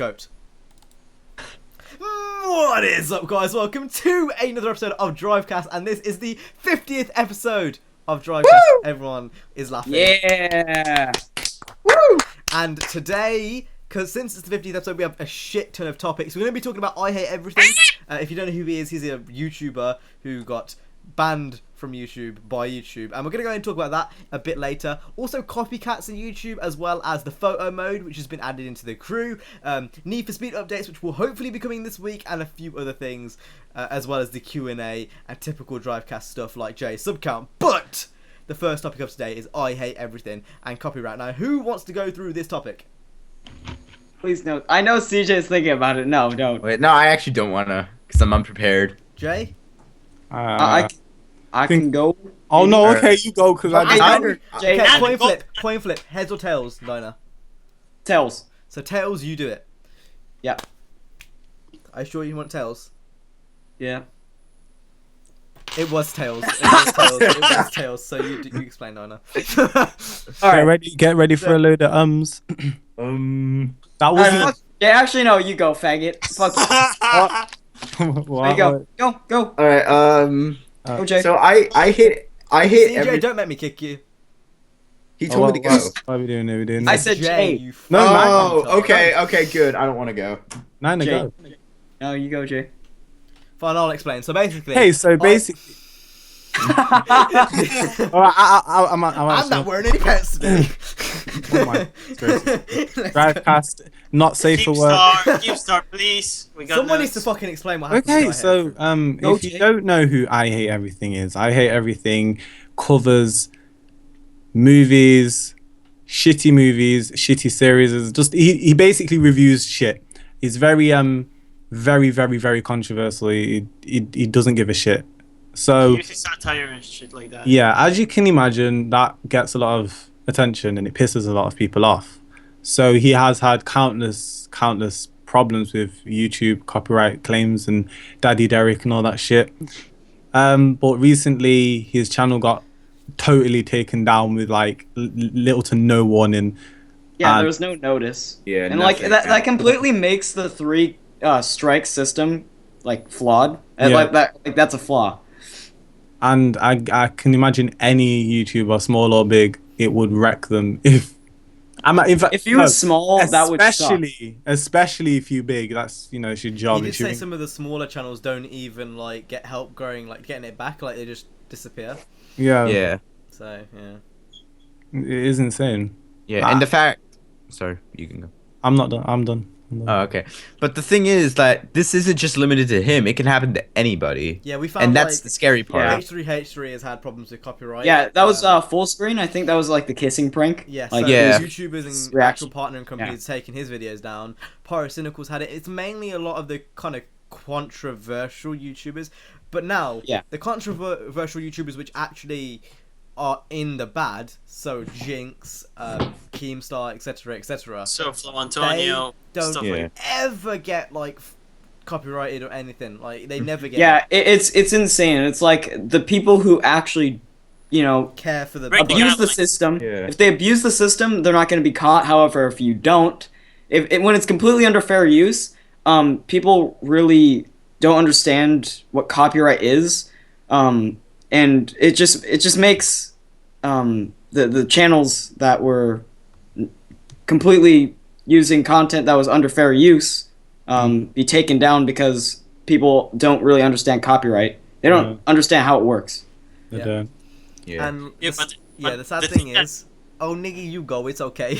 goat. What is up, guys? Welcome to another episode of Drivecast, and this is the 50th episode of Drivecast. Woo! Everyone is laughing. Yeah! Woo! And today, because since it's the 50th episode, we have a shit ton of topics. We're going to be talking about I Hate Everything. If you don't know who he is, he's a YouTuber who got banned from YouTube by YouTube, and we're going to go and talk about that a bit later. Also copycats in YouTube, as well as the photo mode, which has been added into the crew, Need for Speed updates, which will hopefully be coming this week, and a few other things, as well as the Q&A and typical Drivecast stuff like Jay's subcount. But the first topic of today is I Hate Everything and copyright. Now, who wants to go through this topic? Please no. I know CJ is thinking about it. No, don't. Wait, no, I actually don't want to, because I'm unprepared. Jay? I can go. Oh no, okay, you go, because Jay, Okay, coin flip, heads or tails, Dinah? Tails. So tails, you do it. Yeah. Are you sure you want tails? Yeah. It was tails. It was tails. It was tails. So you explain, Dinah. Alright. Get ready for a load of That was Yeah, actually no, you go, faggot. Fuck you. There you go. Go. Alright, Go, Jay. so I hit CJ, every... don't make me kick you. He told me to go. What are we doing? I said Jay. You No, Oh, okay, good. I don't want to go. Nine to Jay. go. No, you go, Jay. Fine, I'll explain. So basically... Hey, so basically... Alright, I'm not wearing any pants today. Oh my Drivecast, not safe for work. Keep star, please. We got Someone notes. needs to fucking explain what happened. Okay, to so if you don't know who I Hate Everything is, I Hate Everything covers movies, shitty series. It's just he basically reviews shit. He's very very controversial. He doesn't give a shit. So Usually satire and shit like that. yeah, as you can imagine, that gets a lot of attention and it pisses a lot of people off. So he has had countless problems with YouTube copyright claims and Daddy Derek and all that shit. But recently his channel got totally taken down with like little to no warning. Yeah, there was no notice. Yeah, and like that completely makes the three strike system like flawed. And Yeah. that's a flaw. And I can imagine any YouTuber, small or big, it would wreck them if. In fact, If you were small, that would suck. Especially if you big, that's it's your job. You did say some of the smaller channels don't even like get help growing, like getting it back, like they just disappear. Yeah, So yeah. it is insane. Yeah, and the fact... Sorry, you can go. I'm not done. I'm done. Oh, okay. But the thing is that this isn't just limited to him. It can happen to anybody. Yeah, we found And that's like, the scary part. H3H3 has had problems with copyright. Yeah, that was full screen. I think that was like the kissing prank. Yeah, Like, so yeah. YouTubers and Reaction. actual partnering companies taking his videos down. Pyrocynical's had it. It's mainly a lot of the kind of controversial YouTubers. But now, the controversial YouTubers which actually are in the bad, so Jinx, Keemstar, etc., So Flo Antonio, they don't stuff Yeah. like ever get like copyrighted or anything. Like they never get Yeah, it's insane. It's like the people who actually, care for the Break the abuse the guidelines. system. Yeah. If they abuse the system, they're not going to be caught. However, if you don't, when it's completely under fair use, people really don't understand what copyright is, and it just makes the channels that were completely using content that was under fair use be taken down because people don't really understand copyright. They don't understand how it works. Yeah. Yeah. And Yeah, the sad the thing thing that- is, oh nigga, you go. It's okay.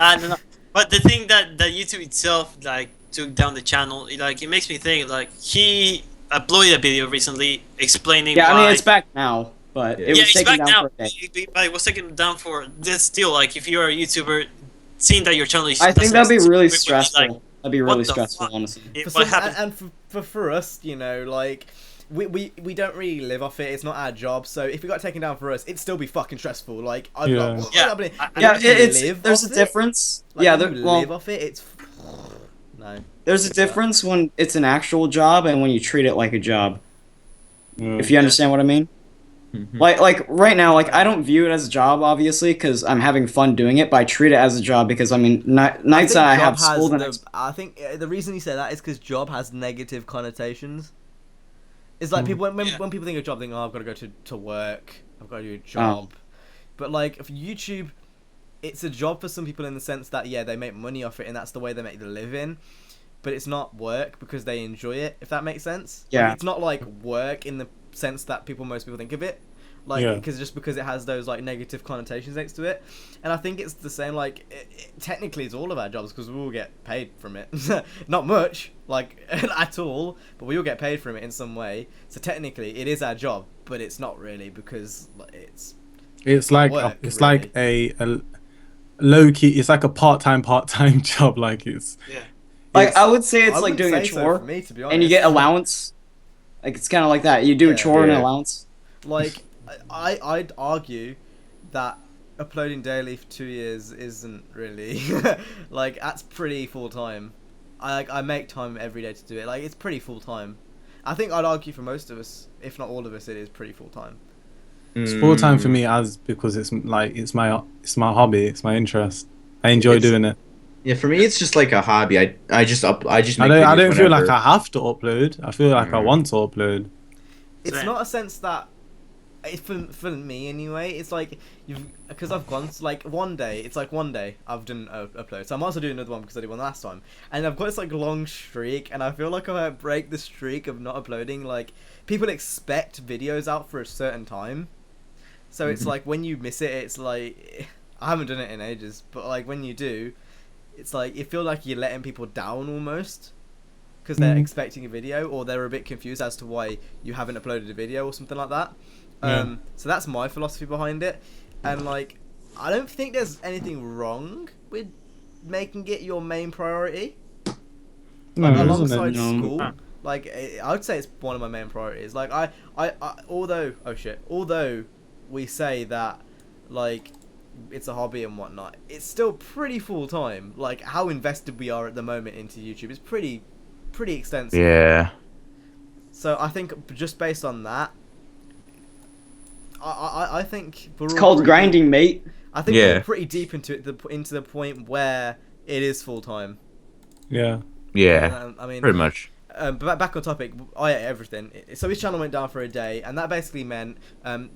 no. But the thing that YouTube itself like took down the channel, it makes me think like he uploaded a video recently explaining Yeah, why. I mean it's back now, but it was it's taken back down now. for a day. But it was taken down for this. Still, like if you're a YouTuber, seeing that your channel is. I think that'd be doesn't really exist, everybody, stressful. like, That'd be what really the stressful, fuck? honestly. For What some, happens? and for us, like we don't really live off it. It's not our job. So if it got taken down for us, it'd still be fucking stressful. Like I'd be Yeah. like, what's Yeah. happening? And Yeah, if you live there's a off it, difference. like, Yeah, if there, you well, live off it. It's no. there's a difference when it's an actual job and when you treat it like a job. If you understand what I mean. Like right now, like I don't view it as a job, obviously, because I'm having fun doing it. But I treat it as a job because I mean, nights that I Job have has school, the the, next. I think the reason you say that is because job has negative connotations. It's like people when people think of job, think, oh, I've got to go to work, I've got to do a job. But like for YouTube, it's a job for some people in the sense that yeah, they make money off it, and that's the way they make their living. But it's not work because they enjoy it. If that makes sense. Yeah. Like, it's not like work in the sense that most people think of it. Like, because it has those like negative connotations next to it, and I think it's the same. Like, technically, it's all of our jobs because we all get paid from it. Not much, like at all, but we all get paid from it in some way. So technically, it is our job, but it's not really because It's like work, it's really. like a low key. It's like a part time job. Like it's Yeah. Like I would say it's I like wouldn't doing a say so chore, for me, to be and you get honest. allowance. Like it's kind of like that. You do a chore and an Yeah. allowance. Like, I'd argue that uploading daily for 2 years isn't really like that's pretty full time. I make time every day to do it. Like it's pretty full time. I think I'd argue for most of us, if not all of us, it is pretty full time. It's full time for me because it's like it's my hobby, it's my interest. I enjoy doing it. Yeah, for me it's just like a hobby. I just make I videos don't feel like whenever. I have to upload. I feel like I want to upload. It's Same. not a sense that for me anyway. It's like because I've gone like one day. It's like one day I've done a upload, so I might also do another one because I did one last time, and I've got this like long streak, and I feel like if I break the streak of not uploading, like people expect videos out for a certain time, so it's like when you miss it, it's like I haven't done it in ages, but like when you do, it's like you feel like you're letting people down almost. Because they're expecting a video, or they're a bit confused as to why you haven't uploaded a video or something like that. So that's my philosophy behind it, and like I don't think there's anything wrong with making it your main priority. No, Like, isn't alongside it? school, like I would say it's one of my main priorities. Like I although we say that like it's a hobby and whatnot, it's still pretty full time. Like how invested we are at the moment into YouTube is pretty extensive. Yeah. So I think just based on that, I think we're It's all called pretty grinding, deep. mate. I think Yeah. we're pretty deep into it, into the point where it is full time. Yeah. Yeah. I mean, Pretty much. but back on topic, I ate everything. So his channel went down for a day, and that basically meant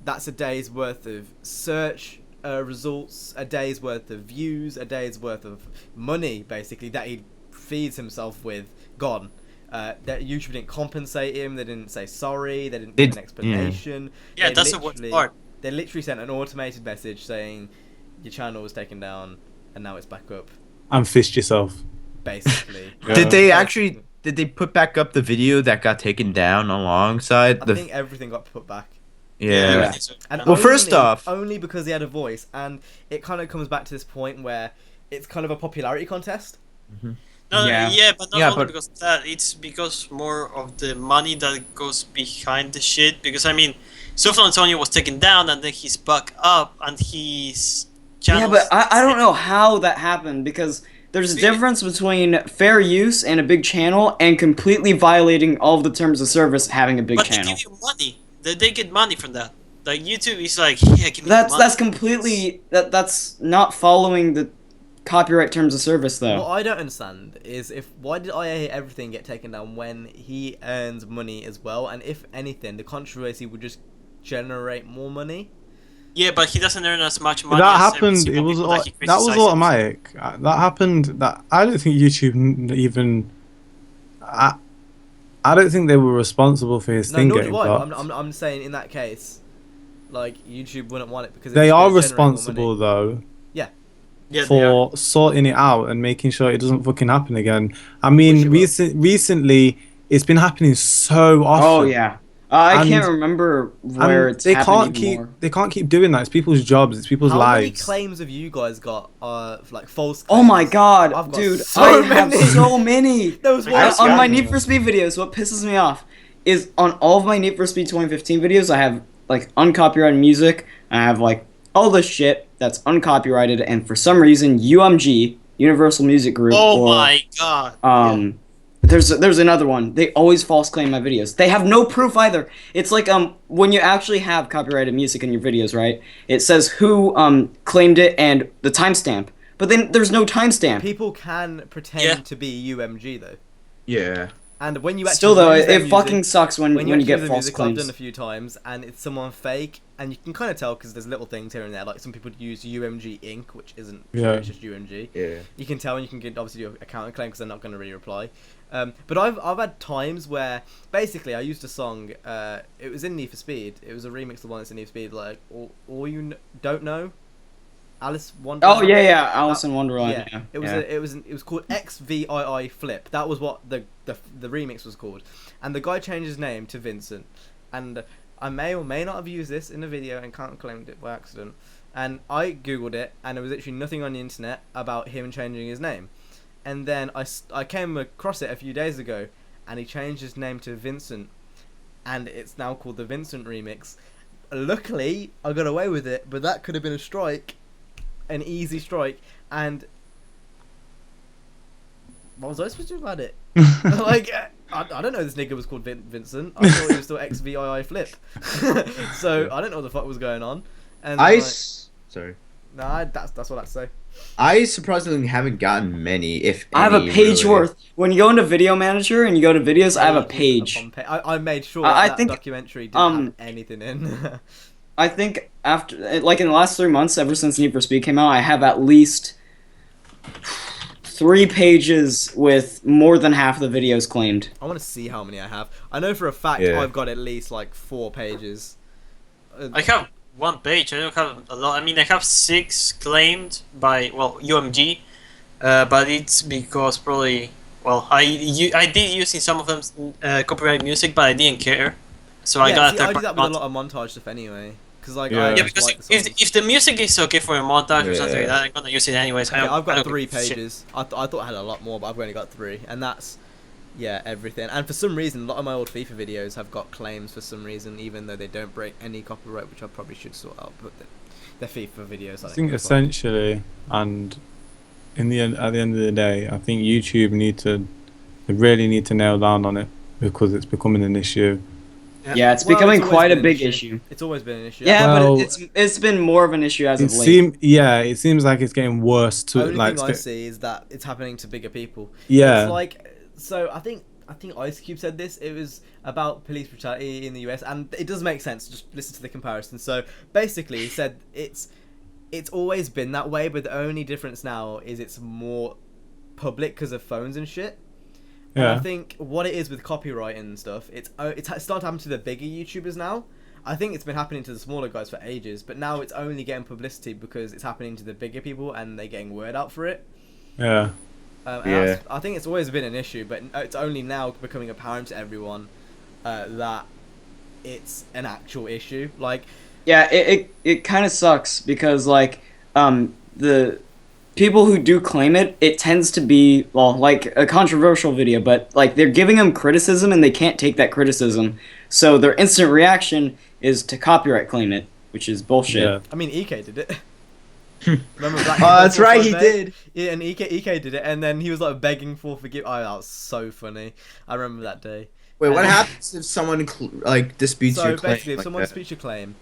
that's a day's worth of search results, a day's worth of views, a day's worth of money, basically, that he feeds himself with, gone. That YouTube didn't compensate him, they didn't say sorry, they didn't give an explanation. Yeah, They that's the worst literally- part. They literally sent an automated message saying, your channel was taken down, and now it's back up, And fist yourself. basically. Yeah. Did they put back up the video that got taken down alongside I the? think everything got put back. Yeah. I think so. And Well, first off- only because he had a voice, and it kind of comes back to this point where it's kind of a popularity contest. No, Yeah. but not Yeah, only but- because of that. It's because more of the money that goes behind the shit. Because I mean, Soflan Antonio was taken down, and then he's back up, and his channel. Yeah, but I don't know how that happened because there's a difference between fair use and a big channel and completely violating all of the terms of service having a big But channel. they give you money. They get money from that. Like YouTube is like, yeah, give me That's money. completely that's not following the copyright terms of service though. What I don't understand is why did I Hate Everything get taken down when he earns money as well, and if anything, the controversy would just generate more money. Yeah, but he doesn't earn as much money. That as every happened. single It was people that he that was criticizes. automatic. That happened. That I don't think YouTube even. I don't think they were responsible for his No, thing nor getting do I. blocked. But I'm saying in that case, like YouTube wouldn't want it because They it's are gonna generate more money. responsible though Yeah, they are. for sorting it out and making sure it doesn't fucking happen again. I Which mean, it will. recently it's been happening so often. Oh yeah. I And- can't remember where And it's they happened can't keep anymore. they can't keep doing that. It's people's jobs. It's people's How many lives. claims have you guys got? Like false. Oh my claims? god, I've got dude! so I have many. so many. There was I one. guess On my yeah. Need for Speed videos, what pisses me off is on all of my Need for Speed 2015 videos, I have like uncopyrighted music. And I have like all this shit that's uncopyrighted, and for some reason, UMG, Universal Music Group, Oh or my god. There's another one. They always false claim my videos. They have no proof either. It's like when you actually have copyrighted music in your videos, right? It says who claimed it and the timestamp. But then there's no timestamp. People can pretend to be UMG though. Yeah. And when you actually Still though, use their it music, fucking sucks when you actually get use the false music, I've claims. done a few times, and it's someone fake, and you can kind of tell because there's little things here and there. Like some people use UMG Inc., which isn't true, Yeah. it's just UMG. Yeah. You can tell, and you can get obviously do a counterclaim because they're not going to really reply. But I've had times where basically I used a song. It was in Need for Speed. It was a remix of the one that's in Need for Speed, like all you don't know. Alice Wonderland. Oh yeah, Alice in Wonderland. Yeah, It was called XVII Flip. That was what the remix was called, and the guy changed his name to Vincent, and I may or may not have used this in a video and can't claim it by accident. And I googled it, and there was literally nothing on the internet about him changing his name. And then I came across it a few days ago, and he changed his name to Vincent, and it's now called the Vincent remix. Luckily, I got away with it, but that could have been a strike. An easy strike, and what was I supposed to do about it? Like, I don't know this nigga was called Vincent. I thought he was still XVII Flip. So I don't know what the fuck was going on. And sorry. Nah, that's what I'd say. I surprisingly haven't gotten many, if I have a any, page really. worth. When you go into Video Manager and you go to videos, I have a page. I made sure I that think, documentary didn't have anything in. I think after, like in the last 3 months, ever since Need for Speed came out, I have at least 3 pages with more than half the videos claimed. I want to see how many I have. I know for a fact I've got at least like 4 pages. I have 1 page. I don't have a lot. I mean, I have 6 claimed by UMG, but it's because probably I did use in some of them copyright music, but I didn't care. So I got. I do that with a lot of montage stuff anyway. Cause like Yeah. Yeah, because if the music is okay for a montage or something like that, I'm gonna use it anyways. Okay, I've got I don't 3 give a shit. pages. I thought I had a lot more, but I've only got 3, and that's everything. And for some reason, a lot of my old FIFA videos have got claims for some reason, even though they don't break any copyright, which I probably should sort out. But they're FIFA videos. I think essentially, and in the end, at the end of the day, I think YouTube they really need to nail down on it because it's becoming an issue. Yeah, it's becoming quite a big issue. It's always been an issue. Yeah, Well, but it's been more of an issue as of late. It seems like it's getting worse The to only like. thing I see is that it's happening to bigger people. Yeah. It's like, so I think Ice Cube said this. It was about police brutality in the US, and it does make sense. Just listen to the comparison. So basically, he said it's always been that way, but the only difference now is it's more public because of phones and shit. And Yeah. I think what it is with copyright and stuff, it's starting to happen to the bigger YouTubers now. I think it's been happening to the smaller guys for ages, but now it's only getting publicity because it's happening to the bigger people and they're getting word out for it. Yeah. And I think it's always been an issue, but it's only now becoming apparent to everyone that it's an actual issue. Like, Yeah, it kind of sucks because like the people who do claim it tends to be like a controversial video, but like they're giving them criticism and they can't take that criticism, so their instant reaction is to copyright claim it, which is bullshit. Yeah. I mean, EK did it. Remember Black? Oh, that's right, he 458? did. Yeah, and EK did it, and then he was like begging for forgiveness. Oh, that was so funny. I remember that day. Wait, what And- happens if someone disputes So your claim? basically, if like someone that? disputes your claim,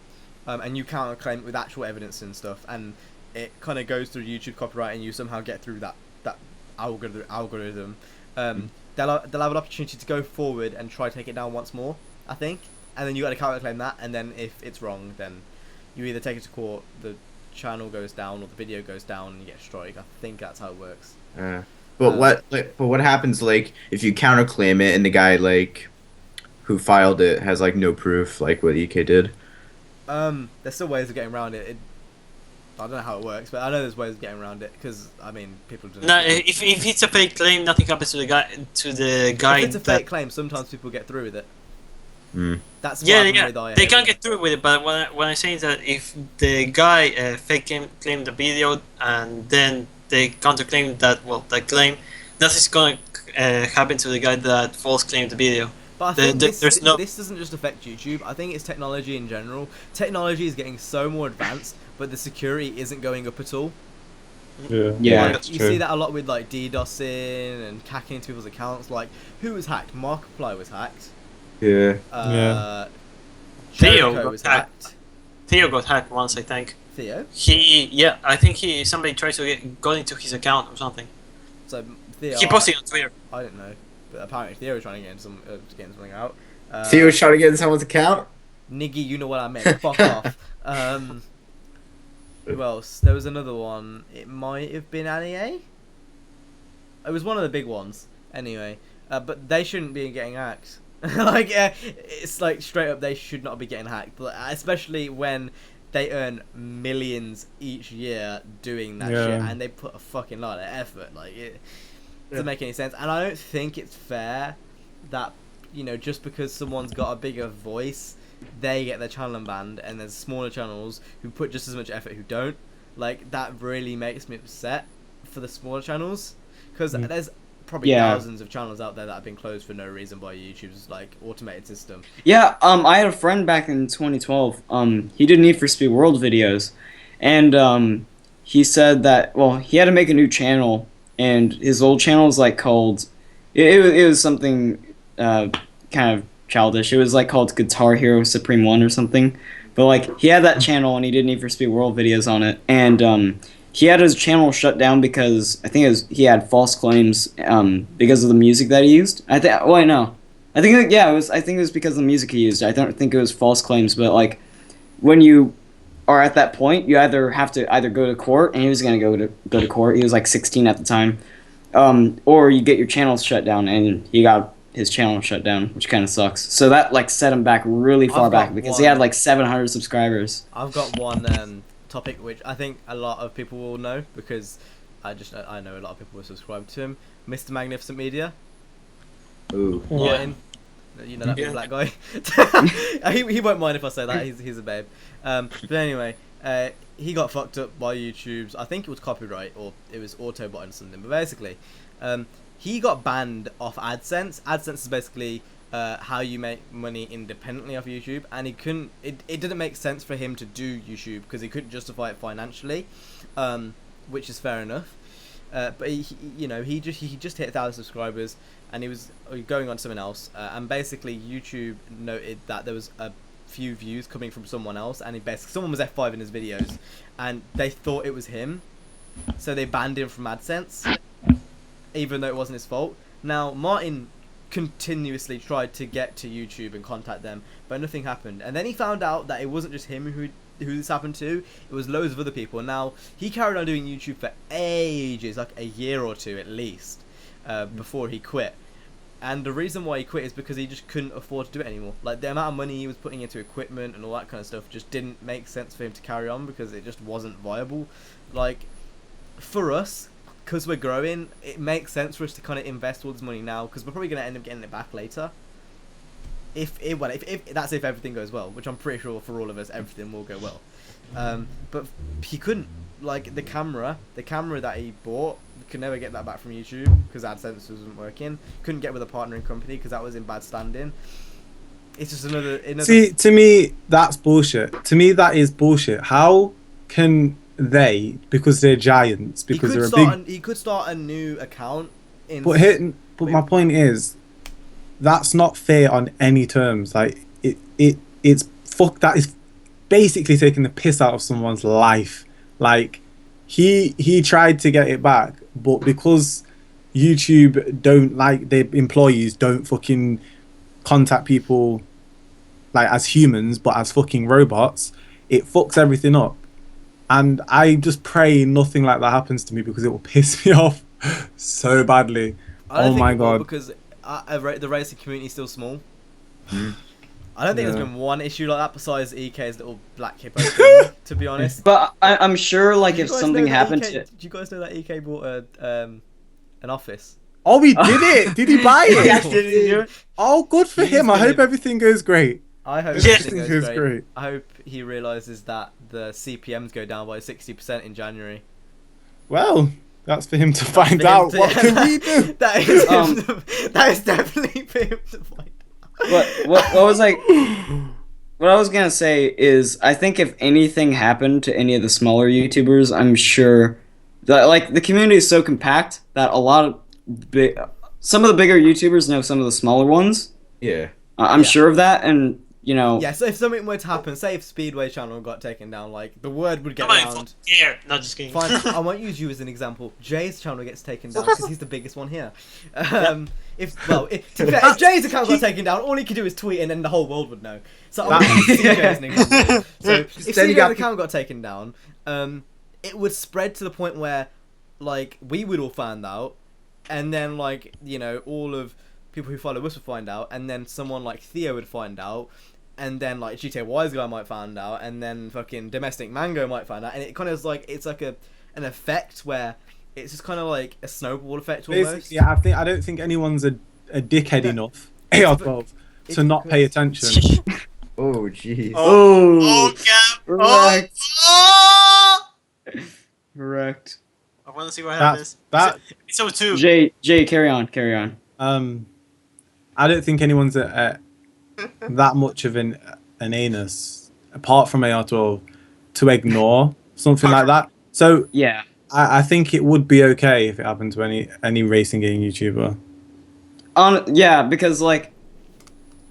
and you counterclaim it with actual evidence and stuff, and it kind of goes through YouTube copyright, and you somehow get through that algorithm, they'll have an opportunity to go forward and try to take it down once more, I think, and then you got to counterclaim that, and then if it's wrong, then you either take it to court, the channel goes down, or the video goes down, and you get a strike. I think that's how it works. But what happens if you counterclaim it and the guy who filed it has no proof like what EK did? There's still ways of getting around it. I don't know how it works, but I know there's ways of getting around it because I mean people do. No, if it's a fake claim, nothing happens to the guy. If it's a fake claim, sometimes people get through with it. That's what happened with IHA. They can't get through with it. But what I'm saying is that if the guy claimed the video and then they counterclaim that claim, nothing's gonna happen to the guy that false claimed the video. But I think this doesn't just affect YouTube. I think it's technology in general. Technology is getting so more advanced, but the security isn't going up at all. Yeah. Like, that's you true. see that a lot with like DDoSing and hacking into people's accounts. Like, who was hacked? Markiplier was hacked. Yeah. Theo Jericho got was hacked. hacked. Theo got hacked once, I think. Theo. I think somebody tried to got into his account or something. So Theo. He posted on Twitter. I didn't know, but apparently Theo was trying to get something out. Theo was trying to get in someone's account. Niggy, you know what I meant. Fuck off. Who else? There was another one. It might have been NEA. It was one of the big ones. Anyway, but they shouldn't be getting hacked. It's like straight up, they should not be getting hacked. But especially when they earn millions each year doing that shit, and they put a fucking lot of effort. Like, it doesn't make any sense. And I don't think it's fair that, you know, just because someone's got a bigger voice, they get their channel banned, and there's smaller channels who put just as much effort who don't. Like, that really makes me upset for the smaller channels, because there's probably thousands of channels out there that have been closed for no reason by YouTube's like automated system. Yeah, I had a friend back in 2012. He did Need for Speed World videos, and he said that, well, he had to make a new channel, and his old channel was like called, it was something kind of childish. It was like called Guitar Hero Supreme 1 or something. But like, he had that channel and he did Need for Speed World videos on it, and he had his channel shut down because I think he had false claims because of the music that he used. I think it was because of the music he used. I don't think it was false claims, but like, when you are at that point, you either have to go to court, and he was gonna go to court. He was like 16 at the time, or you get your channel shut down, and he got his channel shut down, which kind of sucks. So that like set him back really far back because he had like 700 subscribers. I've got one topic which I think a lot of people will know, because I know a lot of people will subscribe to him. Mr. Magnificent Media. Ooh. Martin. You know that big black guy. he won't mind if I say that. He's a babe. But anyway, he got fucked up by YouTube's, I think it was copyright or it was Autobot or something. But basically, he got banned off AdSense. AdSense is basically how you make money independently off YouTube, and he couldn't. It didn't make sense for him to do YouTube because he couldn't justify it financially, which is fair enough. But he just hit 1,000 subscribers, and he was going on something else. And basically, YouTube noted that there was a few views coming from someone else, and someone was F5 in his videos, and they thought it was him, so they banned him from AdSense, even though it wasn't his fault. Now, Martin continuously tried to get to YouTube and contact them, but nothing happened. And then he found out that it wasn't just him who this happened to, it was loads of other people. Now, he carried on doing YouTube for ages, like a year or two at least, before he quit. And the reason why he quit is because he just couldn't afford to do it anymore. Like, the amount of money he was putting into equipment and all that kind of stuff just didn't make sense for him to carry on, because it just wasn't viable. Like, for us, because we're growing, it makes sense for us to kind of invest all this money now, because we're probably going to end up getting it back later. If everything goes well, which I'm pretty sure for all of us, everything will go well. But he couldn't. Like, the camera that he bought, could never get that back from YouTube because AdSense wasn't working. Couldn't get with a partnering company because that was in bad standing. It's just another. See, to me, that's bullshit. To me, that is bullshit. How can they, because they're giants, because they're a big... He could start a new account. But my point is, that's not fair on any terms. Like, it's that is basically taking the piss out of someone's life. Like, he tried to get it back, but because YouTube don't, like, their employees don't fucking contact people like as humans but as fucking robots, it fucks everything up. And I just pray nothing like that happens to me, because it will piss me off so badly. Oh my god! Because the racing community is still small. I don't think there's been one issue like that besides EK's little black hippo thing, to be honest. But I'm sure, like, if something happened to... Did you guys know that EK bought an office? Oh, he did it! Did he buy it? He actually did do it. Oh, good for him. I hope everything goes great. I hope everything goes great. I hope he realises that the CPMs go down by 60% in January. Well, that's for him to find out. What can we do? That is definitely for him to find out. What I was gonna say is, I think if anything happened to any of the smaller YouTubers, I'm sure the community is so compact that a lot of some of the bigger YouTubers know some of the smaller ones. Yeah. I'm sure of that, and you know. Yeah, so if something were to happen, say if Speedway channel got taken down, like the word would get Come on, around. here. Not just kidding. Fine, I won't use you as an example. Jay's channel gets taken down because he's the biggest one here. If Jay's account got taken down, all he could do is tweet, and then the whole world would know. So I won't use CJ as an example. So if CJ's account got taken down, it would spread to the point where, like, we would all find out, and then like all of people who follow us would find out, and then someone like Theo would find out. And then like GTA Wise Guy might find out, and then fucking Domestic Mango might find out, and it kind of is like it's like an effect where it's just kind of like a snowball effect almost. Basically, yeah, I don't think anyone's a dickhead enough AR12 to not pay attention. Oh jeez. Oh, Cap. Correct. Oh. Correct. I want to see what happens. It's so too. Jay, carry on. I don't think anyone's that much of an anus, apart from AR12, to ignore something like that. So Yeah. I think it would be okay if it happened to any racing game YouTuber. Yeah, because like,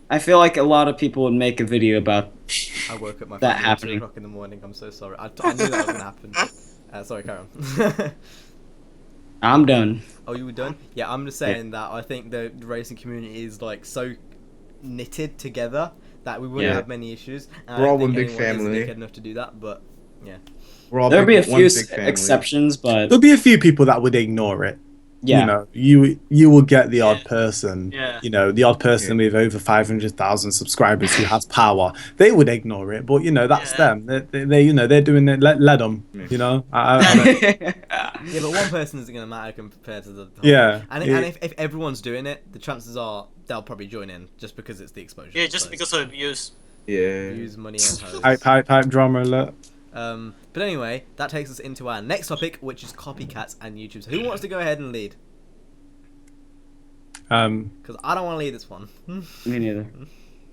I feel like a lot of people would make a video about I woke up my that family at 2 happening. o'clock in the morning. I'm so sorry. I knew that was gonna happen. Sorry, carry on. I'm done. Oh, you were done? Yeah, I'm just saying that I think the racing community is like so knitted together that we wouldn't Yeah. have many issues. And We're I all don't one think big anyone is family. dickhead enough to do that, but yeah. We're all There'll be a one few big family. exceptions, but There'll be a few people that would ignore it. yeah. You know, you will get the odd person. Yeah. You know, the odd person with over 500,000 subscribers who has power. They would ignore it, but you know that's them. They you know they're doing it. Let them. You know. I don't- Yeah, but one person isn't going to matter compared to the whole. Yeah. And if everyone's doing it, the chances are they'll probably join in just because it's the exposure. Yeah, just So, because of views. Yeah. use money and hoes. Hype drama alert. But anyway, that takes us into our next topic, which is copycats and YouTube. So who wants to go ahead and lead? Because I don't want to lead this one. Me neither.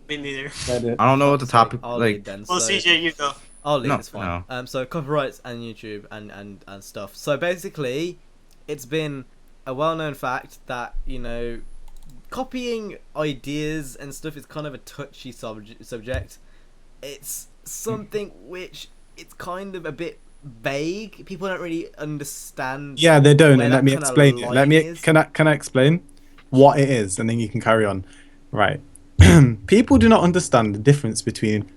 Me neither. I don't know what the topic I'll lead like. then. Well, so- CJ, you go. I'll lead No, this one. So copyrights and YouTube and stuff. So basically, it's been a well-known fact that copying ideas and stuff is kind of a touchy subject. It's something which it's kind of a bit vague. People don't really understand. Yeah, they don't. where And that let me kinda explain it. line is. Can I explain what it is, and then you can carry on. Right. People do not understand the difference between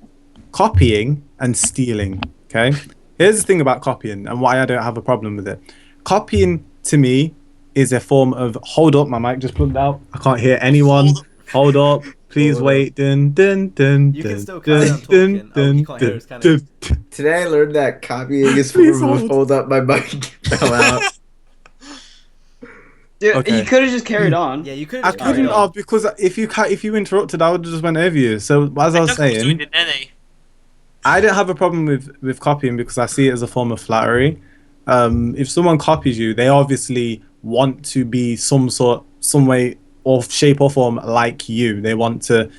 copying and stealing. Okay. Here's the thing about copying and why I don't have a problem with it. Copying to me is a form of hold up. My mic just plugged out. I can't hear anyone. Hold up. Please Hold wait. Dun dun dun. You can dun, still carry on talking. Oh, you can't hear us, can you? Today I learned that copying is Please form of hold. hold up. My mic fell out. Dude, Okay. you could have just carried on. Yeah, you could. I couldn't have because if you interrupted, I would have just went over you. So as I was saying, Doing it, I don't have a problem with copying because I see it as a form of flattery. If someone copies you, they obviously want to be some way or shape or form like you. They want to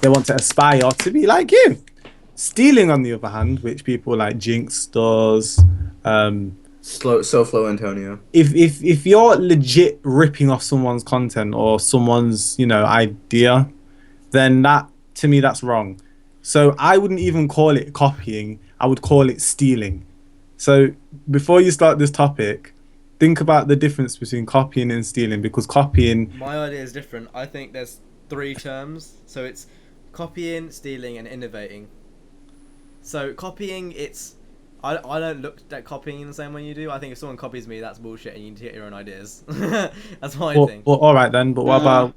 aspire to be like you. Stealing, on the other hand, which people like Jinx does, Slow Antonio. if you're legit ripping off someone's content or someone's idea, then that to me that's wrong. So I wouldn't even call it copying. I would call it stealing. So before you start this topic, think about the difference between copying and stealing, because copying. My idea is different. I think there's 3 terms. So it's copying, stealing, and innovating. So copying, I don't look at copying in the same way you do. I think if someone copies me, that's bullshit, and you need to get your own ideas. That's my thing. Well, all right then. But what about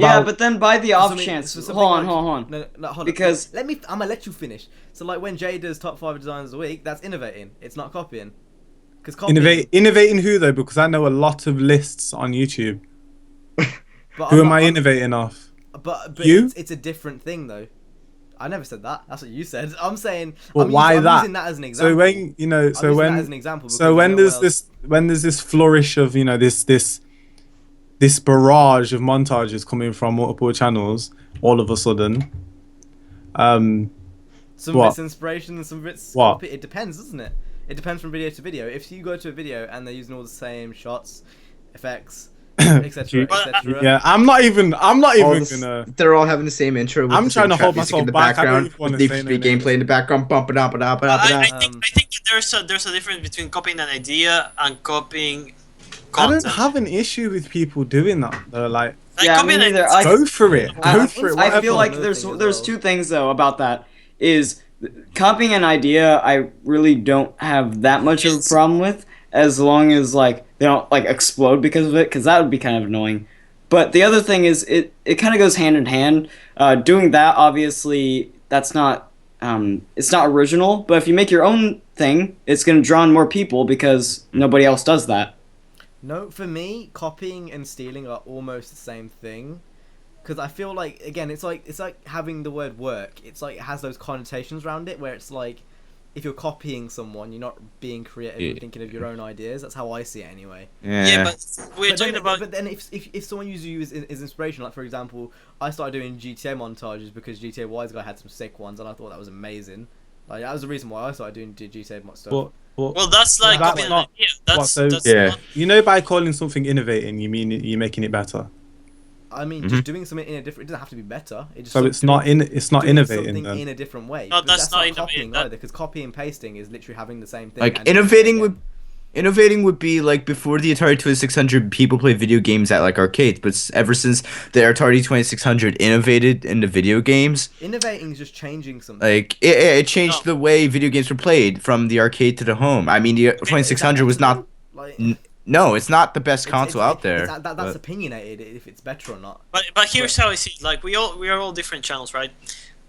Yeah, but then by the off chance, so hold something on. No, hold on. Because- I'm gonna let you finish. So like when Jay does top 5 designs a week, that's innovating. It's not copying. Because copying. Innovating who though? Because I know a lot of lists on YouTube. But Who I'm am I not- innovating off? But You? it's a different thing though. I never said that. That's what you said. I'm saying. But why I'm that? using that as an example. So when I'm using that as an example. so because when nowhere there's else- this flourish of this barrage of montages coming from multiple channels, all of a sudden, some what? bits inspiration and some bits What? copy. It depends, doesn't it? It depends from video to video. If you go to a video and they're using all the same shots, effects, etc., etc. Yeah, I'm not even gonna. They're all having the same intro. With I'm the same trying to trap hold music myself in the back. I don't background. even wanna With Need say for no Speed names. gameplay in the background. Bump it up, it up, it up, it I up. think that there's a difference between copying an idea and copying I don't content. have an issue with people doing that. They're like, Yeah, copying me an neither. idea- go for it. Go for it. I feel whatever. like Another there's thing as there's well. two things though about that. Is copying an idea I really don't have that much of a problem with, as long as like they don't like explode because of it, because that would be kind of annoying. But the other thing is it kind of goes hand in hand. Doing that, obviously that's not it's not original, but if you make your own thing, it's going to draw in more people because nobody else does that. No, for me, copying and stealing are almost the same thing. Because I feel like, again, it's like having the word work. It's like it has those connotations around it where it's like if you're copying someone, you're not being creative and thinking of your own ideas. That's how I see it anyway. Yeah, but we're But talking then, about. but then if someone uses you as inspiration, like for example, I started doing GTA montages because GTA Wise Guy had some sick ones and I thought that was amazing. Like that was the reason why I started doing GTA stuff. Well, that's like That's copying an not- idea. what, so- That's Yeah. not- You know, by calling something innovating, you mean you're making it better. I mean, just doing something in a different. It doesn't have to be better. It just So it's not doing innovating something then. in a different way. No, But that's not copying innovating, that- either. Because copy and pasting is literally having the same thing. Like and doing it innovating would be like before the Atari 2600, people played video games at like arcades, but ever since the Atari 2600 innovated into video games, Innovating is just changing something. like it changed No. the way video games were played from the arcade to the home. I mean, the 2600 was not. Like, No, it's not the best it's- console out there. That's but- opinionated if it's better or not. But here's how I see it. Like we are all different channels, right?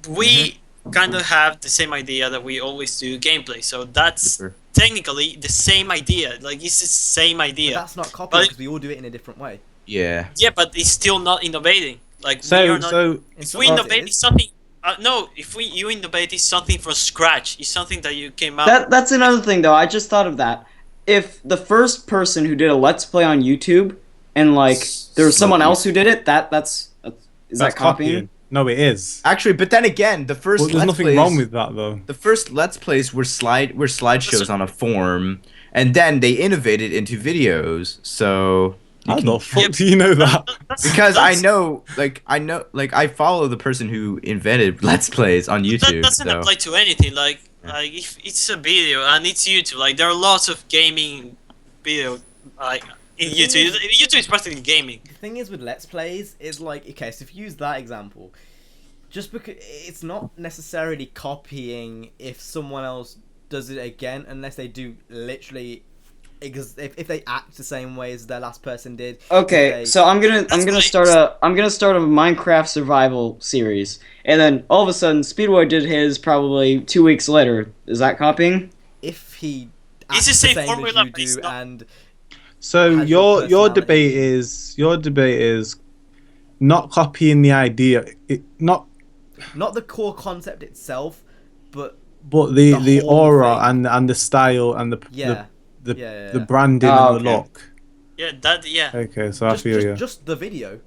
We kind of have the same idea that we always do gameplay. So that's Sure. technically the same idea. Like it's the same But idea. that's not copying But- because we all do it in a different way. Yeah. Yeah, but it's still not innovating. Like we So are not. so If some we ways innovate, it is. it's something. No, if you innovate, it's something from scratch. It's something that you came out. That's another thing though. I just thought of that. If the first person who did a let's play on YouTube and like there was someone else who did it, that's is that's that copying? No, it is. Actually, but then again, the first Well, there's Let's nothing Plays, wrong with that though. the first Let's Plays were slideshows on a forum, and then they innovated into videos. So you How can- the fuck do you know that? because I know, I follow the person who invented Let's Plays on That YouTube. doesn't So apply to anything. Like if it's a video and it's YouTube, like there are lots of gaming video like in YouTube. YouTube is practically gaming. The thing is with Let's Plays is like, okay, so if you use that example, just because it's not necessarily copying if someone else does it again, unless they do literally, if they act the same way as their last person did. Okay, if they- so I'm gonna right. start a Minecraft survival series, and then all of a sudden Speedboy did his probably 2 weeks later. Is that copying? if he It's acts the same as formula, you but it's do, not- and So Has your your personality. your debate is not copying the idea, not not the core concept itself, but but the The whole aura thing. and the style and the yeah, the yeah. the branding Oh, and the okay. look. Yeah. Okay, so I just, feel just, you. just the video.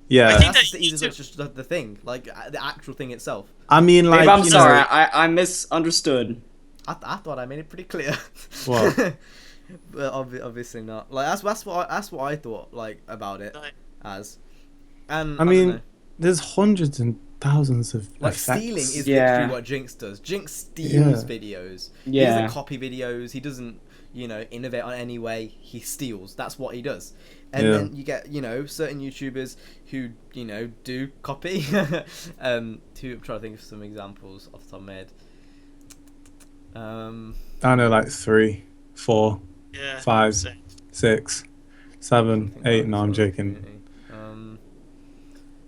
Yeah, I think That's that the easiest, YouTube- it's just the thing, like the actual thing itself. I mean, like, Babe, I'm you sorry, know, I misunderstood. I thought I made it pretty clear. What? But obviously not. Like that's what I thought like about it Like, as. And I don't mean, know. there's hundreds and thousands of Like effects. stealing is Yeah. literally what Jinx does. Jinx steals Yeah. videos. He Yeah. doesn't copy videos. He doesn't, innovate on any way. He steals. That's what he does. And Yeah. then you get, certain YouTubers who, do copy. I'm trying to think of some examples off the top of my head. I know, like 3, 4, yeah. 5, Same. 6, 7, 8. No, I'm joking.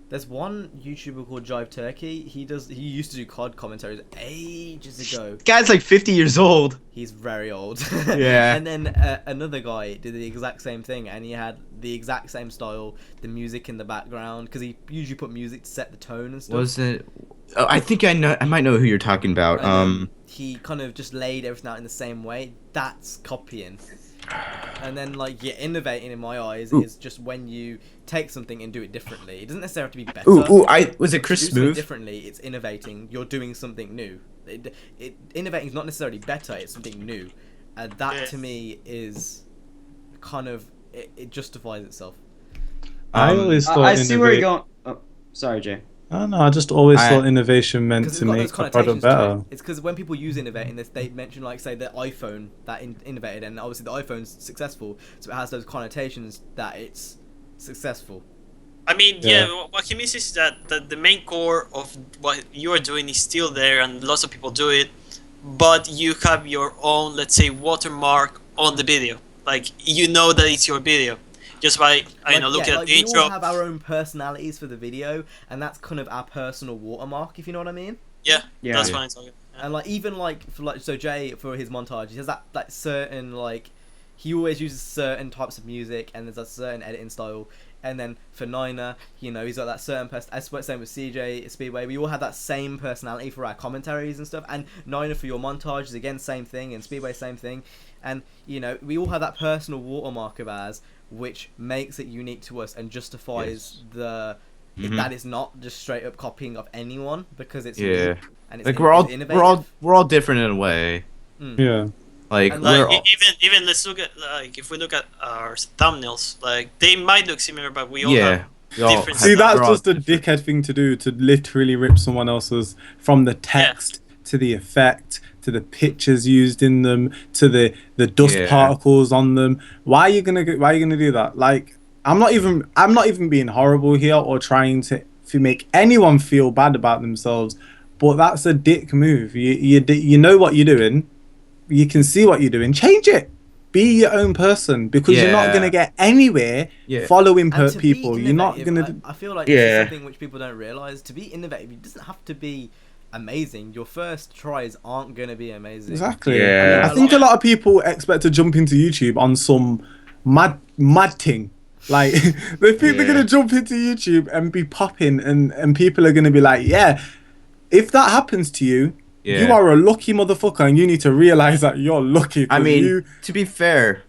There's one YouTuber called Jive Turkey. He used to do COD commentaries ages ago. guy's like 50 years old. He's very old. Yeah. And then another guy did the exact same thing, and he had the exact same style, the music in the background, because he usually put music to set the tone and stuff. Was it? Oh, I think I know. I might know who you're talking about. And he kind of just laid everything out in the same way. That's copying. And then, innovating in my eyes is just when you take something and do it differently. It doesn't necessarily have to be better. Was it To Chris do something Smooth? differently, it's innovating. You're doing something new. Innovating is not necessarily better. It's something new. That to me is kind of it justifies itself. I always thought I see where you're going. Oh, sorry, Jay. I don't know. I just always I- thought innovation meant Because to it's got make those the product connotations to better. it. It's because when people use innovate in this, they mention like say the iPhone that innovated, and obviously the iPhone's successful, so it has those connotations that it's successful. I mean, Yeah. what he means is that the main core of what you are doing is still there, and lots of people do it, but you have your own, let's say, watermark on the video. Like, you know that it's your video. Just by, looking at the we intro. all have our own personalities for the video, and that's kind of our personal watermark, if you know what I mean. Yeah, Yeah. that's what I'm talking about. And like even like for like so Jay for his montage, he has that certain like he always uses certain types of music, and there's a certain editing style. And then for Niner, he's got that certain same with CJ Speedway. We all have that same personality for our commentaries and stuff. And Niner for your montages, again, same thing. And Speedway, same thing. And we all have that personal watermark of ours, which makes it unique to us and justifies that it's not just straight up copying of anyone, because it's unique and it's like innovative. we're all different in a way. Yeah. Like And, we're Like, all, even let's look at, like, if we look at our thumbnails, like, they might look similar, but we all yeah. have we all different have- See, that's we're all just a different. dickhead thing to do, to literally rip someone else's, from the text to the effect to the pictures used in them to the dust Yeah. particles on them. Why are you gonna do that? Like, I'm not even being horrible here or trying to make anyone feel bad about themselves, but that's a dick move. You know what you're doing. You can see what you're doing. Change it. Be your own person, because you're not Yeah. gonna get anywhere Yeah. following And to be people. You're not innovative, gonna. I feel like this is Yeah. something which people don't realize. To be innovative, it doesn't have to be amazing. Your first tries aren't going to be amazing. Exactly. Yeah. I think a lot of people expect to jump into YouTube on some mad thing. Like, they think they're Yeah. gonna jump into YouTube and be popping, and people are gonna be like, yeah. If that happens to you, you Yeah. are a lucky motherfucker, and you need to realize that you're lucky. I 'cause mean, to be fair,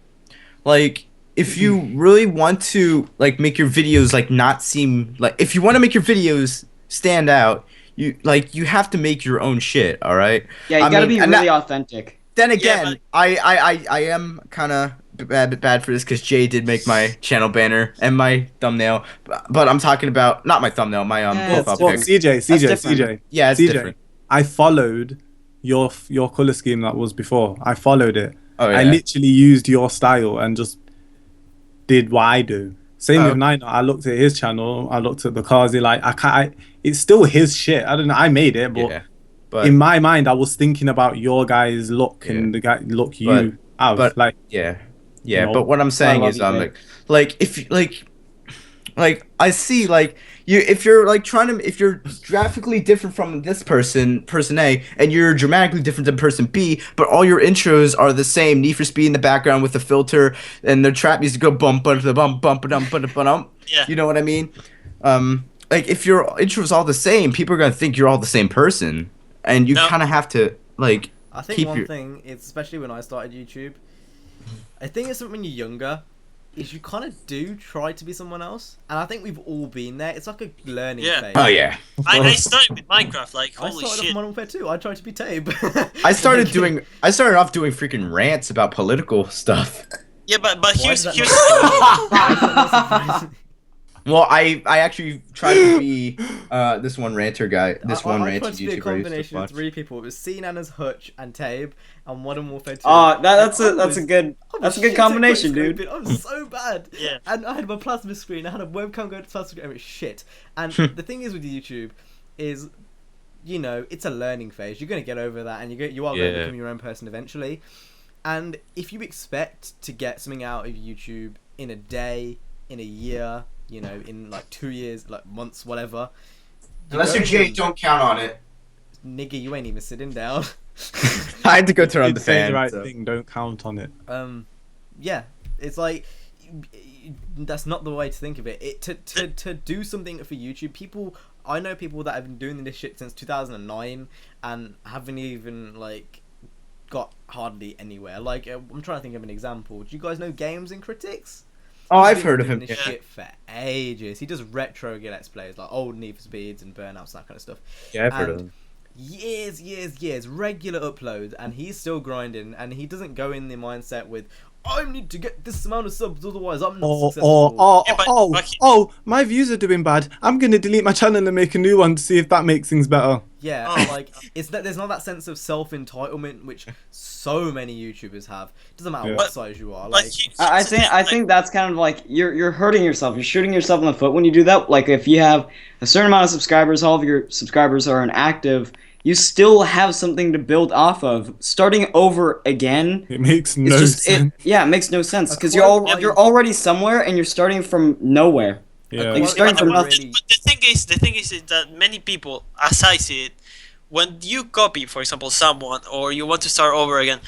like if you really want to like make your videos like not seem like, if you want to make your videos stand out, you have to make your own shit, all right? Yeah, you I gotta mean, be and really that- authentic. Then Yeah, again, I am kind of bad for this, because Jay did make my channel banner and my thumbnail, but I'm talking about not my thumbnail, my Yeah, profile well, pic. CJ, different. Yeah, it's CJ, different. I followed your color scheme that was before. I followed it. Oh I yeah. literally used your style and just did what I do. Same Oh. with Nino. I looked at his channel. I looked at the cars. It's still his shit. I don't know. I made it, but Yeah. But in my mind, I was thinking about your guys' look and the look you have. but- Like, yeah. You know, But what I'm saying love is, you, Jay. like if you like I see, like if you're graphically different from this person A, and you're dramatically different than person B, but all your intros are the same, Need for Speed in the background with the filter, and the trap music go bump bump bump bump bump bump bump. Yeah. You know what I mean? Like if your intros all the same, people are gonna think you're all the same person, and you No. kind of have to like I think keep one your thing is, especially when I started YouTube, I think it's something when you're younger, is you kind of do try to be someone else, and I think we've all been there. It's like a learning Yeah. phase. Oh yeah. I started with Minecraft, like, I holy started off shit. Modern Warfare 2. I tried to be Tabe. I started off doing freaking rants about political stuff. Yeah, but Why here's does that here's not- Why is that not surprising? Well, I actually tried to be this one ranter guy. This one I ranter tried to be a YouTuber I used combination to of watch. 3 people. It was Cnana's Hutch and Tabe and Modern Warfare 2. That's And I a was- good I was that's a good shit at combination, quickscoping. dude. I was so bad. Yeah. And I had my plasma screen. I had a webcam going to plasma screen. It was shit. And the thing is with YouTube is, it's a learning phase. You're going to get over that, and you are going to Yeah. become your own person eventually. And if you expect to get something out of YouTube in a day, in a year, in like 2 years, like months, whatever. Unless you're Jay, don't count on it. Nigga, you ain't even sitting down. I had to go turn on you'd the say fan. the right so. thing. Don't count on it. Yeah, it's like that's not the way to think of it. To do something for YouTube, I know people that have been doing this shit since 2009 and haven't even like got hardly anywhere. Like I'm trying to think of an example. Do you guys know Games and Critics? Oh, He's I've been heard of doing him. this shit for ages. He does retro let's plays like old Need for Speeds and Burnouts and that kind of stuff. Yeah, I've heard of And him. years, regular uploads, and he's still grinding, and he doesn't go in the mindset with, I need to get this amount of subs, otherwise I'm not successful. My views are doing bad. I'm gonna delete my channel and make a new one to see if that makes things better. Yeah, like it's that there's not that sense of self-entitlement which so many YouTubers have. It doesn't matter what size you are. Like, I think that's kind of like you're hurting yourself. You're shooting yourself in the foot when you do that. Like if you have a certain amount of subscribers, all of your subscribers are inactive, you still have something to build off of. Starting over again, it makes no sense. It makes no sense because you're already somewhere and you're starting from nowhere. Yeah. Like, you're starting from nothing. But the thing is that many people, as I see it, when you copy, for example, someone, or you want to start over again,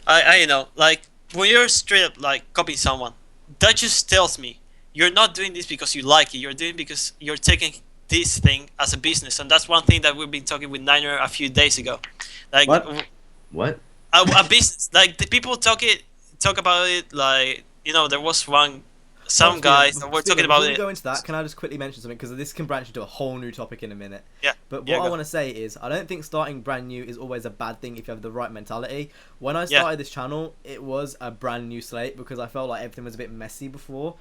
I know, like when you're straight up like copying someone, that just tells me you're not doing this because you like it. You're doing it because you're taking this thing as a business, and that's one thing that we've been talking with Niner a few days ago. Like What? a business, like the people talk about it, like, you know, there was some guys that were talking about it. Before we go into that, can I just quickly mention something, because this can branch into a whole new topic in a minute. Yeah. But what I want to say is, I don't think starting brand new is always a bad thing if you have the right mentality. When I started this channel, it was a brand new slate because I felt like everything was a bit messy before.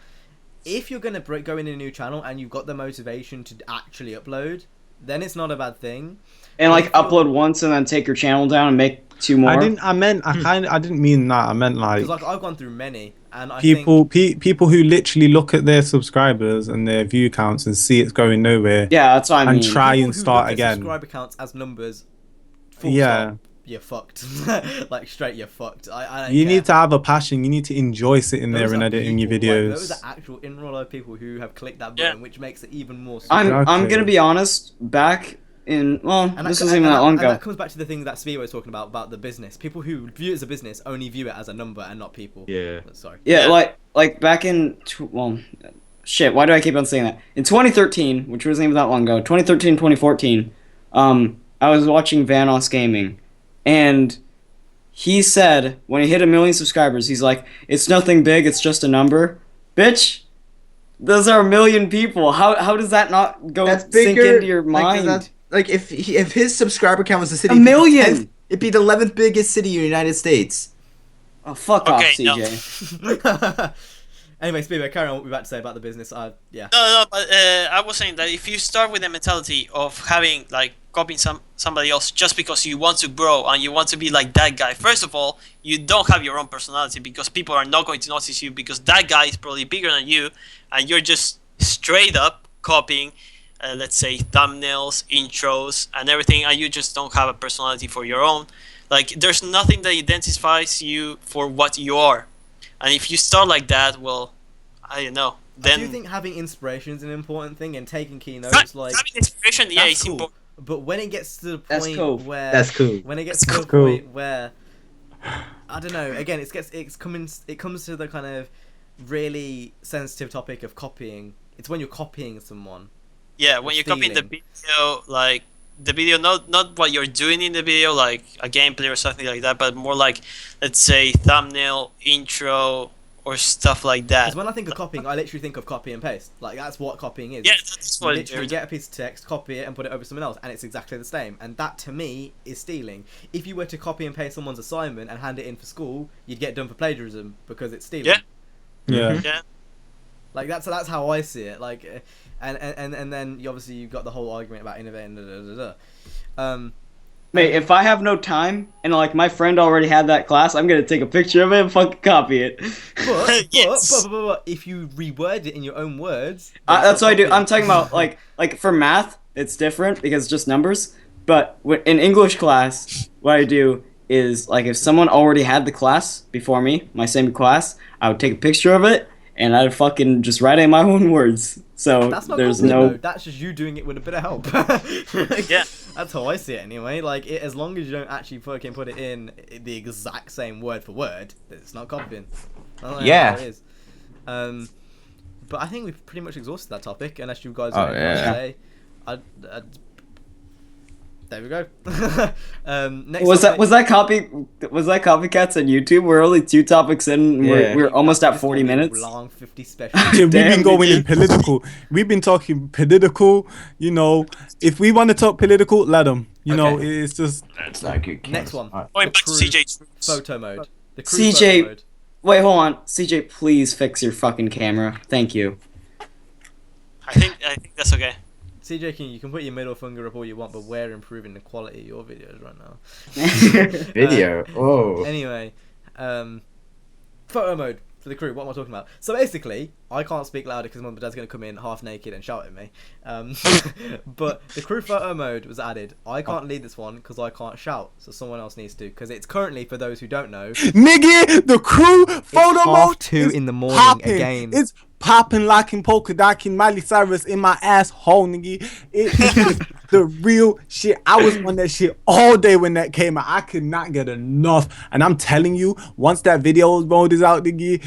If you're gonna go in a new channel and you've got the motivation to actually upload, then it's not a bad thing. And like upload once and then take your channel down and make 2 more. I didn't mean that. I meant like I've gone through many, and I people who literally look at their subscribers and their view counts and see it's going nowhere. Yeah, that's what I mean. And try people and who start look at again. Subscriber counts as numbers. Yeah. Stop, you're fucked. Like straight, you're fucked. I don't You care. need to have a passion. You need to enjoy sitting there Those and are editing your people, videos. like, those are actual in real life people who have clicked that button, which makes it even more. I'm gonna be honest. Back in this wasn't even that long ago. That comes back to the thing that Speedo was talking about the business. People who view it as a business only view it as a number and not people. Yeah. Sorry. Yeah, like back in shit. Why do I keep on saying that? In 2013, which wasn't even that long ago, 2013, 2014, I was watching Vanoss Gaming, and he said when he hit 1 million subscribers, he's like, "It's nothing big. It's just a number." Bitch, those are 1 million people. How does that not go sink into your mind? Like if his subscriber count was the city, 1 million. It'd be the 11th biggest city in the United States. Oh, fuck off, no. CJ. Anyway, Speedo, carry on what we're about to say about the business. No, but I was saying that if you start with the mentality of having like copying somebody else just because you want to grow and you want to be like that guy, first of all, you don't have your own personality because people are not going to notice you because that guy is probably bigger than you, and you're just straight up copying, let's say, thumbnails, intros, and everything, and you just don't have a personality for your own. Like, there's nothing that identifies you for what you are. And if you start like that, well, I don't know. Then I do think having inspiration is an important thing, and taking keynotes, like having inspiration, yeah, that's it's cool. important. But when it gets to the That's point cool. where when it gets That's to the cool. point where I don't know, again, it comes to the kind of really sensitive topic of copying. It's when you're copying someone. Yeah, when you're copying the Stealing. video, like the video, not what you're doing in the video, like a gameplay or something like that, but more like, let's say, thumbnail, intro, or stuff like that. Because when I think of copying, I literally think of copy and paste. Like, that's what copying is. Yeah, that's You what literally get a piece of text, copy it, and put it over someone else, and it's exactly the same. And that, to me, is stealing. If you were to copy and paste someone's assignment and hand it in for school, you'd get done for plagiarism because it's stealing. Yeah. Yeah. Like, that's how I see it. Like, and then obviously you've got the whole argument about innovating. Mate, if I have no time and like my friend already had that class, I'm gonna take a picture of it and fucking copy it. But, Yes. but if you reword it in your own words, then it's That's not what I do. copying. I'm talking about like for math, it's different because it's just numbers. But in English class, what I do is like if someone already had the class before me, my same class, I would take a picture of it and I'd fucking just write it in my own words. So That's not there's copying, no. though. That's just you doing it with a bit of help. Yeah. That's how I see it anyway. Like, as long as you don't actually fucking put it in the exact same word for word, it's not copying. Yeah. How it is. But I think we've pretty much exhausted that topic, unless you guys Oh, want to yeah. say. There we go. Next Was topic- that copycats on YouTube? We're only 2 topics in. And Yeah. we're almost at This 40 will be a minutes. Long 50 special. Yeah, we've Damn, been going we in political. We've been talking political. You know, if we want to talk political, let them. You know, it's just That's not good. Next one. Alright. Going The back to crew CJ's roots. photo mode. The crew CJ. photo mode. Wait, hold on. CJ, please fix your fucking camera. Thank you. I think that's okay. CJ King, you can put your middle finger up all you want, but we're improving the quality of your videos right now. Video. Oh. Anyway, photo mode for the crew. What am I talking about? So basically, I can't speak louder because my dad's going to come in half naked and shout at me. But the crew photo mode was added. I can't lead this one because I can't shout, so someone else needs to. Because it's currently, for those who don't know, nigga, the crew photo mode 2 is in the morning popping. again. It's popping like in polka dot in Miley Cyrus in my asshole, nigga. It is the real shit. I was on that shit all day when that came out. I could not get enough. And I'm telling you, once that video mode is out, nigga,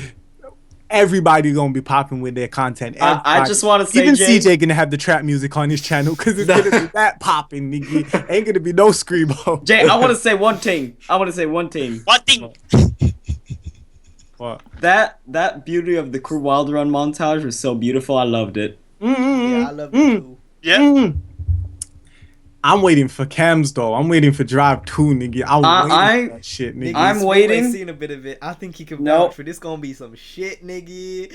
everybody gonna be popping with their content. I just want to say, even Jay, CJ gonna have the trap music on his channel because it's gonna be that popping, nigga. Ain't gonna be no screamo. Jay, I want to say one thing. One thing. What? That beauty of the crew wild run montage was so beautiful. I loved it. yeah, I love it too. Yeah. I'm waiting for cams though. I'm waiting for Drive 2, nigga. I'm waiting for that shit, nigga. I'm Speedway's waiting. seen a bit of it. I think he can Nope. vouch for this. Gonna be some shit, nigga.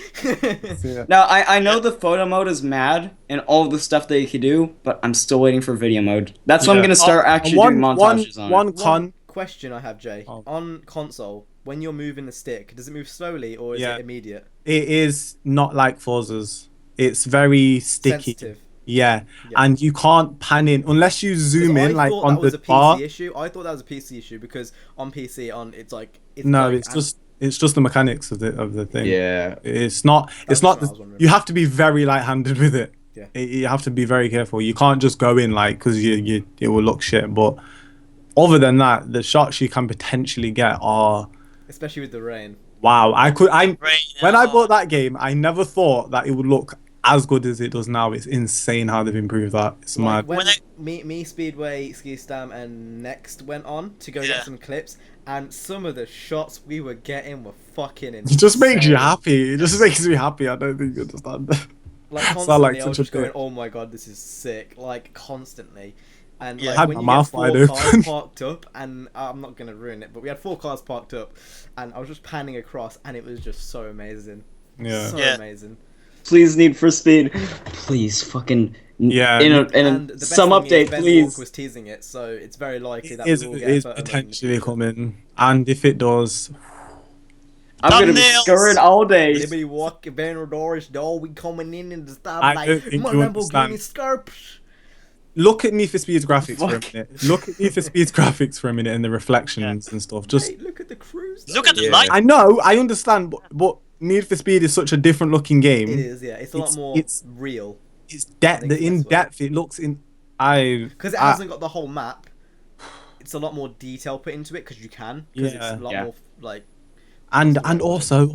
Yeah. Now I know the photo mode is mad and all the stuff that you can do, but I'm still waiting for video mode. That's when I'm Yeah. gonna start actually doing montages on. One it. con. Question I have, Jay. Oh. On console, when you're moving the stick, does it move slowly or is Yeah. it immediate? It is not like Forza's. It's very sticky. Sensitive. Yeah. Yeah. And you can't pan in unless you zoom I in like thought on that was the a PC bar. issue. I thought that was a PC issue because on PC it's like No, like, it's just the mechanics of the thing. Yeah. It's not. That's It's not. what I was wondering. You have to be very light-handed with it. Yeah. You have to be very careful. You can't just go in like because it will look shit. But other than that, the shots you can potentially get are especially with the rain. wow. Right When I now. bought that game, I never thought that it would look as good as it does now. It's insane how they've improved that. It's Like mad. when When me Speedway, Ski Stam, and Next went on to go Yeah. get some clips, and some of the shots we were getting were fucking insane. It just makes you happy. It just makes me happy. I don't think you understand. Like Sound constantly, like I such was a just going, bitch. "Oh my god, this is sick!" Like constantly, and Yeah. like I had when my you mouth get 4 wide cars open. parked up, and I'm not gonna ruin it, but we had 4 cars parked up, and I was just panning across, and it was just so amazing, Yeah. so Yeah. amazing. Please, Need for Speed. Please, fucking. Yeah. In And the best some thing is update, Ben please. Walk was teasing it, so it's very likely that It is, we will it get a is photo mode in the potentially future. coming, and if it does, I'm gonna be Thumbnails. scurrying all day. Anybody walking Van Doris door, we coming in the stop I like don't think my you Lamborghini understand. Scarps. look at Need for Speed's graphics for a Fuck. minute. Look at Need for Speed's graphics for a minute and the reflections and stuff. Just Hey, look at the cruise. Look at the Yeah. light. I know, I understand, but Need for Speed is such a different looking game. It is, yeah. It's a lot more it's- real It's I think the it's in this way. depth. It looks in. because it hasn't got the whole map. It's a lot more detail put into it because you can. Because Yeah. it's a lot Yeah. more like. and also,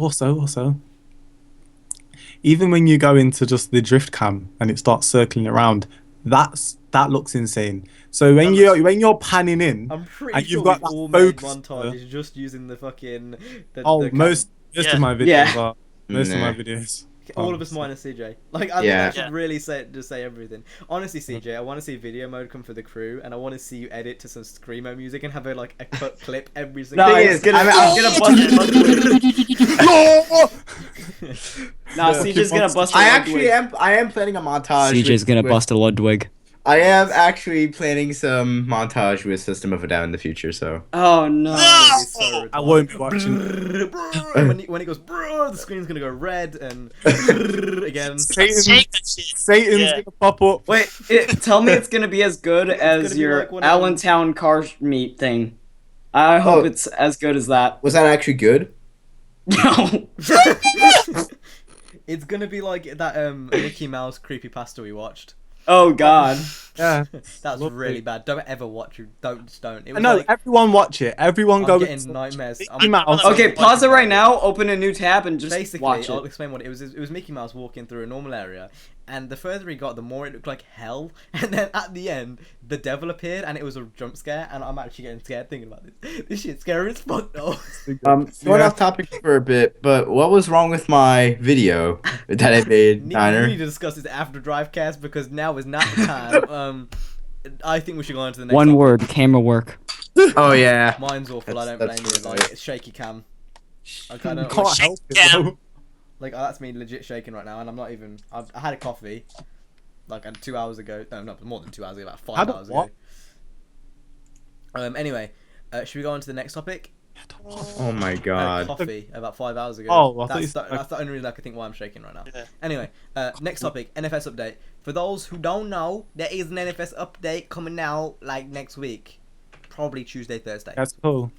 even when you go into just the drift cam and it starts circling around, that looks insane. So when you're panning in, I'm pretty and sure you've got we've that all made focus, montages just using the fucking. oh, the cam. most Yeah. of my videos Yeah. are most of my Nah. videos. All of us minus CJ. Like I think I Yeah. should Yeah. really say everything. Honestly, CJ, I want to see video mode come for the crew, and I want to see you edit to some screamo music and have a cut clip every single. No, Thing he's is, gonna, I'm- he's gonna bust a Ludwig. Nah, CJ's gonna bust a I Ludwig. actually am. I am planning a montage. CJ's gonna bust a Ludwig. I am actually planning some montage with System of a Down in the future. So Oh no. I won't be watching. when it goes, brrr, the screen's gonna go red and brrr again. Satan's Shake that shit. Satan's Yeah. gonna pop up. Wait, tell me it's gonna be as good as gonna be your like one of them- Allentown car meet thing. I hope Oh. it's as good as that. was that actually good? No. It's gonna be like that Mickey Mouse creepypasta we watched. Oh God. Yeah. That's Lovely. really bad. Don't ever watch it. Don't. It was No, like, everyone watch it. Everyone I'm go. getting nightmares. Mickey Mouse. Okay, pause it right now. Open a new tab and just Basically, watch I'll it. explain what it was. It was Mickey Mouse walking through a normal area, and the further he got, the more it looked like hell. And then at the end, the devil appeared, and it was a jump scare. And I'm actually getting scared thinking about this. This shit's scary as fuck, though. Going Yeah. off topic for a bit, but what was wrong with my video that I made, We Niner? need to discuss this after Drivecast because now is not the time. I think we should go on to the next One topic. word, camera work. Oh yeah. Mine's awful. I don't That's blame you. really Like nice. it's shaky cam. Like, I You don't. can't help it, Yeah. bro. Like that's me legit shaking right now, and I'm not even. I had a coffee, like 2 hours ago. No, not more than 2 hours ago. About 5 Had a hours what? ago. Anyway, should we go on to the next topic? Oh my I had a god. coffee about 5 hours ago. Oh, I thought you that's, said- that's the only reason I could think why I'm shaking right now. Yeah. Anyway, next topic, NFS update. For those who don't know, there is an NFS update coming out like next week, probably Tuesday, Thursday. That's cool.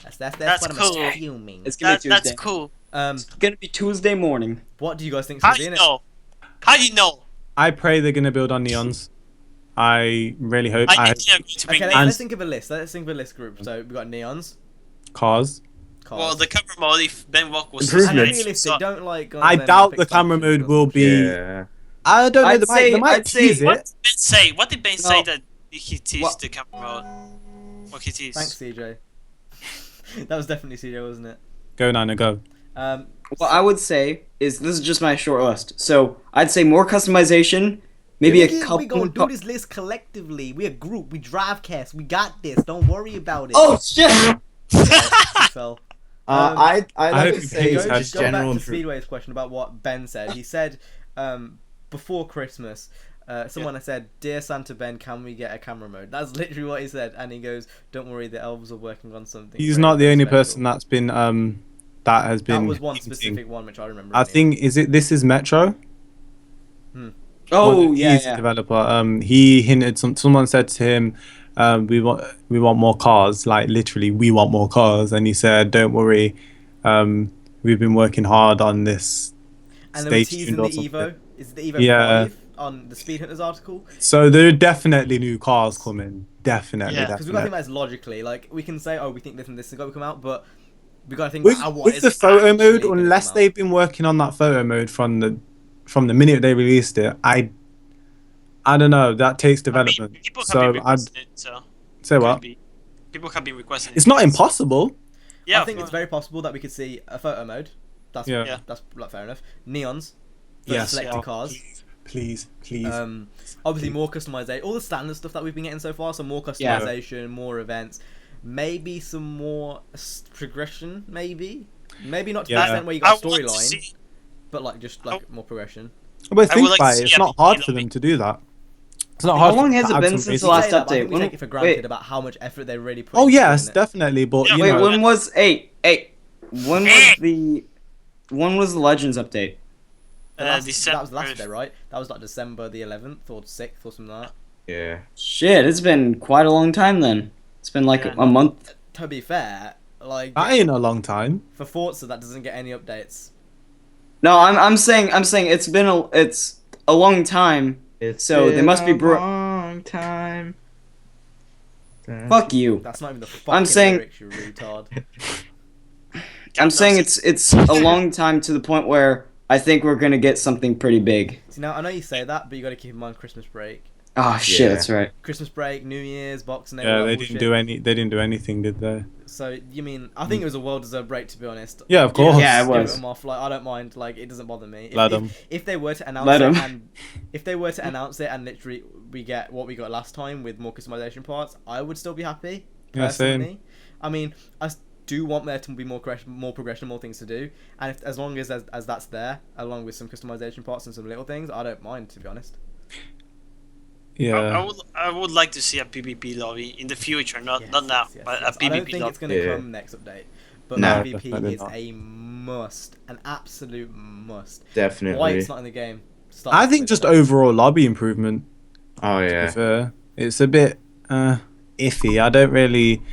That's That's what I'm cool. assuming. It's gonna be Tuesday. That's cool. It's gonna be Tuesday morning. What do you guys think How should do be you in it? know? How do you know? I pray they're gonna build on neons. I really hope. I I think they're going to bring Okay, neons. let's think of a list. Let's think of a list group. So we've got neons, cars. cars. Well, the cover mode, if Ben Walk was and Improvements. realistic. Don't like. go on I them doubt epic the camera functions mode or will some be. shit. Yeah. I don't know. I'd They say- might I'd say- tease What it. did Ben say? What did Ben say No. that he teased What? the camera mode? What he teased? Thanks, CJ. That was definitely CJ, wasn't it? Go Nana, go. What I would say is this is just my short list. So I'd say more customization, maybe a couple. We gonna do this list collectively. We a group. We Drivecast. We got this. Don't worry about it. Oh shit! You fell. I'd I like hope to you say please Go, had just go back general to improvement. Speedway's question about what Ben said. He said before Christmas, someone had said, "Dear Santa Ben, can we get a camera mode?" That's literally what he said, and he goes, "Don't worry, the elves are working on something." He's very, not the very only special." person that's been that has been. That was one hinting. specific one which I remember. I anyway. think this is Metro. Oh Well, yeah, he's the yeah. developer. He hinted. Someone said to him, we want more cars. Like literally, we want more cars. And he said, "Don't worry, we've been working hard on this." And they were Stay teasing tuned the or something. Evo. Is it the Evo Yeah. 5 on the Speed Hunters article? So there are definitely new cars coming. Definitely, Yeah. Because we got to think definitely. about this logically. Like we can say, "Oh, we think this and this is going to come out," but we got to think With, about what with is the photo actually mode, gonna unless come out. they've been working on that photo mode from the minute they released it, I don't know. That takes development. People have So been I'd requesting it, so say what? people have been requesting it. It's not impossible. Yeah, I think it's very possible that we could see a photo mode. That's Yeah. Yeah. that's like, fair enough. Neons, for Yes. selected Yeah. cars. Please. Obviously more customization, all the standard stuff that we've been getting so far. So more customization, more events, maybe some more progression. Maybe not to Yeah. the extent where you I got a want to storyline, see. but like just like more progression. But I think would like to about it. see It's a not hard big for lobby. them to do that. It's not How hard. long to has it add been some since the basic- last Say that, but I update? think we When- take it for granted wait. about how much effort they really put. Oh into yes, it. definitely. But Yeah, you Wait, know, when was when was the Legends update? December. That was last day, right? That was like December the 11th or 6th or something like that. Yeah. Shit, it's been quite a long time then. It's been like Yeah. a month. To be fair, like that ain't a long time. for Forza, that doesn't get any updates. No, I'm saying it's a long time. So they been must be a bro- long time. Fuck you. That's not even the fucking saying- lyrics, you retard. I'm saying it's a long time to the point where I think we're gonna get something pretty big. See, now I know you say that, but you got to keep in mind Christmas break. Oh shit, Yeah. that's right. Christmas break, New Year's, Boxing Day. Yeah, all that they bullshit. They didn't do anything, did they? So you mean I think it was a well-deserved break, to be honest. Yeah, of course. Yeah, it Give was. them off. Like I don't mind. Like it doesn't bother me. Let 'em. If they were to announce Let it 'em. and if they were to announce it and literally we get what we got last time with more customization parts, I would still be happy. Yeah, same. Personally, I mean, do want there to be more progression, more things to do, and if as long as that's there, along with some customization parts and some little things, I don't mind, to be honest. Yeah. I would like to see a PvP lobby in the future, not Yes, now, yes, but yes. a I don't PvP think lobby. it's going to Yeah. come next update, but No, PvP definitely is not. a must, an absolute must. Definitely. Why it's not in the game? Start I think with just that. overall lobby improvement. Oh To be yeah. fair, it's a bit iffy. I don't really.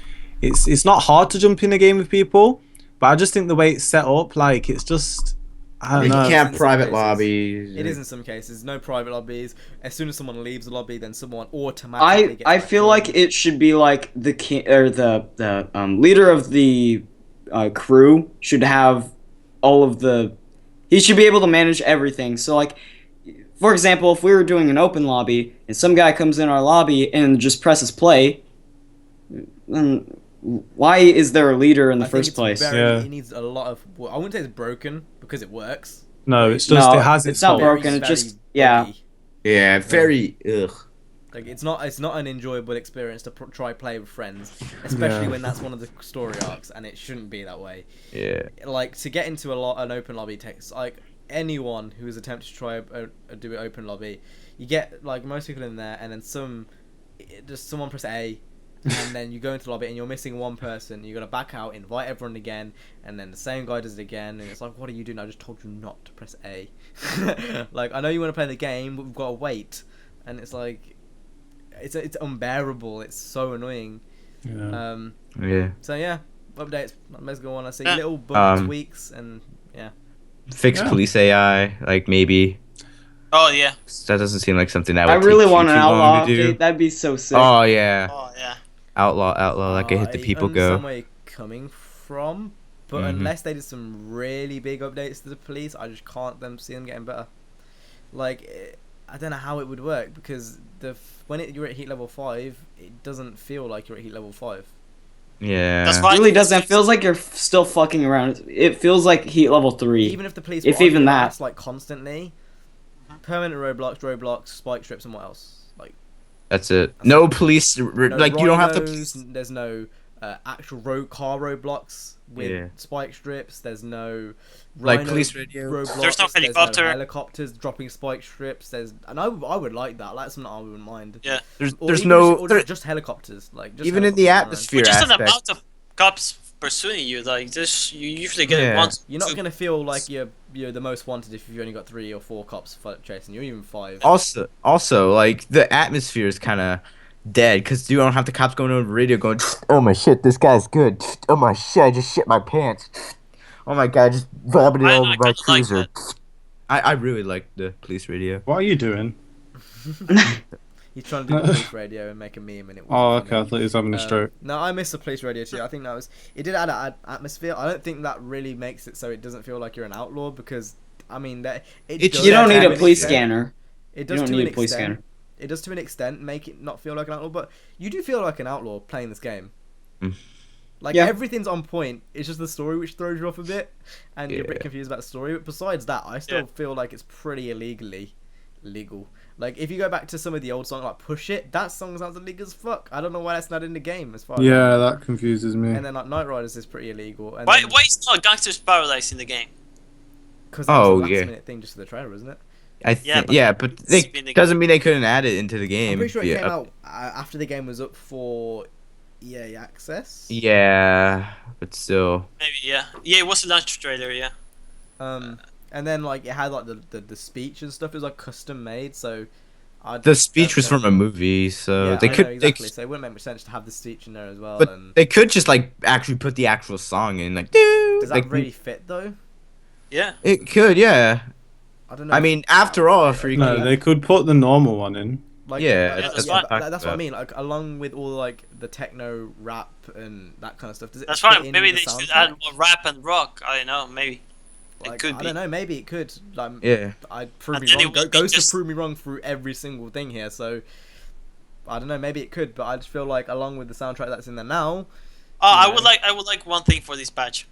It's not hard to jump in a game with people, but I just think the way it's set up, like it's just. I don't You know. can't In some private cases. lobbies. It is in some cases. No private lobbies. As soon as someone leaves the lobby, then someone automatically gets I back feel in. like it should be like the king or the leader of the crew should have all of the. He should be able to manage everything. So like, for example, if we were doing an open lobby and some guy comes in our lobby and just presses play, then why is there a leader in the I think first it's place? Yeah. It needs a lot of. Well, I wouldn't say it's broken because it works. No, it's just No, it has it's its not faults. broken. It's just- yeah. buggy. Yeah, very ugh. Like it's not an enjoyable experience to try play with friends, especially when that's one of the story arcs, and it shouldn't be that way. Yeah. Like to get into an open lobby takes like anyone who has attempted to try do an open lobby, you get like most people in there, and then just someone press A, and then you go into the lobby and you're missing one person. You gotta back out, invite everyone again, and then the same guy does it again, and it's like, what are you doing? I just told you not to press A. Like I know you want to play the game, but we've got to wait, and it's like. It's unbearable. It's so annoying. Yeah. Yeah. So yeah, updates. Let's go on. I see little bug tweaks and yeah. Fix police AI, like maybe. Oh yeah. That doesn't seem like something that would I really take want too an long outlaw to do. update. That'd be so sick. Oh yeah. Oh yeah. Outlaw. Like I hit the people I understand go. where you're coming from, but unless they did some really big updates to the police, I just can't see them getting better. Like I don't know how it would work because when you're at heat level 5, it doesn't feel like you're at heat level 5. Yeah. That's It why really doesn't. It feels like you're still fucking around. It feels like heat level 3. Even if the police If were on even your that. ass, like constantly, permanent roadblocks, spike strips, and what else? Like That's it. No police. no Like you don't have to. rhinos, There's no actual car roadblocks with Yeah. spike strips. There's no Like rhino police radio. roadblocks. There's no helicopter. Helicopters dropping spike strips. I would like that. That's something I wouldn't mind. Yeah. There's Or even no. just helicopters. Like just Even in the helicopters around. atmosphere With just an aspect. amount of cops pursuing you, like this, you usually get it Yeah. once. You're not two- gonna feel like you're the most wanted if you've only got 3 or 4 cops chasing you, even 5. Also, like the atmosphere is kind of dead because you don't have the cops going over the radio going, "Oh my shit, this guy's good. Oh my shit, I just shit my pants. Oh my god, just vomited I over kinda my like cruiser." that. I really like the police radio. What are you doing? He's trying to do the police radio and make a meme, and it. Oh, wasn't okay. I funny. thought he was having a stroke. No, I miss the police radio too. I think it did add an atmosphere. I don't think that really makes it so it doesn't feel like you're an outlaw because I mean that It's- does You don't to need a an police extent. scanner. It You does don't to need an a police extent. scanner. It does to an extent make it not feel like an outlaw, but you do feel like an outlaw playing this game. Mm. Like Yeah. everything's on point. It's just the story which throws you off a bit, and you're a bit Yeah. confused about the story. But besides that, I still feel like it's pretty legal. Like if you go back to some of the old songs like "Push It," that song sounds illegal as fuck. I don't know why that's not in the game as far as Yeah, that confuses me. And then like Night Riders is pretty illegal. And Why is not Gangster's Paradise in the game? Because Oh, it's a last yeah. minute thing just for the trailer, isn't it? Yeah, but but they spinning- doesn't mean they couldn't add it into the game. I'm pretty sure it via came up- out after the game was up for EA Access. Yeah, but still. Maybe yeah. Yeah, it was a launch trailer. Yeah. And then like it had like the speech and stuff. It was like custom made, so. The speech was from a movie, so Yeah, they I could. know, exactly. They, So it wouldn't make much sense to have the speech in there as well. but And they could just like actually put the actual song in, like. does that like, really fit though? Yeah. It could, yeah. I don't know. I mean, after all, if we No, they could put the normal one in. Like, Yeah, that's fine. but that's what I mean. Like, along with all like the techno rap and that kind of stuff. Does it That's fit fine. in Maybe with they the should soundtrack? add more rap and rock. I don't know. Maybe Like, it could I be. don't know. Maybe it could. Like, Yeah. I'd prove And me then it wrong. would be Goes just- to prove me wrong through every single thing here. So I don't know. Maybe it could, but I just feel like along with the soundtrack that's in there now. Oh, I Yeah. would like one thing for this patch.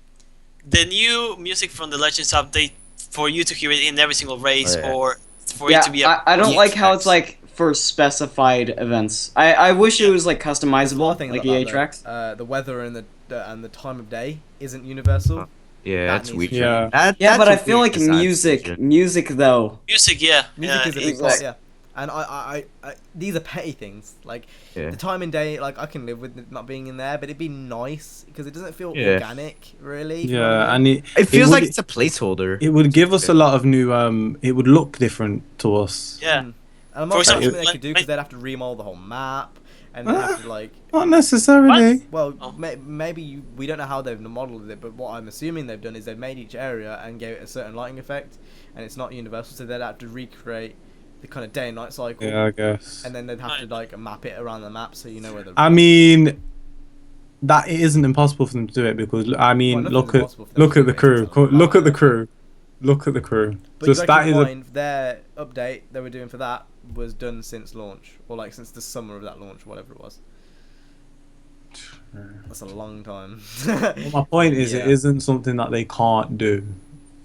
The new music from the Legends update for you to hear it in every single race Oh, yeah. or for Yeah, it to be a I don't Yeah, like how it's tracks. like for specified events. I wish it was like There's a customizable, lot of things like that, EA though. tracks. The weather and the time of day isn't universal. Yeah, That that's needs weird. to Yeah. Yeah, but I that's a feel weird like design music decision. though. music. Yeah, Music is a big it's part, like- yeah. And I these are petty things. Like Yeah. the time and day, like I can live with it not being in there, but it'd be nice because it doesn't feel Yeah. organic, really. if you know what Yeah, I and mean. It feels would- like it's a placeholder. it would give us a lot of new. It would look different to us. yeah. And I'm For not sure example, something they could do because like- they'd have to remodel the whole map, and they'd have to like. Not necessarily. Well, Oh. maybe we don't know how they've modeled it, but what I'm assuming they've done is they've made each area and gave it a certain lighting effect, and it's not universal, so they'd have to recreate the kind of day and night cycle, Yeah, I guess. and then they'd have to like map it around the map so you know where the. I mean, that it isn't impossible for them to do it because I mean, Well, look nothing's at impossible for them look to at the do, crew. it's all Look at the about- crew. Look at the crew. But Just you gotta that keep is in a mind, their update they were doing for that was done since launch, or like since the summer of that launch, whatever it was. That's a long time. My point is, Yeah. it isn't something that they can't do.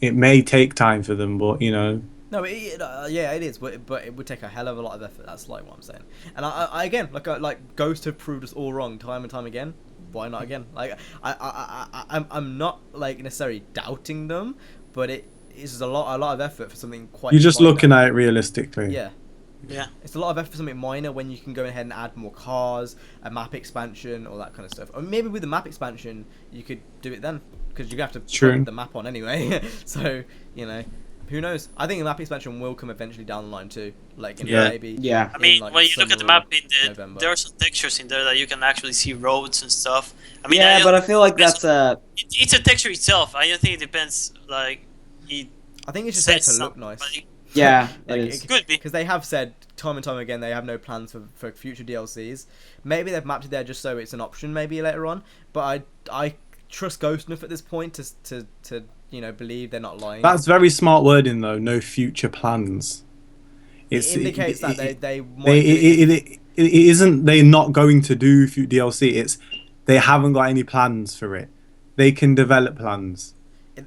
It may take time for them, but you know, No, yeah, it is, but it would take a hell of a lot of effort. That's like what I'm saying. And I again, like Ghost have proved us all wrong time and time again. Why not again? Like I'm not like necessarily doubting them, but it is a lot of effort for something quite. You're just minor. looking at it realistically. Yeah. Yeah. It's a lot of effort for something minor when you can go ahead and add more cars, a map expansion, all that kind of stuff. Or maybe with the map expansion, you could do it then, because you have to put the map on anyway. So, you know, who knows? I think the map expansion will come eventually down the line too. Like, in maybe. Yeah. I mean, like when you look at the map, November. there are some textures in there that you can actually see roads and stuff. I mean, Yeah, but I feel like that's it's a texture itself. I don't think it depends. Like, I think it's just there to says look something, nice. but yeah, Like, it is. it could be. Because they have said time and time again they have no plans for future DLCs. Maybe they've mapped it there just so it's an option maybe later on. But I trust Ghost enough at this point to you know believe they're not lying. That's very smart wording though. No future plans. It indicates that they might. It isn't they're not going to do DLC. It's they haven't got any plans for it. They can develop plans.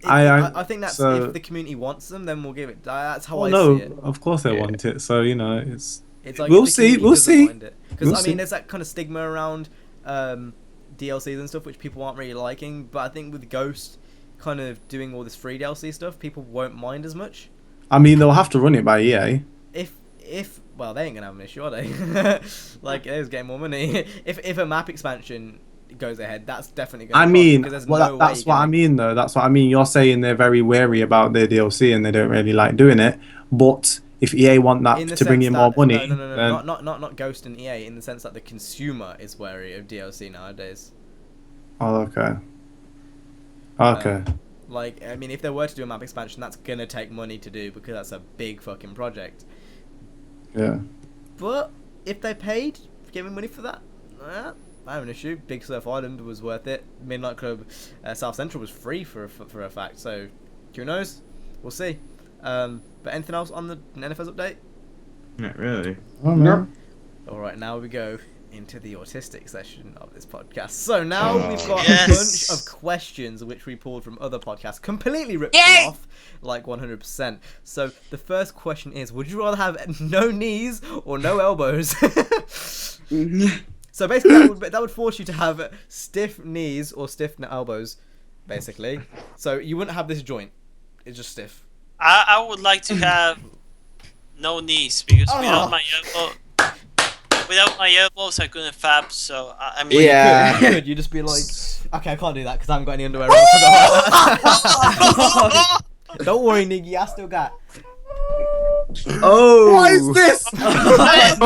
I think that's so, if the community wants them, then we'll give it. That's how I no, see it. of course they want it. So you know, it's Like we'll see. Because We'll I see. mean, there's that kind of stigma around DLCs and stuff, which people aren't really liking. But I think with Ghost kind of doing all this free DLC stuff, people won't mind as much. I mean, they'll have to run it by EA. If well, they ain't gonna have an issue, are they? Like, it is getting more money. If a map expansion goes ahead, that's definitely going to I mean, there's that's what I mean, though. That's what I mean. You're saying they're very wary about their DLC and they don't really like doing it. But if EA want that to bring in more money, no, then... not Ghost and EA, in the sense that the consumer is wary of DLC nowadays. Oh, okay. Okay. Like, I mean, if they were to do a map expansion, that's gonna take money to do because that's a big fucking project. Yeah. But if they paid, giving money for that, I have an issue. Big Surf Island was worth it. Midnight Club South Central was free for a fact. So who knows? We'll see. But anything else on the NFS update? Not really. Oh, no. All right, now we go into the autistic session of this podcast. So now we've got Yes. a bunch of questions which we pulled from other podcasts, completely ripped them off, like 100%. So the first question is: would you rather have no knees or no elbows? So basically, that would force you to have stiff knees or stiff elbows, basically. So you wouldn't have this joint; it's just stiff. I would like to have no knees because without my elbows I couldn't fab. So I mean, Yeah. You could. You'd just be like, okay, I can't do that because I haven't got any underwear on. Don't worry, Niggy, I still got. Oh. What is this?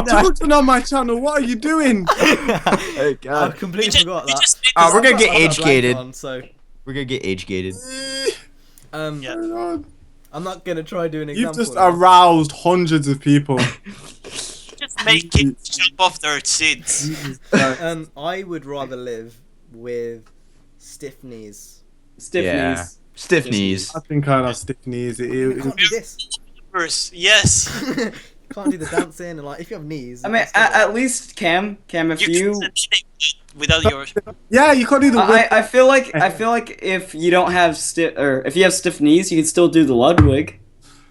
Children on my channel, what are you doing? Oh, I God. completely you forgot just, that. you just need Oh, to- we're gonna I've get got a blank age-gated. on, so We're gonna get age gated. Yeah. I'm not gonna try doing an You've example. just aroused hundreds of people. just make kids jump off their seats. I would rather live with stiff knees. Stiff Yeah. knees. Stiff knees. I think I'd have stiff knees. You can't do this. Yes. You can't do the dancing and like if you have knees. I you mean, can still do it. at least Cam, if you, can without your. Yeah, you can't do the. I feel like if you don't have if you have stiff knees, you can still do the Ludwig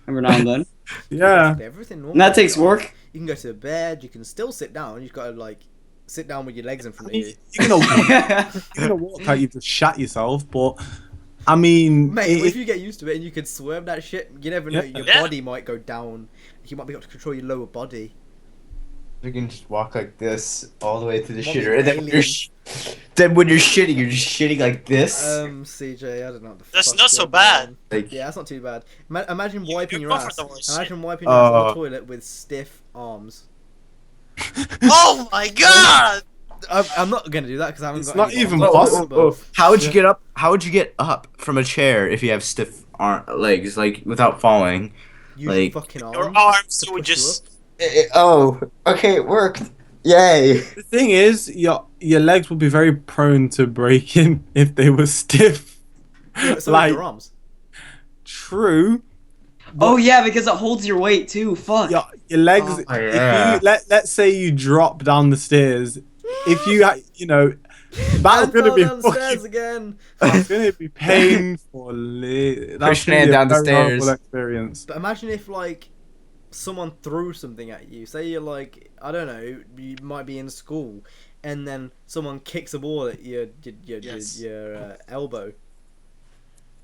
every now and then. Yeah. Everything normal. And that takes work. You can go to the bed. You can still sit down. You've got to like sit down with your legs in front of you. You're gonna walk like you just shat yourself, but I mean, Mate, if you get used to it and you can swerve that shit, you never know. Yeah. Your Yeah. body might go down. You might be able to control your lower body. You can just walk like this all the way to the What shitter, an and then when, alien. then when you're shitting like this. CJ, I don't know what the That's fuck not so you're bad. doing. Like, Yeah, that's not too bad. Imagine wiping you your go for ass. the worst Imagine wiping your ass on the Oh. toilet with stiff arms. Oh my god! I'm not gonna do that because I haven't It's got. not any even arms. possible. how would you get up? How would you get up from a chair if you have stiff legs, like without falling? Use your Like- fucking arms. Your arms to would push you just. Oh, okay, it worked. Yay! The thing is, your legs would be very prone to breaking if they were stiff. up. Yeah, so like your arms. true, Oh yeah, because it holds your weight too. Fuck. your legs. Oh, if yeah. you, let's say you drop down the stairs, if you That's gonna fell be down the stairs fucking. again. That's gonna be painful. That's Pushing gonna it be a down the very horrible stairs. experience. But imagine if like someone threw something at you. Say you're like, I don't know, you might be in school, and then someone kicks a ball at your elbow.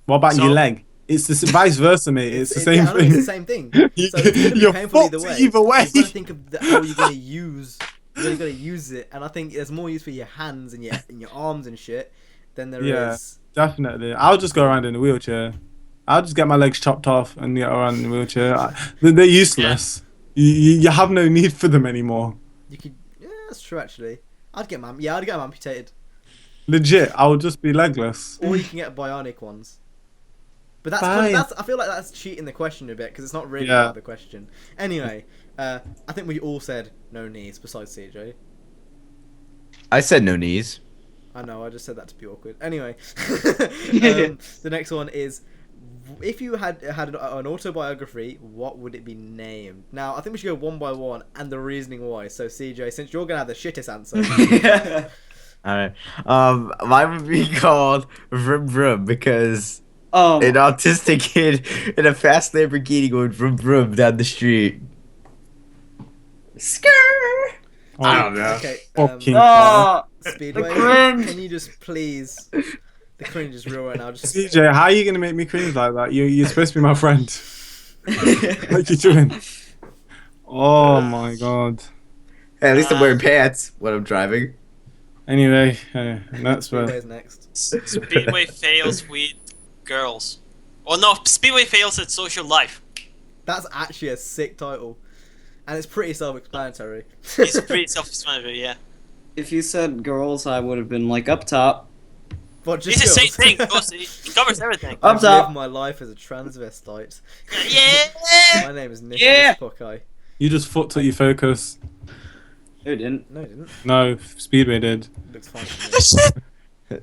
What about So- your leg? It's the vice versa, mate. It's the same I know, it's the thing. same thing. So it's gonna be You're painful either fucked way. either way. You've got to think of how you're gonna use. You're gonna use it, and I think there's more use for your hands and your arms and shit than there is. Yeah. Definitely. I'll just go around in a wheelchair. I'll just get my legs chopped off and get around in a wheelchair. They're useless. You have no need for them anymore. You could. Yeah, that's true. Actually, I'd get them amputated, Legit, I would just be legless. or you can get bionic ones. But that's Fine. I feel like that's cheating the question a bit because it's not really Yeah. about the question. Anyway, I think we all said no knees besides CJ. I said no knees. I know, I just said that to be awkward. Anyway, the next one is, if you had an autobiography, what would it be named? Now, I think we should go one by one and the reasoning why. So, CJ, since you're gonna have the shittest answer, Alright. Mine would be called Vroom Vroom because Oh, an autistic kid in a fast Lamborghini going vroom vroom down the street. Skrrr! I don't know. okay, Fucking oh, Speedway, the cringe. can you just please? The cringe is real right now. Just CJ, how are you gonna make me cringe like that? You're supposed to be my friend. What you doing? Oh my god. Hey, at least I'm wearing pants when I'm driving. Anyway, that's where. Speedway's next. Speedway fails with girls. Oh no, Speedway fails at social life. That's actually a sick title, and it's pretty self-explanatory. It's pretty self-explanatory, yeah. if you said girls, I would have been like up top. But It's the same girls. thing. It covers everything. Up I've top. lived my life as a transvestite. Yeah. My name is Nicholas Yeah. Pokai. You just fucked up your focus. No, it didn't. No, it didn't. No, Speedway did. Looks fine to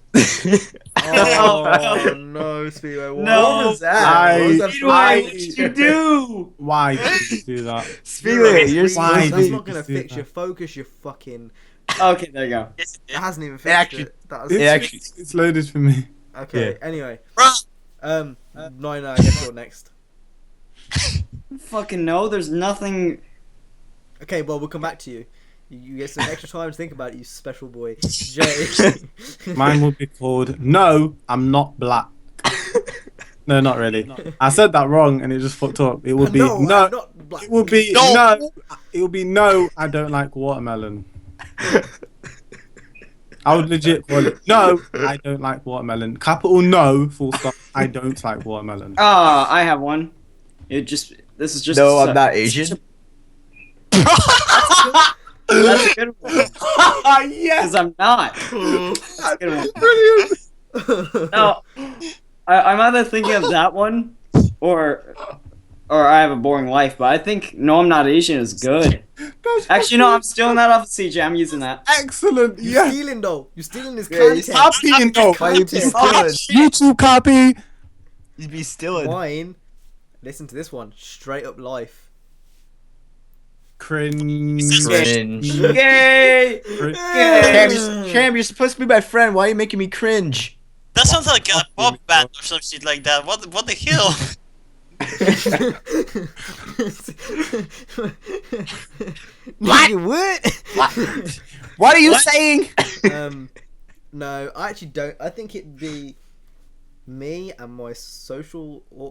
me. Oh no, Speedway. What No. was that? What was that Speedway, I- what did you do? Why did you do that? Speedway, you're Why supposed to That's be. not gonna Just do fix that. your focus. You fucking. Okay, there you go. Yes, it It did. hasn't even fixed actually- it. That was It's, Yeah, actually- it's loaded for me. okay. Anyway, Run. no, I guess you're next. Fucking no, there's nothing. Okay, well we'll come back to you. You get some extra time to think about it, you special boy. Jay. Mine would be called No, I'm Not Black. No, not really. I said that wrong and it just fucked up. It would be no, no. I'm not black. It would be no. It would be no. I don't like watermelon. I would legit call it no. I don't like watermelon. Capital no. Full stop. I don't like watermelon. Ah, I have one. This is just. No, I'm not Asian. That's a good one. Yes. Because I'm not. That's a good one. Brilliant. No, I'm either thinking of that one, or I have a boring life. But I think no, I'm not Asian is good. Actually, no, I'm stealing that off of CJ. I'm using that. Excellent. You Yes. stealing though. You stealing his Yeah, you content. Copying though. Why you be Content. stealing? YouTube copy. You be stealing. Mine. Listen to this one. Straight up life. Cringe. Cringe. Yay! Cringe. Cham, you're supposed to be my friend. Why are you making me cringe? That sounds like a pop band or some shit like that. What the hell? What? What are you saying? No, I actually don't. I think it'd be me and my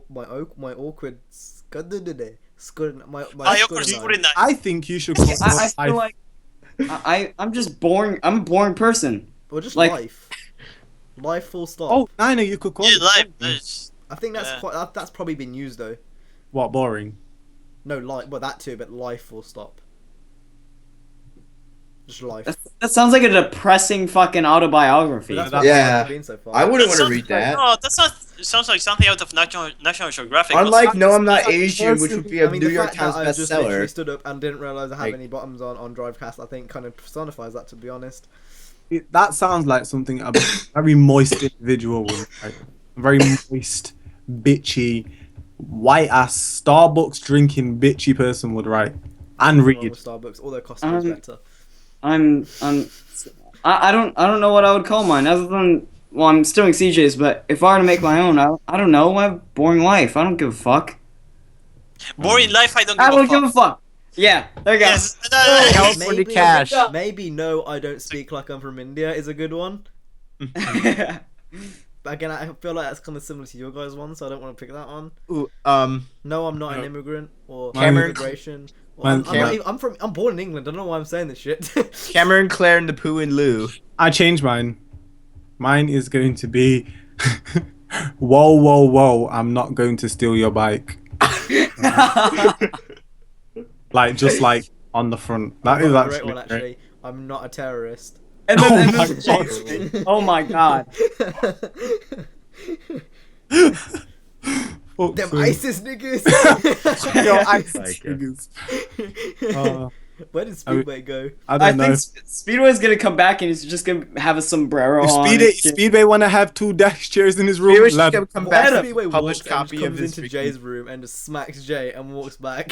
my awkward my I scudder awkward night. screwed in that. I think you should call I feel like I'm just boring. I'm a boring person. Or just like- life full stop. Oh, Nina, you could call Yeah, it. life. That's- I think that's yeah. that's probably been used though. What, boring? No, well that too, but life full stop. Just life. That sounds like a depressing fucking autobiography. But that's that- what Yeah. it's been so far. I wouldn't That want to sounds- read that. No, that sounds like something out of National Geographic. Unlike No, I'm Not like Asian, which would be a I mean, New the York fact Times that I just literally bestseller. stood up and didn't realize I had Like- any bottoms on Drivecast, I think kind of personifies that, to be honest. That sounds like something a very moist individual would write. A very moist, bitchy, white ass Starbucks drinking bitchy person would write and Wrong read. with Starbucks, all their costumes Um, better. I'm I don't know what I would call mine other than, well, I'm stealing CJ's, but if I were to make my own, I don't know. I have a boring life. I don't give a fuck. Boring life, I don't I give don't a give a fuck. fuck. Yeah, there you go. Yes. California cash. Maybe no, I don't speak like I'm from India is a good one. But again, I feel like that's kind of similar to your guys' one, so I don't want to pick that one. Ooh, No, I'm not an immigrant or Cameron- immigration. Mine- I'm born in England. I don't know why I'm saying this shit. Cameron, Claire, and the Pooh and Lou. I changed mine. Mine is going to be, whoa, whoa, whoa! I'm not going to steal your bike. Like just like on the front. That I've is got a great actually one, great. actually. I'm not a terrorist. And then, Oh and my then oh my god. Fuck's Them sake. ISIS niggas. Yo, Like ISIS it. niggas. Where did Speedway go? I I don't know. think Speedway's gonna come back and he's just gonna have a sombrero If on. Speedway want to have 2 desk chairs in his room, Speedway should lad. come What back if to Speedway published walks and copy just of comes this. into Jay's room and just smacks Jay and walks back?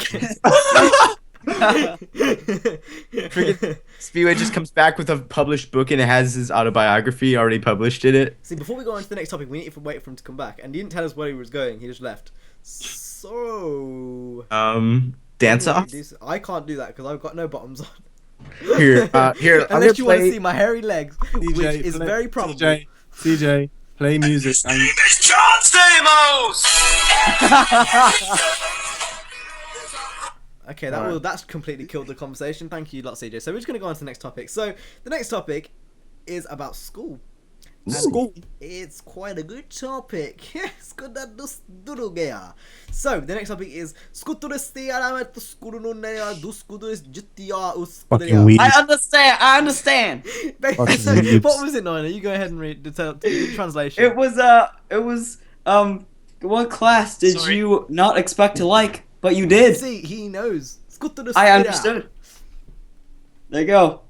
Speedway just comes back with a published book and it has his autobiography already published in it. See, before we go on to the next topic, we need to wait for him to come back. And he didn't tell us where he was going. He just left. So... Dance off. I can't do that because I've got no bottoms on. Here, I'm gonna Unless you want to play. see my hairy legs, which is play- very probable. CJ, play music. And Okay, that's completely killed the conversation. Thank you, lot, CJ. So we're just going to go on to the next topic. So the next topic is about school. School. It's quite a good topic. So the next topic is Fucking weed. I understand. Basically, what was it, Nina? You go ahead and read the translation. It was what class did Sorry. you not expect to like, but you did? See, he knows. I understood. There you go.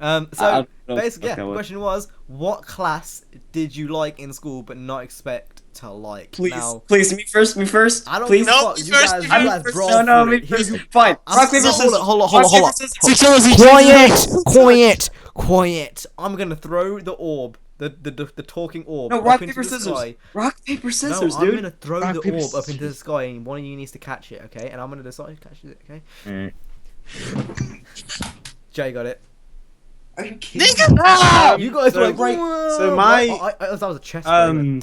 So I don't basically, know. the question was, what class did you like in school but not expect to like? Please, Now, please, me first. I don't please. give a No, fuck. me You first, guys, me you first. guys brawl No, for me it. first. Fine. Rock, paper, scissors. Hold on. Rock, paper, scissors. Quiet. I'm gonna throw the orb, the talking orb, No, up rock, into paper, the scissors. sky. Rock, paper, No, scissors, I'm dude. gonna throw Rock, the paper, orb up into scissors. the sky, and one of you needs to catch it, okay? And I'm gonna decide who catches it, okay? Jay got it. Are you kidding? You guys were like, right, "Whoa." so my- that was a chest. Game.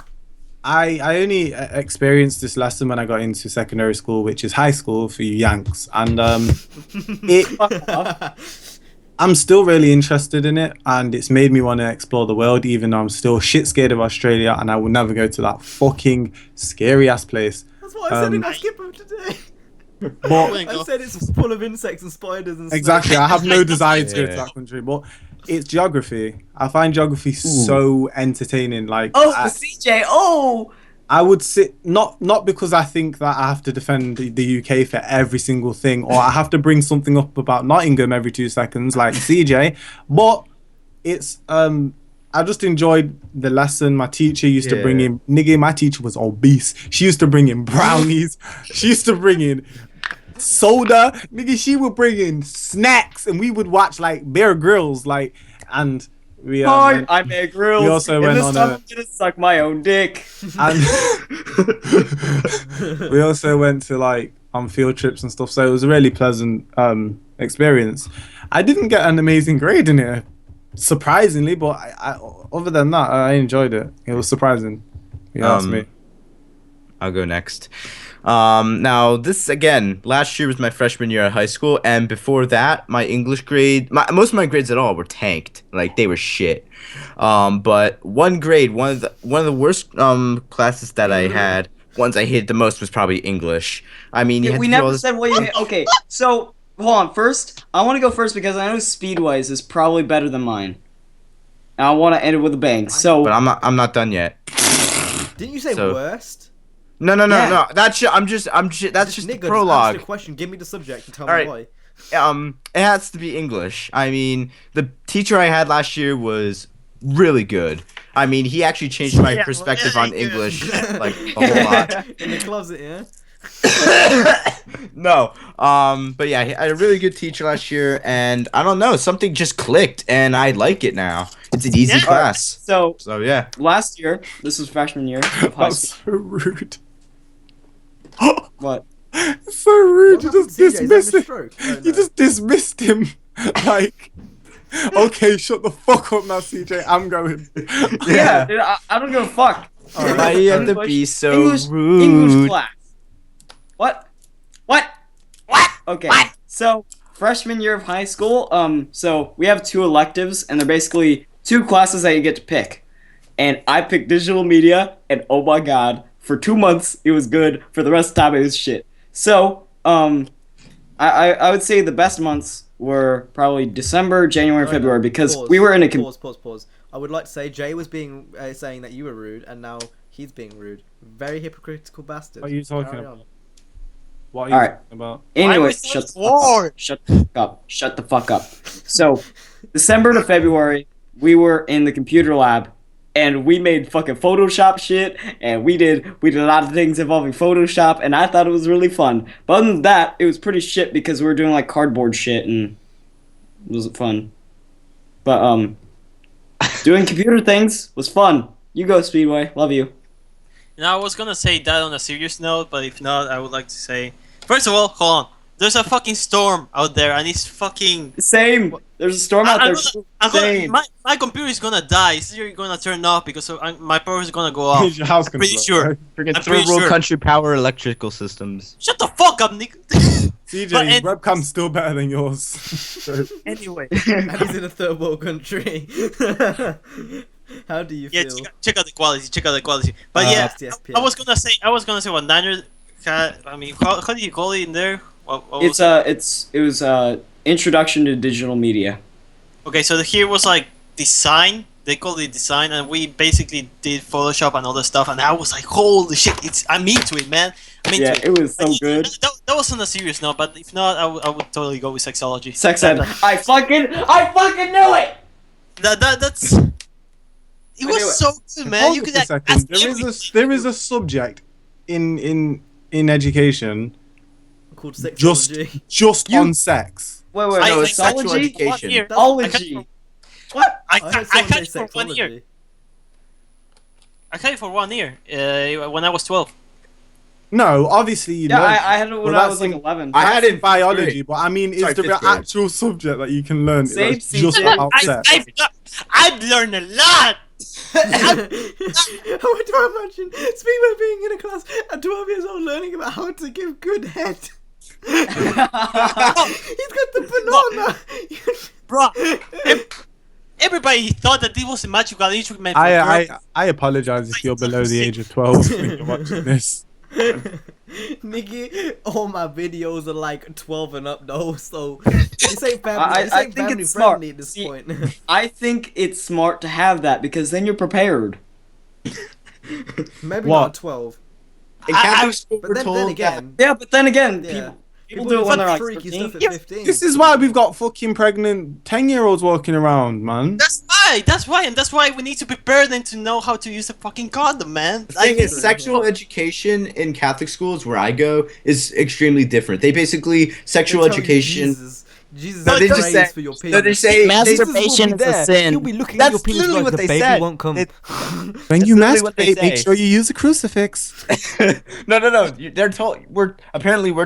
I only experienced this lesson when I got into secondary school, which is high school for you Yanks, and I'm still really interested in it, and it's made me want to explore the world, even though I'm still shit scared of Australia, and I will never go to that fucking scary ass place. That's why I said it. I skip him today. But I said it's full of insects and spiders and exactly, snakes. I have no desire to go to Yeah. that country, but it's geography. I find geography so entertaining. Like, Oh, I, CJ. Oh. I would sit not because I think that I have to defend the UK for every single thing, or I have to bring something up about Nottingham every 2 seconds, like CJ. But it's I just enjoyed the lesson. My teacher used to bring in my teacher was obese. She used to bring in brownies. She used to bring in soda. Nigga, she would bring in snacks, and we would watch like Bear Grylls, like, and we I make grills. we also and went this on time a- I'm gonna suck my own dick. and we also went to like on field trips and stuff, so it was a really pleasant experience. I didn't get an amazing grade in it, surprisingly, but I other than that, I enjoyed it. It was surprising. You asked me. I'll go next. Now this again, last year was my freshman year at high school, and before that, my English grade, most of my grades at all were tanked. Like they were shit. But one grade, one of the worst classes that I had, ones I hated the most was probably English. I mean, you had We to do all never this- said what you hate. Okay, so hold on. First, I want to go first because I know Speedway's is probably better than mine. And I want to end it with a bang. So But I'm not done yet. Didn't you say So- worst? No. Yeah. That's just the Nigga, prologue. Just answer the question. Give me the subject and tell All me right. why. It has to be English. I mean, the teacher I had last year was really good. I mean, he actually changed my perspective on really good. English like a whole lot. In the closet, yeah. No. But yeah, I had a really good teacher last year, and I don't know, something just clicked, and I like it now. It's an easy Yeah. class. So So yeah. last year, this was freshman year of high That's school. so rude. What? So rude. What You happened just to CJ? Is that dismissed a him. stroke? Oh, You no. just dismissed him. Like, okay, shut the fuck up now, CJ. I'm going. Yeah, dude, I don't give a fuck. Why do you have to English- be so English, rude? English class. What? Okay. So freshman year of high school, so we have 2 electives, and they're basically 2 classes that you get to pick. And I picked digital media, and oh my god, for 2 months it was good. For the rest of the time it was shit. So, I would say the best months were probably December, January, and Sorry, February no. because Pause, we were in a pause. I would like to say Jay was being saying that you were rude, and now he's being rude. Very hypocritical bastard. What are you talking Carry about? on. What are you Alright. talking about? Anyway, was shut so the fuck up. bored. Shut the fuck up. Shut the fuck up. So, December to February, we were in the computer lab, and we made fucking Photoshop shit, and we did a lot of things involving Photoshop, and I thought it was really fun. But other than that, it was pretty shit because we were doing like cardboard shit, and it wasn't fun. But doing computer things was fun. You go, Speedway. Love you. Now, I was gonna say that on a serious note, but if not, I would like to say... First of all, hold on. There's a fucking storm out there, and it's fucking... Same. There's a storm out there. Same. my computer is gonna die. It's either gonna turn off because my power is gonna go off. Your house I'm gonna pretty blow, sure. right? Freaking I'm third pretty world sure. country power electrical systems. Shut the fuck up, Nick. CJ, But his webcam's still better than yours. So, Anyway. And he's in a third world country. How do you Yeah, feel? check out the quality. But Ah, yeah, it's the FPS. I was gonna say what Niner. I mean, how do you call it in there? What was It was introduction to digital media. okay, so here was like design. They called it design, and we basically did Photoshop and other stuff. And I was like, holy shit! I'm into it, man. I'm into Yeah, it. it was so Like, good. That was on a serious note, but if not, I would totally go with sexology. Sex ed. I fucking knew it. That's. It knew it. was so good, man. hold You it could for a ask second. everything. There is a subject in education Called just sexology. on sex. Wait, I- No, I- it's sexual sexology? education. One year. Ology. What? I I heard had someone it say for 1 year. sexology. I had it for 1 year. When I was 12. No, obviously you Yeah, learn. I had it when Well, I that's was like in- 11. I had it in biology, biology. but I mean, Sorry, is there fifth an grade. actual subject that you can learn Same that's just CJ. about sex? I've learned a lot. How do I imagine Speedway being in a class at 12 years old learning about how to give good head? He's got the banana. Bro, everybody thought that this was a magical instrument for girls. I apologize if you're below the age of 12 when you're watching this. Nikki, all my videos are like 12 and up though, so this ain't family, this I ain't think family it's smart. friendly at this See, point. I think it's smart to have that because then you're prepared. Maybe What? not 12. In I- Catholic I- school, But we're then told again, Yeah, but then again, yeah. people do it when they're like freaky 13. stuff at Yeah, 15. This is why we've got fucking pregnant 10-year-olds walking around, man. That's why we need to prepare them to know how to use a fucking condom, man. The thing is, sexual education in Catholic schools where I go is extremely different. They basically sexual They tell you education. Jesus No, has they just praise say- for your penis. No, they say Masturbation is a sin. You'll be looking That's at your penis literally like what the they baby said. won't come. When you literally what they masturbate, make say. sure you use a crucifix. No. They're told we're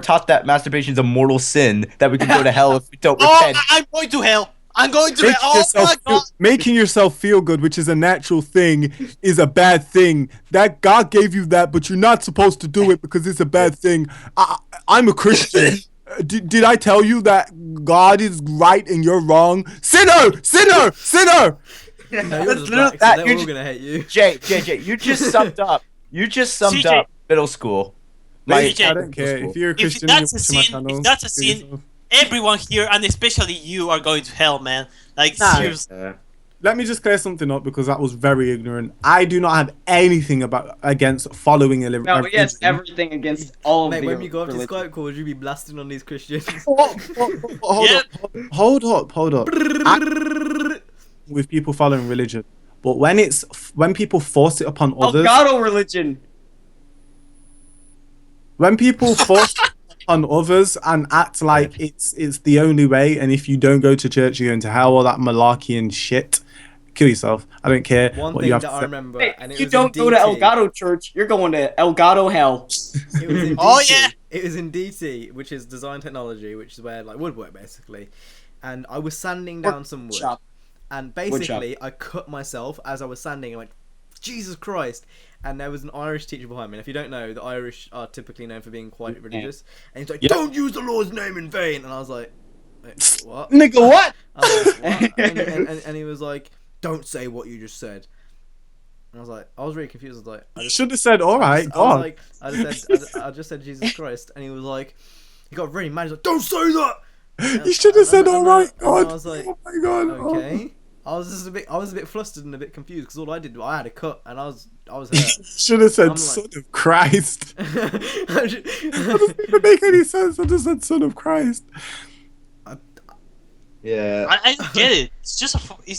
taught that masturbation is a mortal sin that we can go to hell if we don't Oh, repent. I'm going to hell. I'm going to hell. Oh my god. Making yourself feel good, which is a natural thing, is a bad thing. That God gave you that, but you're not supposed to do it because it's a bad thing. I'm a Christian. Did I tell you that God is right and you're wrong? Sinner! Sinner! Sinner! No, you're That's just literally black, so that. they're You all just- gonna hate you. Jay, you just summed up. You just summed CJ. up middle school. CJ. I don't care. If you're a If Christian, that's you a watch my sin, channel, if that's a do sin, yourself. everyone here, and especially you, are going to hell, man. Like, Nah. seriously. Let me just clear something up because that was very ignorant. I do not have anything against following a No, religion. but he has everything against all of Mate, the when you go up to religion. Skype calls, you be blasting on these Christians. Hold up. With people following religion, but when people force it upon others, Elgato religion. when people force on others and act like it's the only way, and if you don't go to church, you're going to hell, all that malarkey and shit. Kill yourself. I don't care. One what thing you have that to I say. remember, Hey, and if it you was don't in go to DT. Elgato Church, you're going to Elgato Hell. It was in DT. Oh, yeah. It was in DT, which is design technology, which is where like woodwork basically. And I was sanding down some wood, shop. and basically I cut myself as I was sanding. I went, Jesus Christ! And there was an Irish teacher behind me. And if you don't know, the Irish are typically known for being quite religious. And he's like, Yeah. "Don't use the Lord's name in vain." And I was like, "Wait, what?" Nigga, what? I was like, what? And he was like, "Don't say what you just said." And I was like, I was really confused. I was like, You should have said, all right, I go was on. like, I just said Jesus Christ, and he was like, he got really mad. He's like, "Don't say that." You should have said, all And right, I God. was like, Oh my God. okay. I was a bit flustered and a bit confused because all I did, I had a cut and I was You hurt. should have said, I'm like- son of Christ. That doesn't even make any sense. I just said, son of Christ. Yeah. I don't get it. It's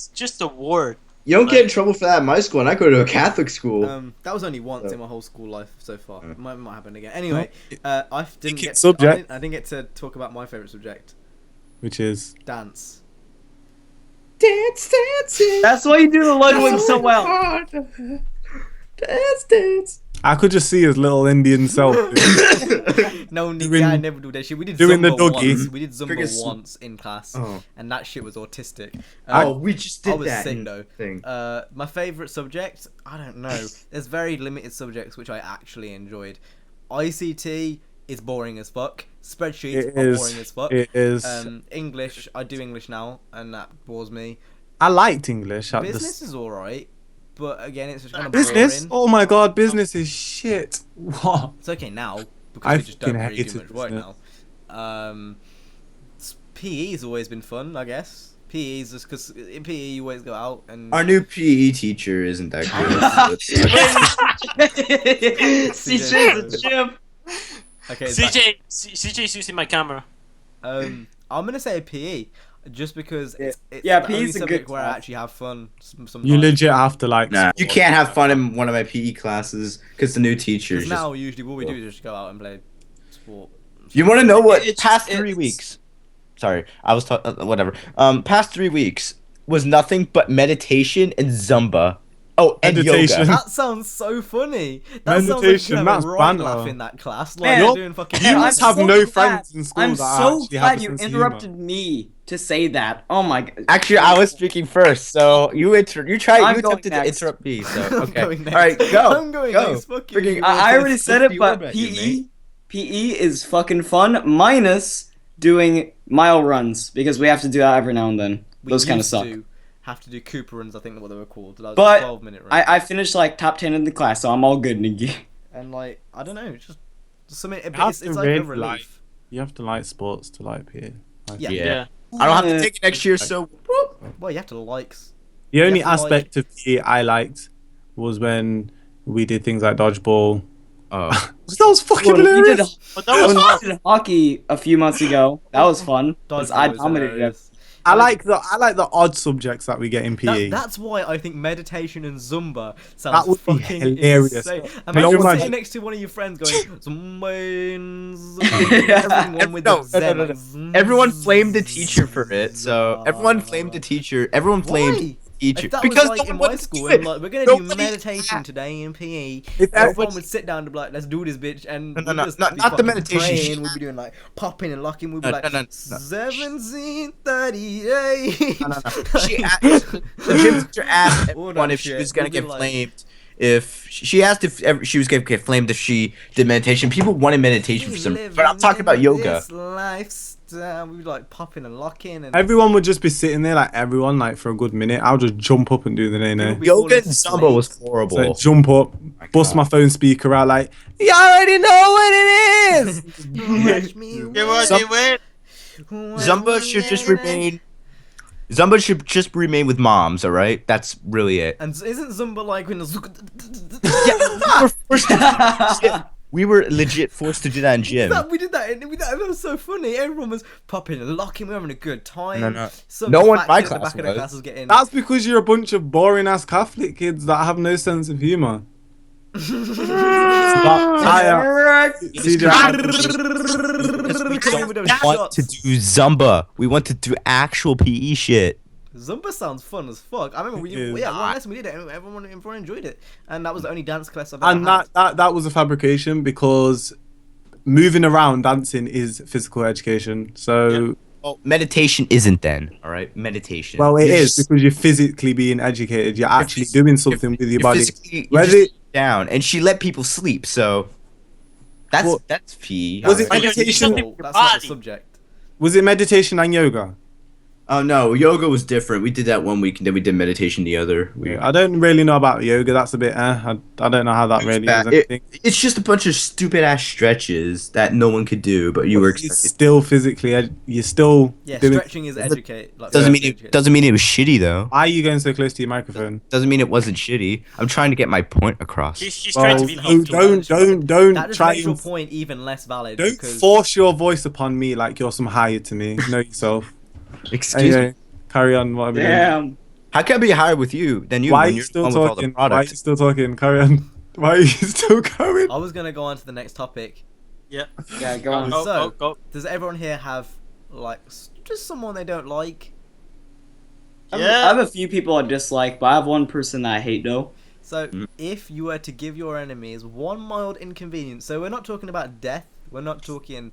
just a word. You don't get in trouble for that in my school, and I go to a Catholic school. That was only once in my whole school life so far. It might happen again. Anyway, I didn't get subject. I didn't get to talk about my favorite subject, Which is... dance. Dance, dancing. That's why you do the Ludwig so well. Dance, dance. I could just see his little Indian self. No, Doing- I never do that shit. We did doing the Zumba doggy. once. We did Zumba Friggin' once in class, Oh. and that shit was autistic. Oh, we just did I was that sick in though. thing. My favorite subject, I don't know. There's very limited subjects which I actually enjoyed. ICT is boring as fuck. Spreadsheets It are is. boring as fuck. It is. English, I do English now, and that bores me. I liked English at Business the... is alright, but again, it's just kind of Business? boring. Oh my God, business is shit. What? It's okay now because I we just don't fucking really do hated much work business. now. PE's always been fun, I guess. PE's just because in PE you always go out and Our new PE teacher isn't that good. CJ's a chimp. okay. it's back. CJ's using my camera. I'm gonna say PE, just because it's Yeah, the PE only is a good subject where I class. actually have fun. Sometimes. You legit have to like... Nah, you can't have fun in one of my PE classes because the new teacher is Because just. now usually what we do is just go out and play sport. You want to know what? It's- Past 3 it's- weeks. Sorry, I was whatever. Past 3 weeks was nothing but meditation and Zumba. Oh, and Meditation. yoga. That sounds so funny. That sounds like you Meditation, could have that's a right banter. laugh in that class. Like Man, you're You're- doing fucking. you must have so no glad- friends in school I'm that so actually have a glad you sense of interrupted me to say that. Oh my god. Actually, I was speaking first, so you I'm attempted going to next. interrupt me. So I'm okay, going next. all right, go. I'm going go. next. Fuck Friggin- you. I already said Let's it, be but real about you, PE is fucking fun, minus doing mile runs because we have to do that every now and then. We Those kind of used suck. to have to do Cooper runs. I think what they were called. That was But a 12-minute run. I finished like top 10 in the class, so I'm all good, Nikki. And like I don't know, just something. have It's to like a really relief. like- You have to like sports to like PE. I Yeah. think. Yeah. I don't have to take it next year, so. Well, you have to like. The only You have to like- aspect of PE I liked was when we did things like dodgeball. Oh. That was fucking When we did, hilarious. But that was when fun. we did hockey a few months ago, that was fun. 'cause I Dodgeball was dominated it. hilarious. I like the odd subjects that we get in PE. That's why I think meditation and Zumba sounds That would be fucking hilarious. insane. Can you Imagine imagine? sitting next to one of your friends going Zumba and Zumba. Everyone with No, the Zen, no. like, zzz, Everyone flamed the teacher for it, so everyone flamed the teacher. Everyone flamed Why? the teacher If that because was like no in one my wanted to school, do and it. like we're gonna do Nobody- meditation today in PE, If everyone everyone- would sit down and be like, "Let's do this, bitch," and No, we'd no, just not be the fucking meditation. praying, we'd be doing like popping and locking. We'd be No, like, no. 1738. No. She asked, the gym teacher asked All everyone that if she shit. was gonna We'd be get like- flamed. If she asked if she was gonna get flamed if she did meditation, people wanted meditation for some. But I'm talking about yoga. This lifestyle. We'd be like popping and locking and. Everyone would just be sitting there, like everyone, like for a good minute. I would just jump up and do the nay nay. People be Yoga and falling Zumba was asleep. horrible. So jump up, bust my phone speaker out, like you already know what it is. Watch me You want Some- to win? Zumba should just remain. Zumba should just remain with moms. All right, that's really it. And isn't Zumba like when the We were legit forced to do that in gym. we did that, and that was so funny. Everyone was popping and locking. We were having a good time. No. Some No one in fat my kid at the class back of the was. class was getting. That's because you're a bunch of boring ass Catholic kids that have no sense of humor. Want to do Zumba. We want to do actual PE shit. Zumba sounds fun as fuck. I remember one lesson we did it, and everyone enjoyed it, and that was the only dance class I've ever And had. that was a fabrication because moving around dancing is physical education. So Well, meditation isn't then. All right, meditation. well, it You're is just- because you're physically being educated. You're actually just- doing something with your you're body. physically- you're Whether just down, and she let people sleep. So that's Well, that's PE. was it all right. meditation? That's not the subject. Was it meditation and yoga? Oh no, yoga was different. We did that one week, and then we did meditation the other week. I don't really know about yoga. That's a bit. I don't know how that really is anything. It's just a bunch of stupid ass stretches that no one could do, but you were You're expected. still physically. You're still Yeah, doing. stretching is educate. Like, Doesn't mean educate. it doesn't mean it was shitty though. Why are you going so close to your microphone? Doesn't mean it wasn't shitty. I'm trying to get my point across. He's trying to Well, be no, helpful. don't That just try makes your and point even less valid. don't because force your voice upon me like you're some higher to me. Know yourself. Excuse me. Anyway, carry on. What are we doing? Damn. How can I be higher with you than you? Why are when you you're the still one with all the talking? Why are you products? still talking? Carry on. Why are you still going? I was gonna go on to the next topic. Yeah. Yeah, go on. Go. Does everyone here have like just someone they don't like? I Yeah. have a few people I dislike, but I have one person that I hate though. So if you were to give your enemies one mild inconvenience, so we're not talking about death. We're not talking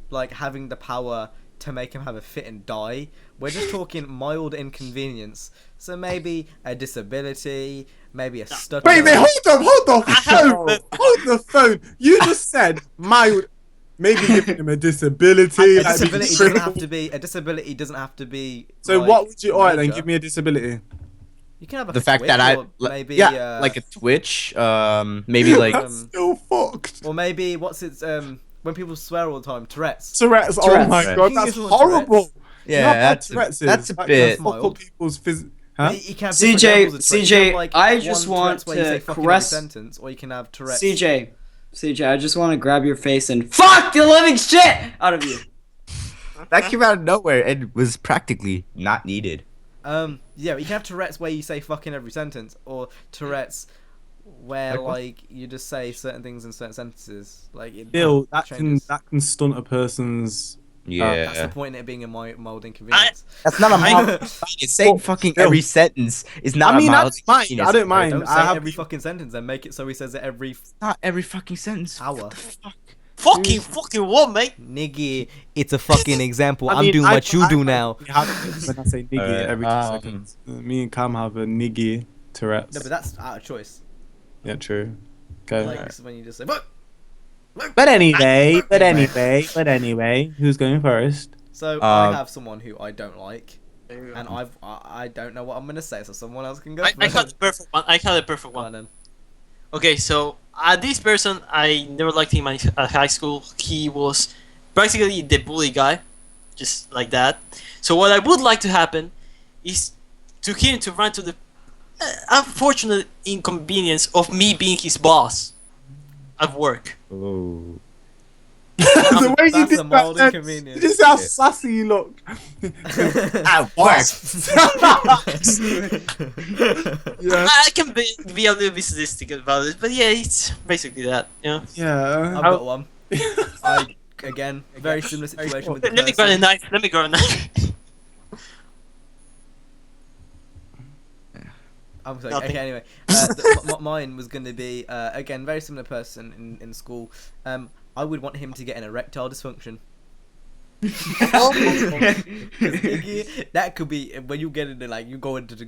like having the power to make him have a fit and die. We're just talking mild inconvenience. So maybe a disability, maybe a stutter. Wait, hold the phone. Hold the phone. You just said mild. Maybe giving him a disability. A like being disability doesn't crippled. have to be. A disability doesn't have to be. So like, what would you? Alright, then major. give me a disability. You can have a The fact twitch, that I or maybe like a twitch, maybe like Um, That's still fucked. or maybe what's its when people swear all the time, Tourette's. Tourette's. Oh Tourette's. my god, that's Tourette's. horrible. yeah, You know how bad that's Tourette's is? that's a That bit. can fuck up people's Huh? You can have different CJ, levels of Tourette's. You can have, like, I one just Tourette's want where you say to fucking caress- every sentence, or you can have Tourette's. CJ, I just want to grab your face and fuck the living shit out of you. That came out of nowhere and was practically not needed. Yeah, you can have Tourette's where you say fucking every sentence, or Tourette's where Like what? like you just say certain things in certain sentences. Like it Bill, that changes. can stunt a person's. That's the Yeah, point in it being a mild inconvenience. that's not a mild. Saying fucking every sentence is not I mean, a mild. that's fine. inconvenience. I don't mind. Don't say I have every fucking sentence, then make it so he says it every Not every fucking sentence. hour. What the fuck? Fucking what, mate? Nigga, it's a fucking example. I I'm mean, doing I- what you I- do now. When I say niggy every 2 seconds, me and Cam have a niggy Tourette's. No, but that's out of choice. Yeah, true. Okay. Like it's when you just say, "But." But anyway, who's going first? So I have someone who I don't like, and I don't know what I'm gonna say, so someone else can go. I first. got the perfect one. I got the perfect Go on one. then. Okay, so this person I never liked him in high school. He was practically the bully guy, just like that. So what I would like to happen is to him to run to the unfortunate inconvenience of me being his boss at work. Oh. The way you That's did a mild that, inconvenience. this is how sassy you looked. At work. Yeah. I can be a little bit sadistic about it, but yeah, it's basically that. Yeah. Yeah. I've got one. I again very similar situation with the Let me grab a person. knife. Let me grab a knife. I'm sorry. Nothing. Okay, anyway, mine was going to be again very similar person in school. I would want him to get an erectile dysfunction. 'Cause, nigga, that could be when you get into like you go into the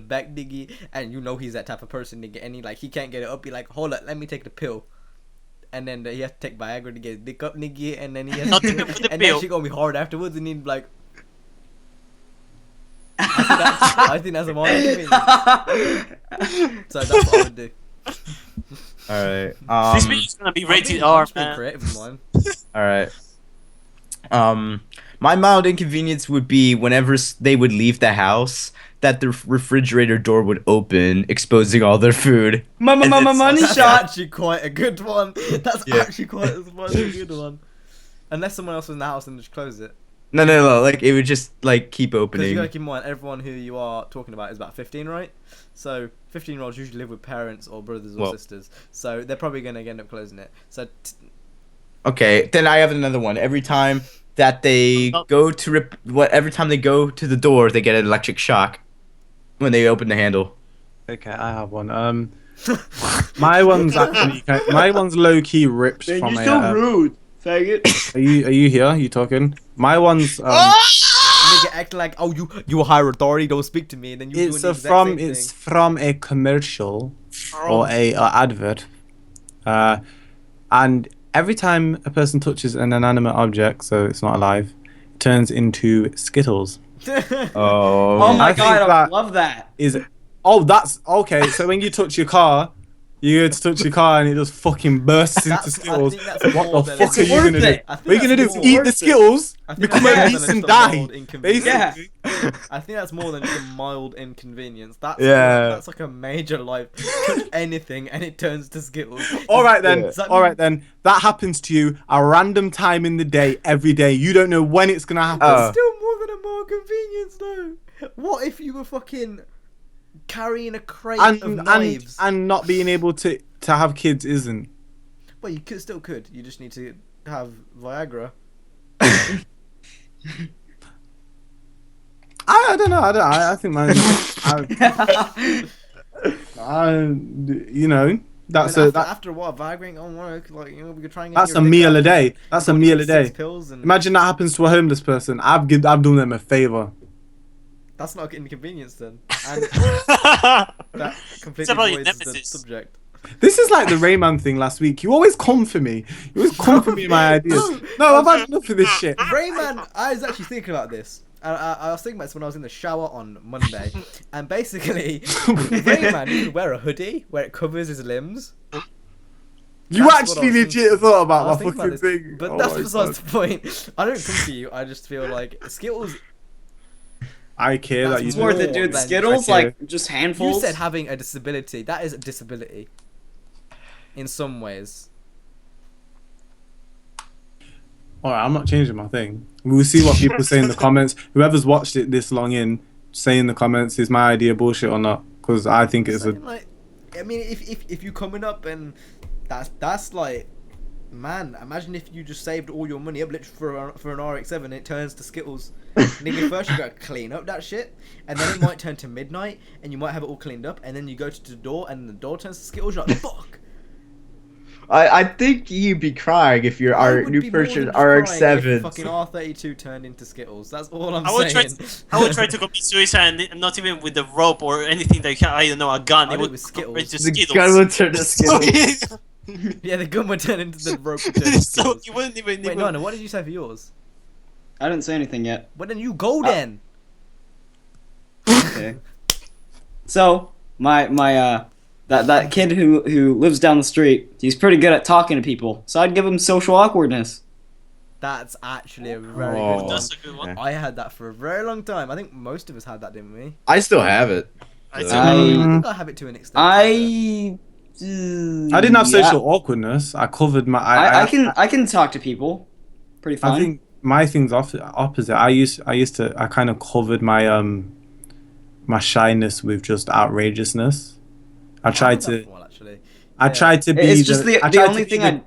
back, nigga, and you know he's that type of person, nigga, and he can't get it up. Be like, hold up, let me take the pill, and then he has to take Viagra to get his dick up, nigga, and then he has Not to, even for the and pill. then she gonna be hard afterwards, and he'd be like. I think that's a mild inconvenience. So that's what I would do. All right. This video is gonna be rated I'm R, being man. creative with mine. All right. My mild inconvenience would be whenever they would leave the house, that the refrigerator door would open, exposing all their food. Money That's shot. actually quite a good one. That's Yeah. actually quite a good one. Unless someone else was in the house and just close it. No. Like it would just like keep Because you opening. gotta keep in mind, everyone who you are talking about is about 15, right? So 15-year-olds usually live with parents or brothers or Well- sisters, so they're probably gonna end up closing it. So Okay, then I have another one. Every time that they go to every time they go to the door, they get an electric shock when they open the handle. Okay, I have one. My one's low key ripped from a. rude, faggot. Are you here? Are you talking? My one's nigga act like, oh, you a higher authority, don't speak to me, and then you it's doing the exact same it's thing. from a commercial or a advert, and every time a person touches an inanimate object, so it's not alive, it turns into Skittles. Oh. Oh my I think god, I that- love that. That's okay. So when you touch your car, you go to touch your car and it just fucking bursts into I Skittles. think that's more What the than- fuck It's are you worth gonna do? it. I think What are you gonna do? that's more Eat worth the it. Skittles, I think become that's more obese than and just a die? mild inconvenience. Basically. Yeah. I think that's more than just a mild inconvenience. That's Yeah. that's like a major life. Touch anything and it turns to Skittles. All right then. Does that All mean- right then. That happens to you a random time in the day, every day. You don't know when it's gonna happen. Oh. Still more than a mild convenience though. What if you were fucking carrying a crate of knives? And not being able to have kids isn't. Well, you still could. You just need to have Viagra. I don't know. I think mine. You know, that's I mean, a after a while, Viagra ain't gonna work. Like, you know, we could try and get that's your a dick meal out a day. and That's a only meal eat a day. 6 pills and Imagine that happens to a homeless person. I've done them a favor. that's not an inconvenience then. And that completely about your avoids the nemesis. subject. This is like the Rayman thing last week. You always come for me. You always come for me in my ideas. No, I've had enough of this shit. Rayman, I was actually thinking about this. I was thinking about this when I was in the shower on Monday. And basically, Rayman, you could wear a hoodie where it covers his limbs. You That's what I actually was legit thinking. thought I about was my thinking fucking about this, thing. but Oh that's my besides God. the point. I don't come for you. I just feel like Skittles. I care That's that you It's more worth than- it, dude. than- Skittles, Okay. like, just handfuls. You said having a disability. That is a disability. In some ways. Alright, I'm not changing my thing. We'll see what people say in the comments. Whoever's watched it this long in, say in the comments, is my idea bullshit or not? Because I think it's a. Like, I mean, if you coming up and that's like, man, imagine if you just saved all your money up literally for an RX-7 and it turns to Skittles. Nigga, first you gotta clean up that shit, and then it might turn to midnight, and you might have it all cleaned up, and then you go to the door, and the door turns to Skittles. You're like, fuck. I think you'd be crying if your I would new be more purchase than just crying if RX-7. fucking R32 turned into Skittles. That's all I'm I would try. saying. I would try to commit suicide, and not even with a rope or anything that you can. I don't know, a gun. I'd It do it would with Skittles. convert to The Skittles. gun would turn to Skittles. Yeah, the gun would turn into the rope. Would turn to So Skittles. you wouldn't even. Wait, no, what did you say for yours? I didn't say anything yet. Well, then you go then. Okay. So that kid who lives down the street, he's pretty good at talking to people. So I'd give him social awkwardness. That's actually a very Oh. good one. That's a good one. I had that for a very long time. I think most of us had that, didn't we? I still have it. I So- think- I I think I have it to an extent. I didn't have social awkwardness. I covered my. I can talk to people. Pretty fine. I think my thing's opposite. I kind of covered my my shyness with just outrageousness. I tried to. I tried to be. It's just the I tried to only be thing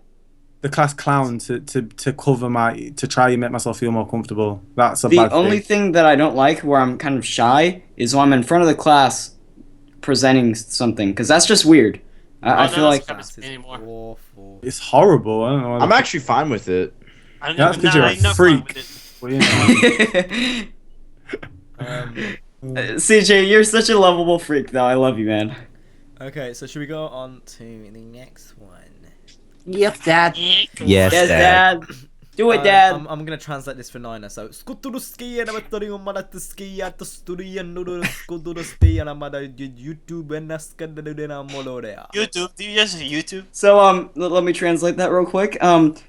the class clown to cover my to try and make myself feel more comfortable. That's a the bad only thing. thing that I don't like where I'm kind of shy is when I'm in front of the class presenting something, because that's just weird. I no, feel that's like kind of anymore. Awful. It's horrible. I don't know. I'm actually fine with it. I don't That's know. 'cause you're a I'm not freak. fine with it. Well, you know. CJ, you're such a lovable freak, though. I love you, man. Okay, so should we go on to the next one? Yep, Dad. Yes, Yes, Dad. Dad. Do it, Dad. I'm gonna translate this for Nina. So, Skuturuski and Amatariumanaski at the studio and Skuturuski and Amada YouTube and Naskadena Molorea. YouTube? Do you just YouTube? So, let me translate that real quick.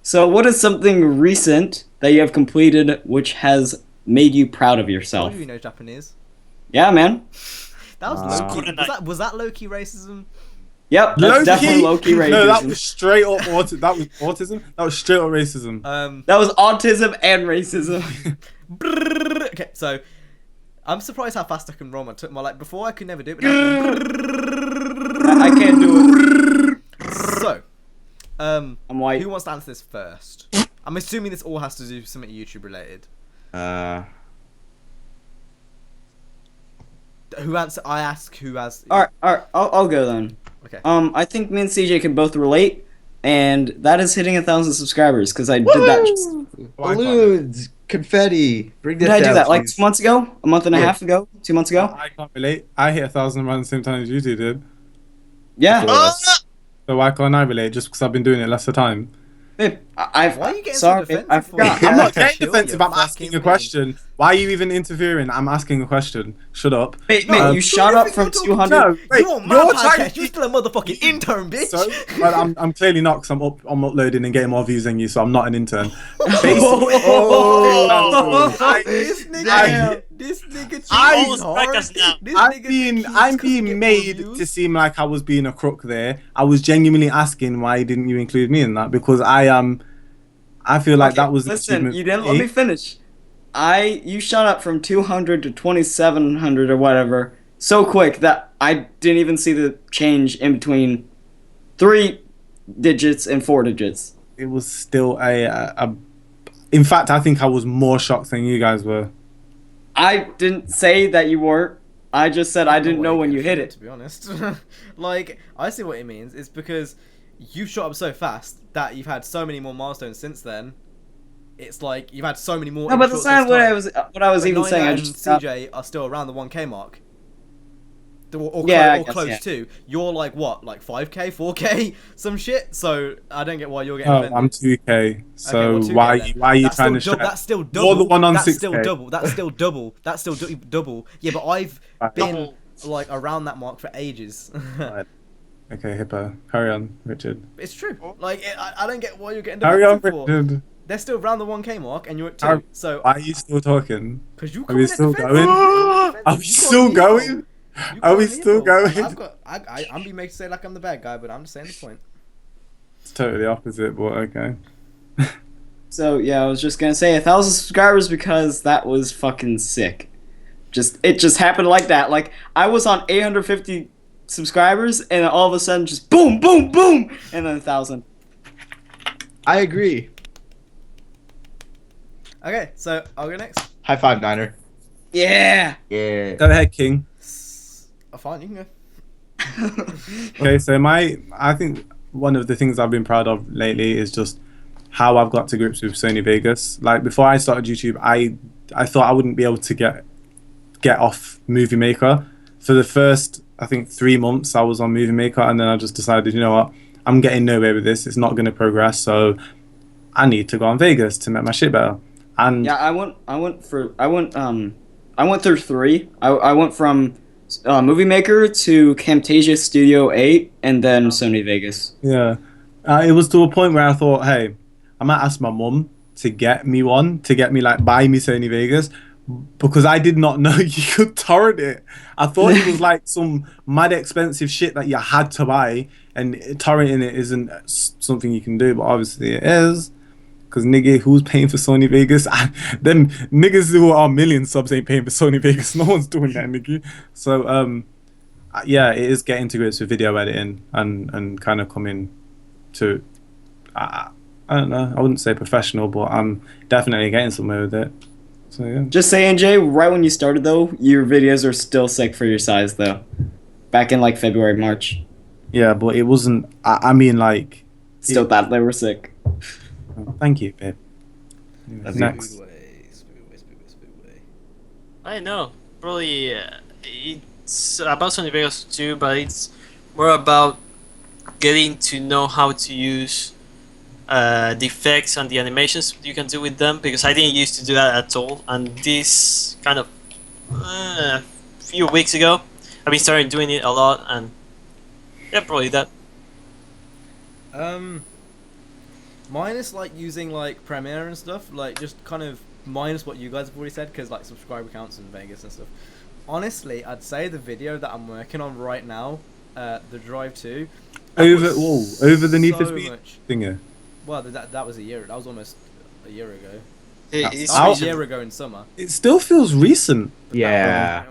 So what is something recent that you have completed which has made you proud of How yourself? do you know Japanese? Yeah, man. That was Wow. low-key. Was that low-key racism? Yep, that's definitely low-key racism. No, that was straight up that was autism. That was straight up racism. That was autism and racism. Okay, so I'm surprised how fast I can roll. Before I could never do it. But now I can't do it. So, I'm white. who wants to answer this first? I'm assuming this all has to do something YouTube related. Who answer? I ask who has. All right. I'll go then. Okay. I think me and CJ can both relate, and that is hitting 1,000 subscribers because I did that. Balloons, confetti. Bring this Did I do down, that like please. 2 months ago? A month and a half ago? 2 months ago? I can't relate. I hit 1,000 around the same time as you two did. Yeah. So why can't I relate? Just because I've been doing it less of time. Babe, Why are you getting sorry, so defensive? I forgot. for? I'm not Yeah, getting chill, defensive. you I'm asking fucking a question. Why are you even interfering? I'm asking a question. Shut up. Mate, No, you shot up from 200. No, wait, You're on my you're podcast. trying to- You're still a motherfucking intern, bitch. So, well, I'm clearly not because I'm uploading and getting more views than you, so I'm not an intern. This nigga I- cheats Almost hard. us now. This I'm nigga being cheats 'cause he being get made more to views. seem like I was being a crook there. I was genuinely asking why didn't you include me in that because I feel like Okay, that was an listen, achievement you for didn't let me finish. You shot up from 200 to 2,700 or whatever so quick that I didn't even see the change in between 3 digits and 4 digits. It was still a. In fact, I think I was more shocked than you guys were. I didn't say that you weren't. I just said I didn't know when you hit it. To be honest, like I see what it means. It's because you shot up so fast that you've had so many more milestones since then. It's like you've had so many more. No, in but a that's short not what space of time. I was But even Nina saying. I and just CJ are still around the 1K mark. Yeah, I Or guess, close yeah. to. You're like what, like 5K, 4K, some shit. So I don't get why you're getting Oh, offended. I'm 2K. So Okay, well, 2K why then. are you That's trying to still shout? That's still double. You're the one on That's 6K. still double. That's still double. That's still double. Yeah, but I've Right. been like around that mark for ages. Right. Okay, Hippo. Carry on, Richard. It's true. Like I don't get why you're getting Carry on, defensive for. Richard. They're still around the 1K mark, and you're at 2. Are- So Why are you still talking? because you Are we coming still defensive. going? You're Are we defensive. You still calling me evil. going? You Are we calling me still evil. going? I'm being made to say like I'm the bad guy, but I'm just saying the point. It's totally opposite, but okay. So yeah, I was just gonna say 1,000 subscribers because that was fucking sick. It just happened like that. Like I was on 850 subscribers, and then all of a sudden, just boom, boom, boom, and then 1,000. I agree. Okay, so I'll go next. High five, Niner. Yeah. Yeah. Go ahead, King. Oh, fine, you can go. Okay, so I think one of the things I've been proud of lately is just how I've got to grips with Sony Vegas. Like before I started YouTube, I thought I wouldn't be able to get off Movie Maker. For the first, I think 3 months I was on Movie Maker, and then I just decided, you know what, I'm getting nowhere with this. It's not going to progress, so I need to go on Vegas to make my shit better. And Yeah, I went through 3. I went from Movie Maker to Camtasia Studio 8, and then Sony Vegas. yeah, it was to a point where I thought, hey, I might ask my mum to get me one, to get me like buy me Sony Vegas, because I did not know you could torrent it. I thought it was like some mad expensive shit that you had to buy, and torrenting it isn't something you can do, but obviously it is. Because nigga, who's paying for Sony Vegas? Them niggas who are million subs ain't paying for Sony Vegas. No one's doing that, nigga. So yeah, it is getting to grips with video editing and kind of coming to I don't know. I wouldn't say professional, but I'm definitely getting somewhere with it. So yeah. Just saying, Jay, right when you started though, your videos are still sick for your size though. Back in like February, March. Yeah, but it wasn't. I mean, like. Still thought they were sick. Thank you, babe. Next. I know. Probably it's about Sony Vegas too, but it's more about getting to know how to use the effects and the animations you can do with them, because I didn't used to do that at all. And this kind of a few weeks ago, I've been starting doing it a lot, and yeah, probably that. Minus like using like Premiere and stuff, like just kind of minus what you guys have already said, because like subscriber counts in Vegas and stuff. Honestly, I'd say the video that I'm working on right now, the Drive 2, Over the Need for so Speed much. thinger. Well, that was a year. That was almost a year ago. It's That was a recent. year ago in summer. It still feels recent. Yeah.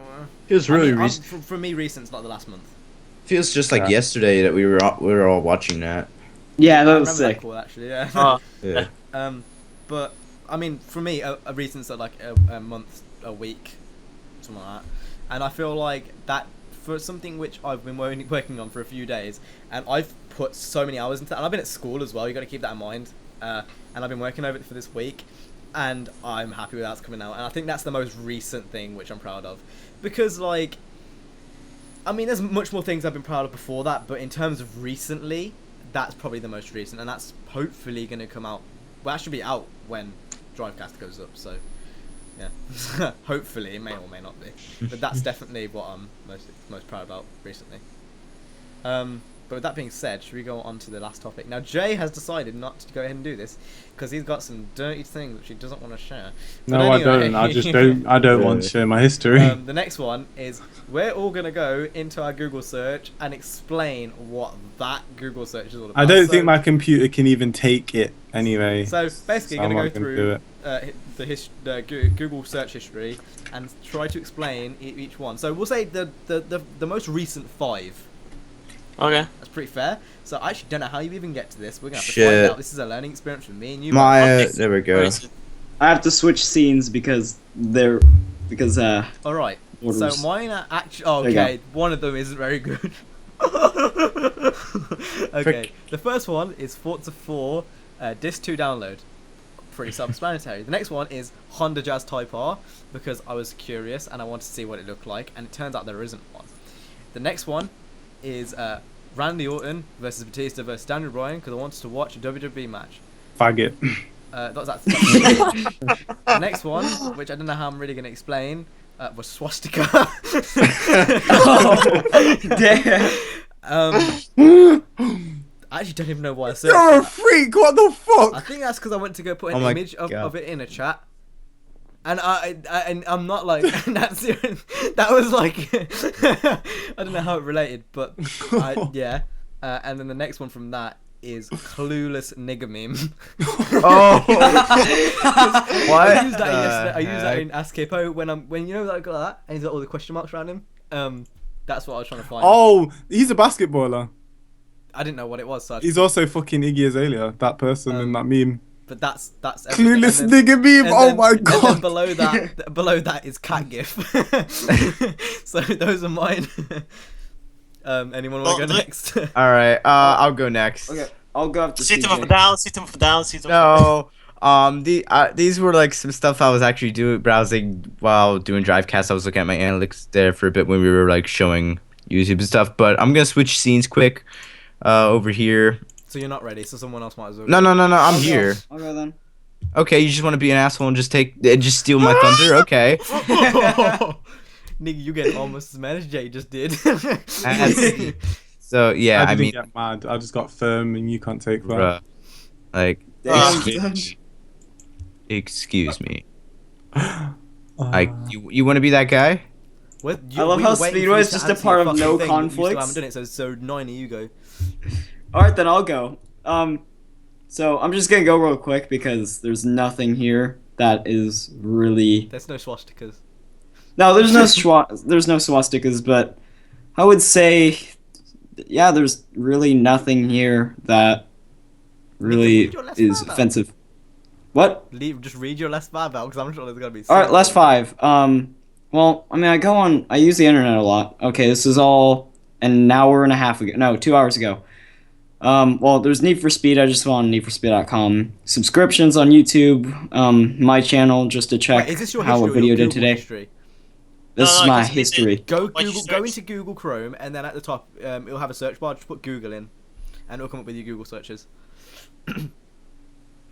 Feels really recent. For me, recent's like the last month. Feels just like Yeah. yesterday that we were all watching that. Yeah, I that was remember that sick. call actually. Yeah. Oh, Yeah. But I mean, for me, a recent's like a month, a week, something like that. And I feel like that for something which I've been working on for a few days, and I've put so many hours into that, and I've been at school as well. You got to keep that in mind. And I've been working over it for this week, and I'm happy with how it's coming out. And I think that's the most recent thing which I'm proud of, because like, I mean, there's much more things I've been proud of before that, but in terms of recently, that's probably the most recent, and that's hopefully going to come out. Well, that should be out when Drivecast goes up. So, yeah, hopefully it may or may not be, but that's definitely what I'm most proud about recently. But with that being said, should we go on to the last topic? Now, Jay has decided not to go ahead and do this because he's got some dirty things which he doesn't want to share. No, But I anyway, don't. I just don't. I don't want to share my history. The next one is we're all gonna go into our Google search and explain what that Google search is all about. I don't So- think my computer can even take it anyway. So basically, So you're I'm gonna not go gonna do through it. the Google search history and try to explain each one. So we'll say the most recent 5. okay. That's pretty fair. So I actually don't know how you even get to this. We're gonna have to Shit. find out. This is a learning experience for me and you. There we go. I have to switch scenes because All right. orders. So mine are actually There you okay. One of them isn't very good. Okay, the first one is Forza 4 Disc 2 download. Pretty self-explanatory. The next one is Honda Jazz Type R because I was curious and I wanted to see what it looked like, and it turns out there isn't one. The next one is Randy Orton versus Batista versus Daniel Bryan because I wanted to watch a WWE match. Faggot. That's the next one, which I don't know how I'm really going to explain, was Swastika. Oh, damn. I actually don't even know why I searched You're a that. freak. What the I fuck? think that's because I went to go put an Oh my image of God. it in a chat. And I'm not like that's that was like I don't know how it related, but yeah. And then the next one from that is Clueless Nigga Meme. Oh. What? I used that yesterday. I used that heck? in Ask Hippo when you know like that, and he's got all the question marks around him. That's what I was trying to find. Oh, he's a basketballer. I didn't know what it was. So He's also fucking Iggy Azalea, that person in that meme. but that's everything. Clueless And then- nigga meme. and Oh then- my and then god. below that is cat gif. So those are mine. Anyone want to go next? All right. I'll go next. Okay, I'll go after System CJ. of a Down, System of a Down, System of a No. These were like some stuff I was actually browsing while doing Drivecast. I was looking at my analytics there for a bit when we were like showing YouTube and stuff. But I'm gonna switch scenes quick. Over here. So you're not ready. So someone else might as well. No. I'm I'll here. Go. I'll go then. Okay, you just want to be an asshole and just steal my thunder. Okay. Nigga, you get almost as mad as Jay just did. So yeah, I I didn't mean, get mad. I just got firm, and you can't take that. bruh, like, Damn. excuse me. Like, you want to be that guy? Well, I love we how were waiting Speedway for is you to just a answer part your of fucking no thing, but you still conflicts. haven't done it, so 90 you go. All right, then I'll go. So I'm just gonna go real quick because there's nothing here that is really. There's no swastikas. No, there's no there's no swastikas, but I would say, yeah, there's really nothing here that really read your last is paragraph. offensive. What? Just read your last 5 out, because I'm sure there's gonna be. All right, last 5. Well, I mean, I use the internet a lot. Okay, this is all an hour and a half ago. No, 2 hours ago. Well, there's Need for Speed. I just went on needforspeed.com. Subscriptions on YouTube. My channel just to check Wait, is this your how history a or video your did Google today. history? This No, is my because we did- history. Go Why'd you Google. Go search? into Google Chrome, and then at the top, it'll have a search bar. Just put Google in, and it'll come up with your Google searches.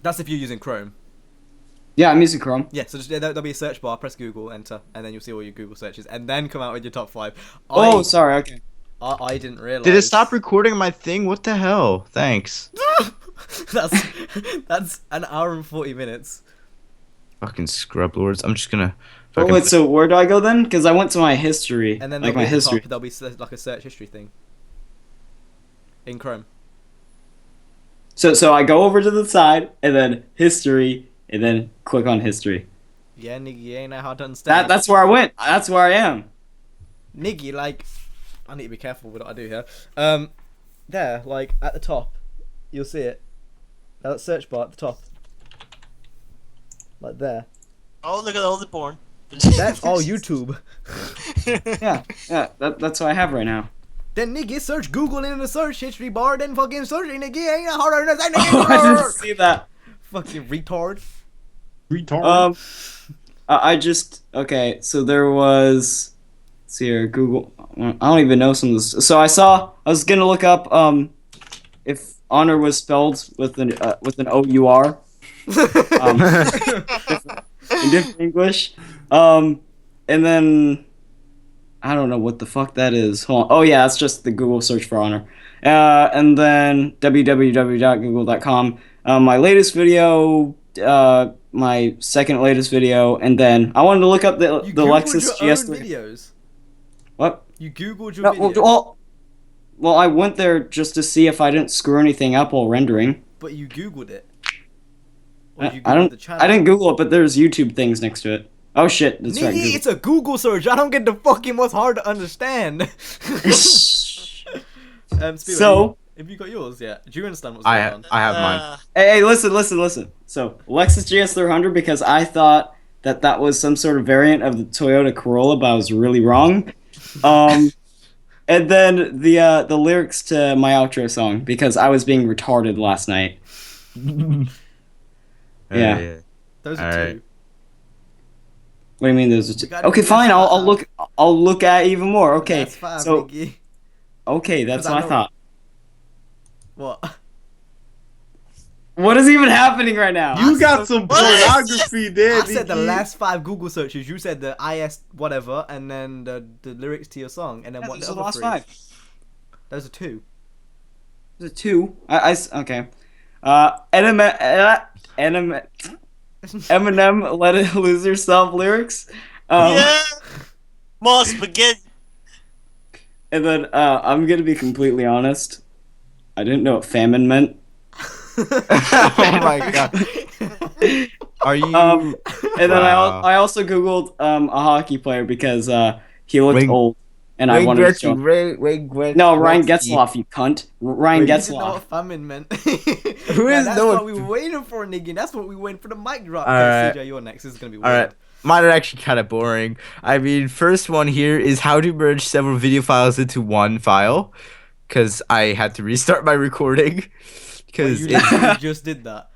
That's if you're using Chrome. Yeah, I'm using Chrome. Yeah, so just, there'll be a search bar. Press Google, enter, and then you'll see all your Google searches, and then come out with your top 5. Oh, sorry. Okay. I didn't realize. Did it stop recording my thing? What the hell? Thanks. that's an hour and 40 minutes. Fucking scrub lords. I'm just gonna. Oh, fucking- wait, so where do I go then? Because I went to my history. And then like there'll my be at the history. top, there'll be like a search history thing in Chrome. So I go over to the side, and then history, and then click on history. Yeah, nigga, you ain't know how to understand. That's where I went. That's where I am. Niggy, like, I need to be careful with what I do here. There, like, at the top, you'll see it. That search bar at the top. Like there. Oh, look at all the porn. That's all YouTube. Yeah, that's what I have right now. Then nigga, search Google in the search history bar, then fucking search it, nigga. Ain't hard to understand. Oh, I didn't see that. Fucking retard. I just okay. So there was. Let's see here, Google. I don't even know some of this. So I was gonna look up if honor was spelled with an O-U-R. In different English. And then I don't know what the fuck that is. Hold on. Oh yeah, it's just the Google search for honor. And then www.google.com. My latest video, my second latest video, and then I wanted to look up the Lexus GS3 videos. What? You Googled your video. Well, I went there just to see if I didn't screw anything up while rendering. But you Googled it. I didn't Google it, but there's YouTube things next to it. Oh shit, that's right. Nigga, it's a Google search. I don't get the fucking what's hard to understand. So, have you got yours yet? Do you understand what's going on? I have mine. Hey, listen. So, Lexus GS300, because I thought that was some sort of variant of the Toyota Corolla, but I was really wrong. And then the lyrics to my outro song, because I was being retarded last night. Yeah. Those are Alright. two. What do you mean those are two? gotta Okay, do fine. that. I'll look at even more. Okay. That's fine, So Mickey. okay, that's 'Cause I what I know- thought. What? What is even happening right now? You got some pornography there. I said the Nikki. last 5 Google searches. You said the IS whatever, and then the lyrics to your song, and then Yeah, what those the are the other last 3? 5. Those are 2. There's a 2. Okay. Eminem, Let It Lose Yourself lyrics. Yeah. More spaghetti. And then I'm gonna be completely honest. I didn't know what famine meant. Oh my god. Are you? And then Wow. I also googled a hockey player because he looked Wayne- old, and I wanted to show. No, Ryan Getzlaff, you cunt. Ryan You didn't know Getzlaff. what famine meant. Who Man, is that's no what one- we were waiting for, nigga. That's what we waiting for the mic drop. Alright. Okay, CJ, you're next. This is gonna be All weird. right. Mine are actually kind of boring. I mean, first one here is how to merge several video files into one file, because I had to restart my recording. Well, Because you literally just did that.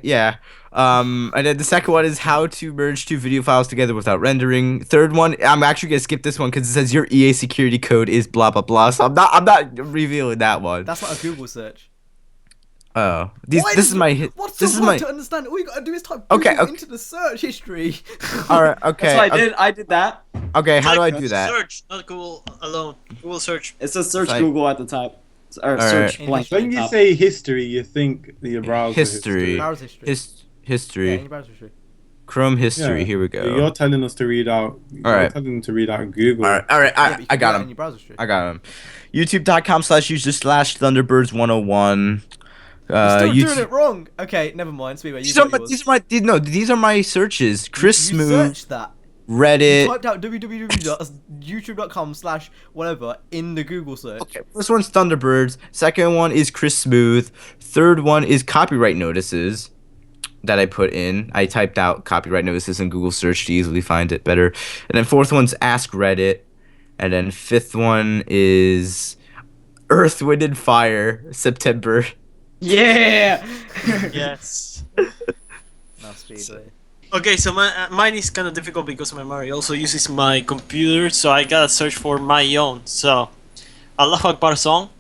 yeah. And then the second one is how to merge 2 video files together without rendering. Third one, I'm actually gonna skip this one because it says your EA security code is blah blah blah. So I'm not revealing that one. That's not a Google search. Oh, Why this is my What's this so is hard my to understand? All you gotta do is type Okay, Google okay. into the search history. all right. Okay. That's what I did. I did that. Okay. How do I do that? Search, not Google alone. Google search. It says search Like- Google at the top. Or Alright. search blank. When at the you top. say history, you think the browser History. Browser history. History. Yeah, in your browser history. Chrome history. Yeah. Here we go. You're telling us to read out. You're Alright. telling them to read out Google. All right. Yeah, but you I can got do it him. in your browser history. I got him. YouTube.com/user/Thunderbirds101. You're still YouTube. doing it wrong. Okay, never mind. Speedway, you These are got my, yours. these are my no. These are my searches. Chris You Smooth, searched that. You Reddit. typed out www.youtube.com/whatever in the Google search. Okay, first one's Thunderbirds. Second one is Chris Smooth. Third one is copyright notices that I put in. I typed out copyright notices in Google search to easily find it better. And then fourth one's Ask Reddit. And then fifth one is Earth, Wind, and Fire, September. Yeah. Yes. No, Speedway. Okay, so mine is kind of difficult because my memory also uses my computer, so I gotta search for my own. So, Allah Akbar song.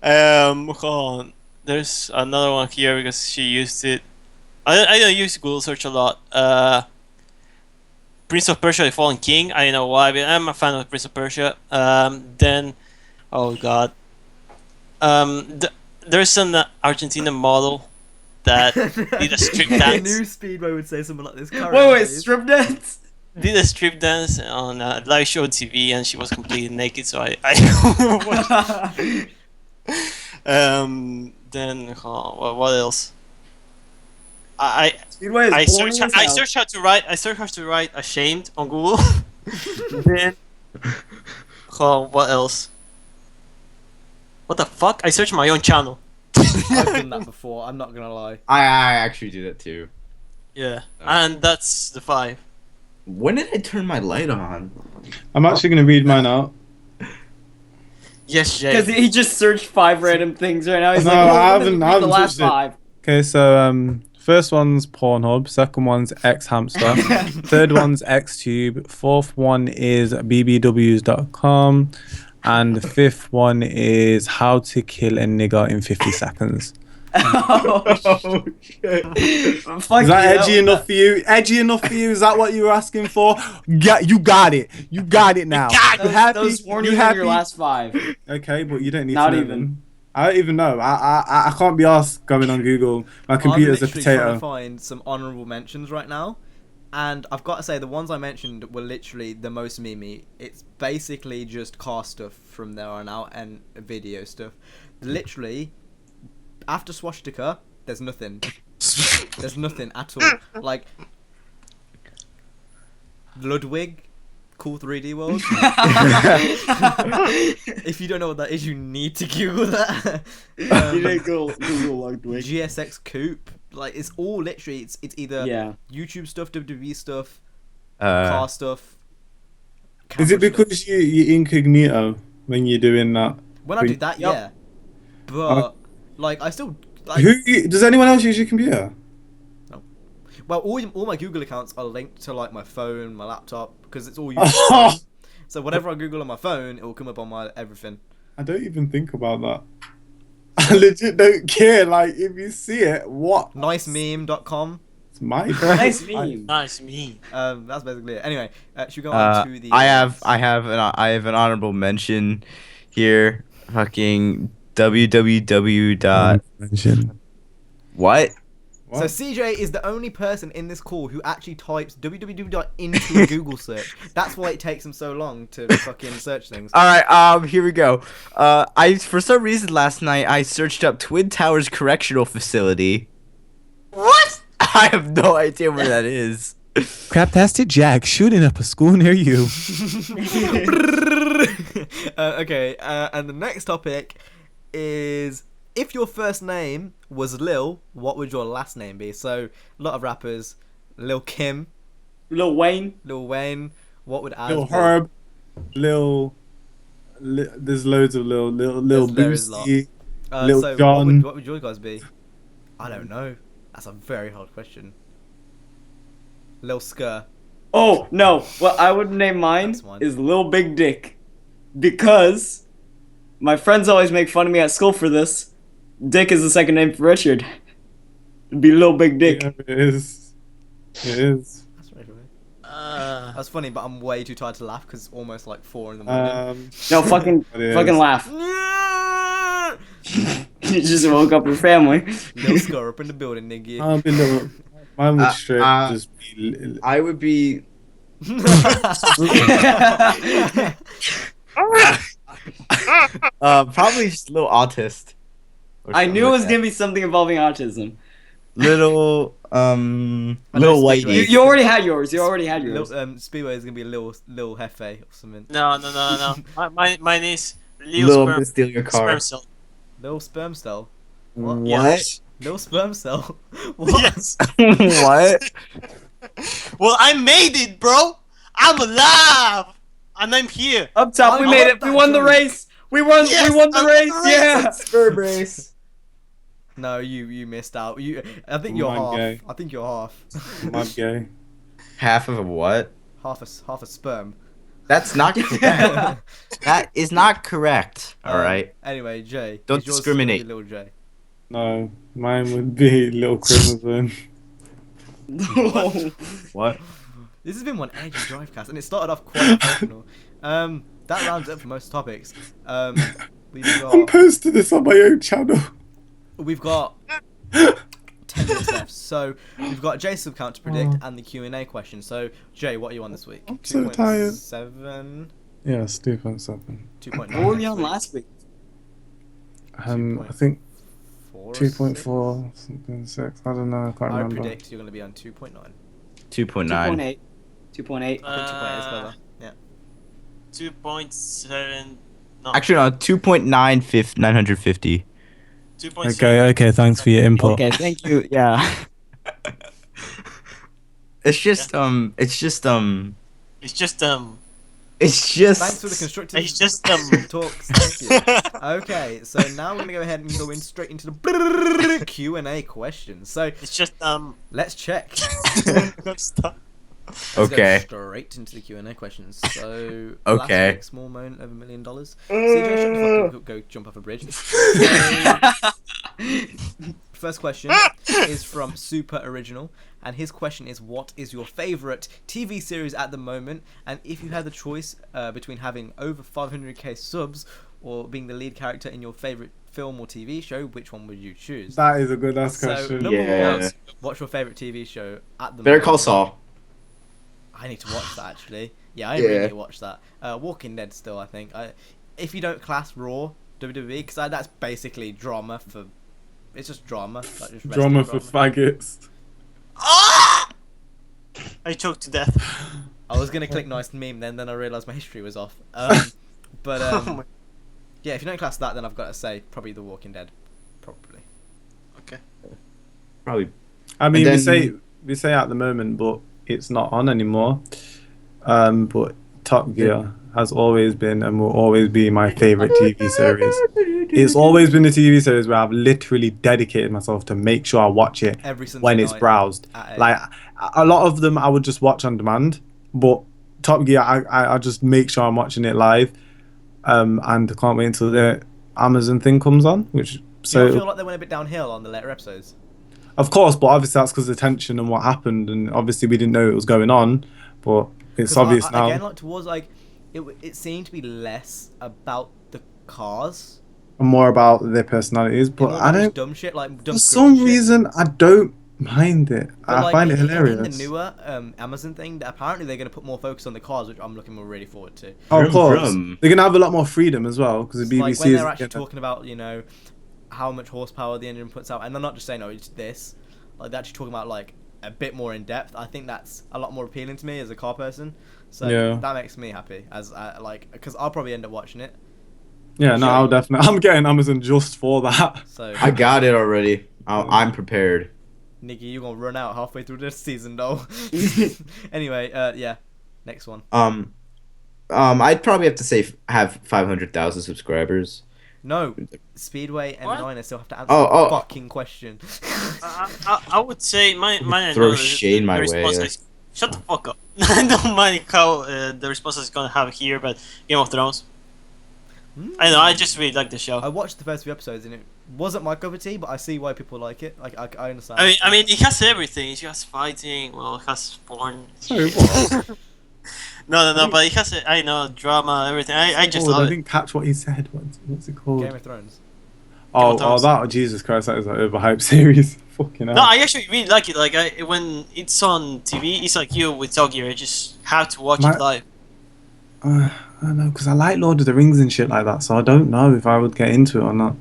Hold on. There's another one here because she used it. I don't use Google search a lot. Prince of Persia: The Fallen King. I don't know why, but I'm a fan of Prince of Persia. Then, oh god. There's an Argentinian model that did a strip I dance. knew Speedway would say something like this. Wait, strip dance? Did a strip dance on a live show on TV, and she was completely naked. So I Then what else? Speedway is I boring search as I hell. search how to write ashamed on Google. Then what else? What the fuck? I searched my own channel. I've done that before. I'm not gonna lie. I actually do that too. Yeah, and that's the 5. When did I turn my light on? I'm actually going to read mine out. Yes, Jay. Because he just searched 5 random things right now. He's No, like, I oh, haven't- read I the haven't last touched it. 5. Okay, so first one's Pornhub, second one's Xhamster, third one's Xtube, fourth one is bbws.com, and the fifth one is How to Kill a Nigger in 50 Seconds. Oh, shit. Fuck Is that yeah, edgy enough for you? Edgy enough for you? Is that what you were asking for? Yeah, you got it. You got it now. You happy? Those weren't You even happy? your last 5. Okay, but you don't need Not to know even. them. I don't even know. I can't be asked going on Google. My computer's a I'm literally trying to potato. find some honourable mentions right now, and I've got to say the ones I mentioned were literally the most memey. It's basically just car stuff from there on out and video stuff. Literally, after Swastika, there's nothing. There's nothing at all. Like Ludwig, cool 3D world. If you don't know what that is, you need to Google that. Google Ludwig. GSX Coupe, like it's all literally it's either Yeah. YouTube stuff, WWE stuff, Uh, car stuff. Is it camera stuff. because you're incognito when you're doing that? When I do that, Yup. yeah, but like I still like. Does anyone else use your computer? Well, all my Google accounts are linked to like my phone, my laptop, because it's all YouTube. So whatever I Google on my phone, it will come up on my everything. I don't even think about that. I legit don't care. Like, if you see it, what? Nicememe.com. It's my Nice meme. Nice me. That's basically it. Anyway, should we go on to the? I have an honorable mention here. Fucking www. What? So CJ is the only person in this call who actually types www into a Google search. That's why it takes him so long to fucking search things. All right, here we go. I for some reason last night I searched up Twin Towers Correctional Facility. What? I have no idea where that is. Craptastic Jack shooting up a school near you. Okay, and the next topic is if your first name was Lil, what would your last name be? So a lot of rappers, Lil Kim, Lil Wayne. Lil Wayne. What would ours Lil be? Herb, there's loads of Lil There is a lot. Boosie, Lil so Jon. what would your guys be? I don't know. That's a very hard question. Lil Skur. Oh, no. What I would name mine That's one. is Lil Big Dick. Because my friends always make fun of me at school for this. Dick is the second name for Richard. It'd be Lil Big Dick. Yeah, it is. It is. That's very funny. That's funny, but I'm way too tired to laugh because it's almost like 4 in the Uh, morning. No, fucking It is. fucking laugh. You just woke up your family. Lil Skur up in the building, nigga. Mine would straight uh, just be. I would be. Probably just a little autist. or I something knew it like was that. gonna be something involving autism. Little know little Speedway. You, whitey. you already had yours. You already had yours. Lil, Speedway is gonna be a Lil Hefe or something. No. Mine is Little Lil Miss Steal Your Car. Sperm Cell. Lil Sperm Cell. What? Yes. Lil Sperm Cell. What? Yes. What? Well, I made it, bro. I'm alive, and I'm here. Up top, we I made love it. We that won the joke. race. We won. Yes, we won the I won race. the race. Yeah. Sperm race. No, you missed out. I think you're Mine half. gay. I think you're half. I'm gay. Half of a what? half a sperm. That's not correct. That is not correct. All right. Anyway, Jay. Don't is yours discriminate. gonna be Lil J. No, mine would be Little Crimson. What? This has been one edgy Drivecast, and it started off quite personal. That rounds up for most topics. We've I'm got posting this on my own channel. 10 minutes left. So we've got Jay's sub count to predict and the Q&A question. So Jay, what are you on this week? I'm so tired. 2.7, Yeah, Stephen 7. 2.9. What were we next on week. last week? I think 4 or 2.4 something 6. I don't know. I can't I remember. predict you're going to be on 2.9. 2.9. 2.8. 2.8. I think 2.8 is clever. Yeah. 2.7. No. Actually, no, 2.950. 2.7. Okay. Thanks for your input. Okay, thank you. Yeah. It's just It's just Thanks for the constructive It's just talks. Thank you. Okay, so now we're going to go ahead and go in straight into the Q&A questions. So It's just let's check. Stop. Let's Okay. go straight into the Q&A questions. So, Okay. last week's small moment of $1 million. CJ, shut the fuck up, go jump off a bridge. First question is from Super Original, and his question is, what is your favourite TV series at the moment? And if you had the choice between having over 500k subs or being the lead character in your favourite film or TV show, which one would you choose? That is a good ass So, question. number Yeah. one, what's your favourite TV show at the Better moment? Call Saul. I need to watch that actually. Yeah, I Yeah. really need to watch that. Walking Dead still, I think. If you don't class Raw WWE, because that's basically drama for. It's just drama. Like just Drama wrestling for faggots. I choked to death. I was gonna click nice meme, then I realised my history was off. But yeah, if you don't class that, then I've got to say probably The Walking Dead, probably. Okay. Probably. I mean, And then- we say at the moment, but it's not on anymore. But Top Gear has always been and will always be my favorite TV series. It's always been a TV series where I've literally dedicated myself to make sure I watch it Every Sunday when it's night browsed. at 8. Like a lot of them, I would just watch on demand, but Top Gear, I just make sure I'm watching it live. And I can't wait until the Amazon thing comes on. Which So I feel like they went a bit downhill on the later episodes. of course, but obviously that's because of the tension and what happened, and obviously we didn't know it was going on, but it's 'Cause obvious now. Again, like towards like, it seemed to be less about the cars. And more about their personalities, but More I just don't. dumb shit like dumb For script some shit. reason, I don't mind it. But, I like, find it in hilarious. the newer Amazon thing, apparently they're going to put more focus on the cars, which I'm looking really forward to. Oh, of Vroom, course, vroom. they're gonna have a lot more freedom as well because the BBC Like when is they're actually talking about, you know, how much horsepower the engine puts out, and they're not just saying, "Oh, it's this." Like they're actually talking about like a bit more in depth. I think that's a lot more appealing to me as a car person. So Yeah. that makes me happy as like because I'll probably end up watching it. Yeah, no, I'll definitely. I'm getting Amazon just for that. So I got it already. I'm prepared. Nikki, you're gonna run out halfway through this season, though. Anyway, yeah, next one. I'd probably have to say have 500,000 subscribers. No, Speedway and What? Niner still have to answer Oh, the fucking question. I would say my Throw shade my way, response yeah. is, shut the fuck up. I don't mind how the response is gonna have here, but Game of Thrones. I know, I just really like the show. I watched the first few episodes and it wasn't my cup of tea, but I see why people like it. Like I understand. I mean, it has everything. It has fighting. Well, it has porn. Sorry, what? No, but it has, I know, drama, everything. I just love I it. didn't catch what he said. What's it called? Game of Thrones. of Thrones. Oh, Jesus Christ, that is an overhyped series. Fucking hell. No, I actually really like it. Like, when it's on TV, it's like you with Tokyo. I just have to watch it live. I don't know, because I like Lord of the Rings and shit like that, so I don't know if I would get into it or not.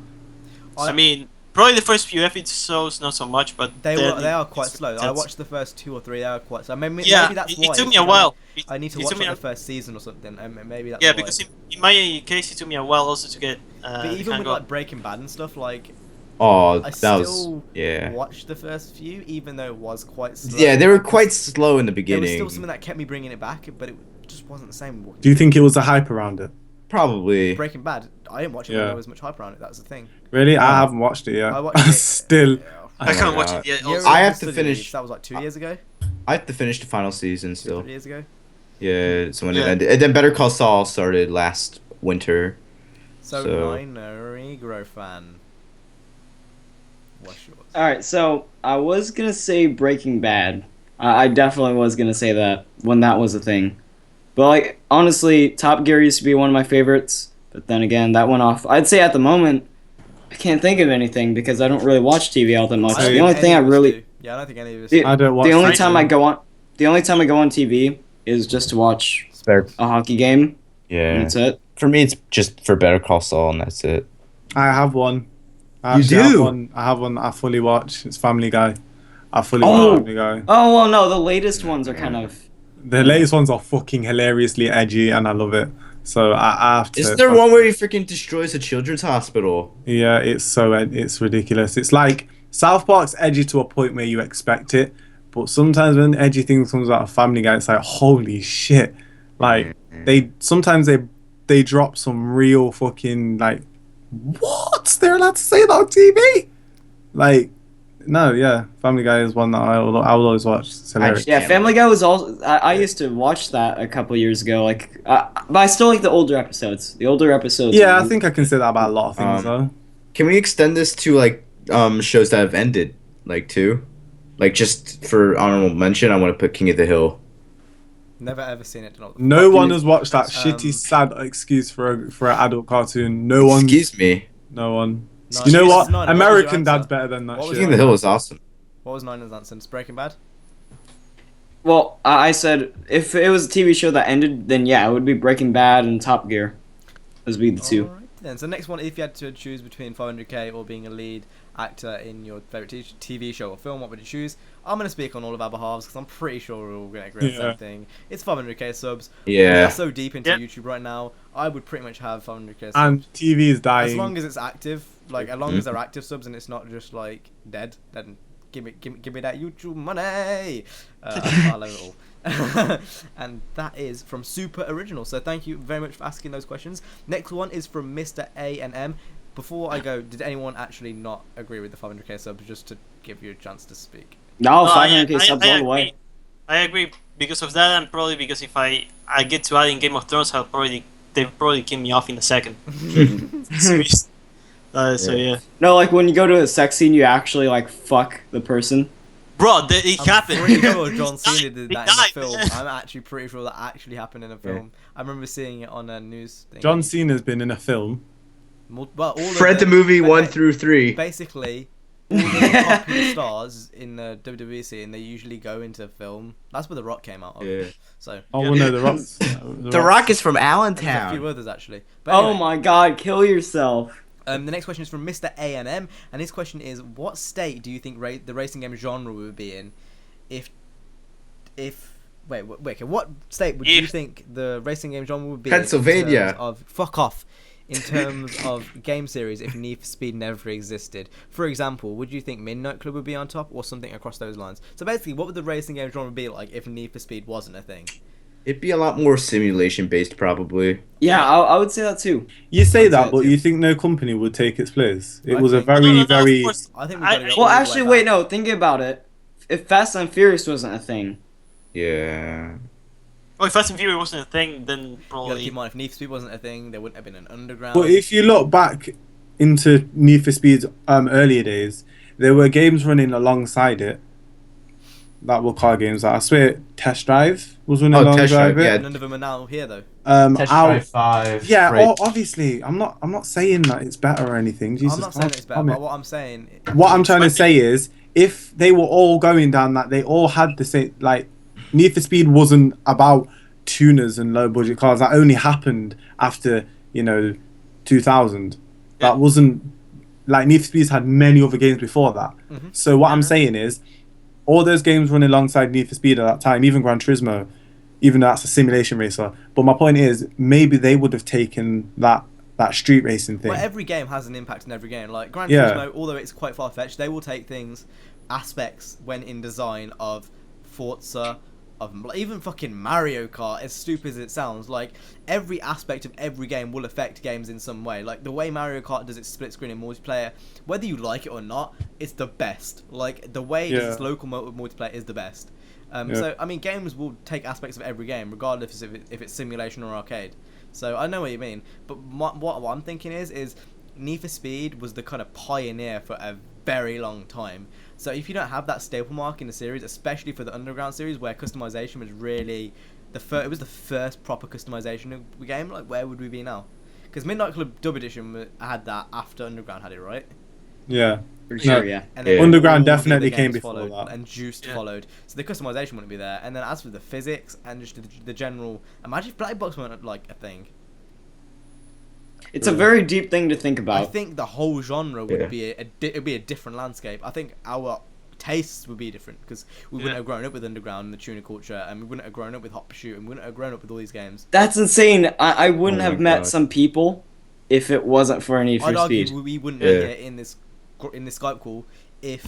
I mean, probably the first few episodes, not so much, but They then are quite it's slow. I intense. watched the first 2 or 3. They are quite slow. Maybe Yeah, that's it why. took me a while. I need to It watch took me like, a- the first season or something, and maybe that's Yeah, why. because in my case, it took me a while also to get. But even with like Breaking Bad and stuff, like Oh, I that was still yeah. watched the first few, even though it was quite slow. Yeah, they were quite slow in the There was beginning. still something that kept me bringing it back, but it just wasn't the same. Do you think it was the hype around it? Probably. Breaking Bad? I didn't watch it when Yeah. there was much hype around it. That was the thing. Really? I haven't watched it yet. I watched it. Still. I can't my watch God. it yet. Year Also. I of have to Study finish- Leaves, That was like 2 years ago. I have to finish the final season still. 3 years ago. Yeah, so when it Yeah. ended. And then Better Call Saul started last winter. So, So- Niner Negro fan. What's yours? All right, so I was gonna say Breaking Bad. I definitely was gonna say that when that was a thing. But like honestly, Top Gear used to be one of my favorites. But then again, that went off. I'd say at the moment, I can't think of anything because I don't really watch TV all that much. I don't The only think thing I any of us really, do. Yeah, I don't think any of us. the, do. I don't watch the only TV. time I go on TV is just to watch Better. a hockey game. And Yeah. that's it. For me, it's just for Better Call Saul, and that's it. I have one. You do? I have one that I fully watch. It's Family Guy. I fully Oh. watch Family Guy. Oh well, no, the latest ones are kind of. The latest ones are fucking hilariously edgy, and I love it. So I have to. Isn't there one where he freaking destroys a children's hospital? Yeah, it's ridiculous. It's like South Park's edgy to a point where you expect it, but sometimes when edgy things comes out of Family Guy, it's like holy shit. Like sometimes they drop some real fucking like what? They're allowed to say that on TV? Like no, yeah, Family Guy is one that I will always watch. It's hilarious. Yeah, Family Guy was also. I used to watch that a couple years ago. Like, but I still like the older episodes. The older episodes. Yeah, I think I can say that about a lot of things though. Can we extend this to like shows that have ended, like too? Like just for honorable mention, I want to put King of the Hill. Never ever seen it. No one has watched that shitty, sad excuse for an adult cartoon. No one. Excuse me. No one. No, You know what? Nine, American what was your Dad's better than that What was King shit. of the Hill is awesome. What was Niner's answer? It's Breaking Bad? Well, I said if it was a TV show that ended, then yeah, it would be Breaking Bad and Top Gear. Those would be the two. Alright then. So next one, if you had to choose between 500k or being a lead actor in your favorite TV show or film, what would you choose? I'm going to speak on all of our behalves because I'm pretty sure we're all going to agree on the same thing. It's 500k subs. Yeah. We're so deep into YouTube right now. I would pretty much have 500k subs. And TV is dying. As long as it's active, like as long as they're active subs and it's not just like dead, then give me that YouTube money. I love it all. And that is from Super Original. So thank you very much for asking those questions. Next one is from Mr. A&M. Before I go, did anyone actually not agree with the 500k subs? Just to give you a chance to speak. No, No, 500k subs all the way. I agree because of that, and probably because if I get to add in Game of Thrones, they'll probably kill me off in a second. So yeah. No, like when you go to a sex scene, you actually like fuck the person. Bro, it I'm happened. pretty sure John Cena did He that in a died, film. man. I'm actually pretty sure that actually happened in a film. I remember seeing it on a news thing. John Cena's been in a film. Well, all of Fred the them- movie ba- 1 through 3. Basically, all the popular stars in the WWE scene, they usually go into film. That's where The Rock came out of. Yeah. So Oh well, no, the Rock's. The Rock is from there's a few Allentown. others actually. But Oh anyway, my god, kill yourself. the next question is from Mr. A&M, and his question is: what state do you think the racing game genre would be in if okay, what state would you If- think the racing game genre would be in? Pennsylvania. In terms of fuck off. In terms of game series, if Need for Speed never existed, for example, would you think Midnight Club would be on top, or something across those lines? So basically, what would the racing game genre be like if Need for Speed wasn't a thing? It'd be a lot more simulation based, probably. Yeah, I would say that too. You say that, That's but it, you think no company would take its place? It I was a think- very, Of very. course. I think we've got to go Well, all the way actually, back. wait, no. Thinking about it, if Fast and Furious wasn't a thing, Yeah. Oh, if Fast and Furious wasn't a thing, then You gotta probably. keep in mind, if Need for Speed wasn't a thing, there wouldn't have been an underground. But if you look back into Need for Speed's earlier days, there were games running alongside it that were car games. Like, I swear, Test Drive was running Oh, Test alongside Drive, it. yeah. None of them are now here though. Test out- Drive 5. Yeah, right. obviously, I'm not saying that it's better or anything. Jesus I'm not saying Christ, it's better, damn it. but what I'm saying. What I'm trying to say is, if they were all going down that, they all had the same. Like, Need for Speed wasn't about tuners and low budget cars. That only happened after 2000. Yeah. That wasn't like Need for Speed's had many other games before that. Mhm. So what I'm saying is, all those games running alongside Need for Speed at that time, even Gran Turismo, even though that's a simulation racer. But my point is, maybe they would have taken that street racing thing. Well, every game has an impact in every game. Like Gran Yeah. Turismo, although it's quite far fetched, they will take things, aspects when in design of Forza, of even fucking Mario Kart. As stupid as it sounds, like every aspect of every game will affect games in some way. Like the way Mario Kart does its split screen in multiplayer, whether you like it or not, it's the best. Like the way it does its local multiplayer is the best. So I mean, games will take aspects of every game, regardless if it's simulation or arcade. So I know what you mean, but what I'm thinking is Need for Speed was the kind of pioneer for a very long time. So if you don't have that staple mark in the series, especially for the Underground series, where customization was really it was the first proper customization of the game. Like, where would we be now? Because Midnight Club Dub Edition had that after Underground had it, right? Yeah. pretty No. sure, yeah. And Yeah. Underground all the definitely other came games before followed, that. and Juiced Yeah. followed. So the customization wouldn't be there. And then as for the physics and just the general, imagine if Black Box weren't like a thing. It's a very deep thing to think about. I think the whole genre would be it'd be a different landscape. I think our tastes would be different because we wouldn't have grown up with Underground and the tuner culture, and we wouldn't have grown up with Hot Pursuit, and we wouldn't have grown up with all these games. That's insane. I wouldn't Oh my have met God. some people if it wasn't for Need for I'd Speed. argue we wouldn't Yeah. be here in this Skype call if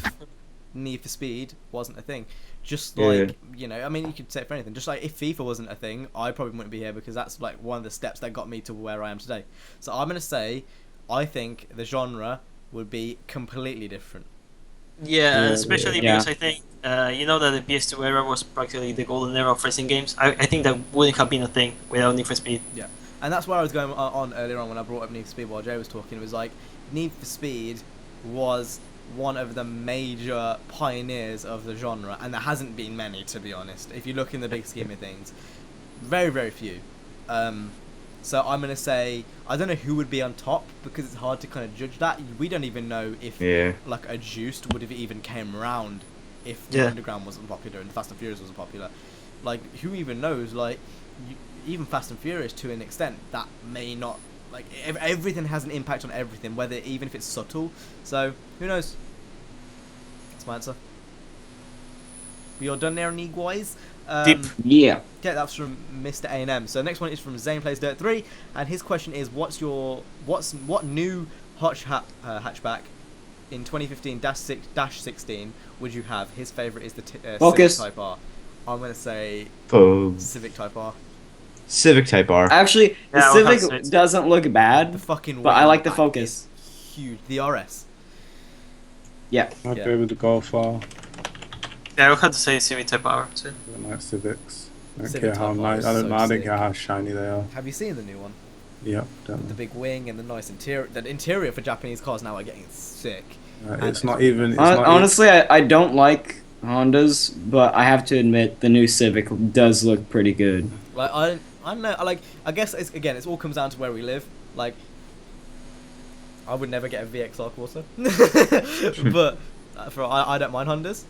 Need for Speed wasn't a thing. Just like I mean, you could say it for anything. Just like if FIFA wasn't a thing, I probably wouldn't be here because that's like one of the steps that got me to where I am today. So I'm gonna say, I think the genre would be completely different. Yeah, especially Yeah. because I think that the PS2 era was practically the golden era of racing games. I think that wouldn't have been a thing without Need for Speed. Yeah, and that's where I was going on earlier on when I brought up Need for Speed while Jay was talking. It was like Need for Speed was one of the major pioneers of the genre, and there hasn't been many, to be honest. If you look in the big scheme of things, very, very few. So I'm gonna say I don't know who would be on top because it's hard to kind of judge that. We don't even know if like a Juiced would have even came around if the Underground wasn't popular and Fast and Furious wasn't popular. Like who even knows? Like even Fast and Furious to an extent that may not. Like everything has an impact on everything, whether even if it's subtle. So who knows? That's my answer. We all done there, Neguys? Deep. Yeah. Okay, that's from Mr. A&M. So the next one is from Zane Plays Dirt 3, and his question is, what new hatchback in 2015-16 would you have? His favorite is the Focus. Civic Type R. I'm gonna say Civic Type R. Civic Type R. Actually, the Yeah, I would have Civic said- doesn't look The bad, fucking. but I weight like on the back Focus. is huge. The RS. Yeah. I'd Yeah. go with the Golf R. Yeah, I would have to say Civic Type R too. I like Civics. I don't Civic care how Type R nice. is I don't so know. I don't sick. care how shiny they are. Have you seen the new one? Yep, The definitely. big wing and the nice interior. The interior for Japanese cars now are getting sick. It's not even. It's not Honestly, I don't like Hondas, but I have to admit the new Civic does look pretty good. Like I don't know. I guess it all comes down to where we live. Like I would never get a VXR Corsa, but I don't mind Hondas.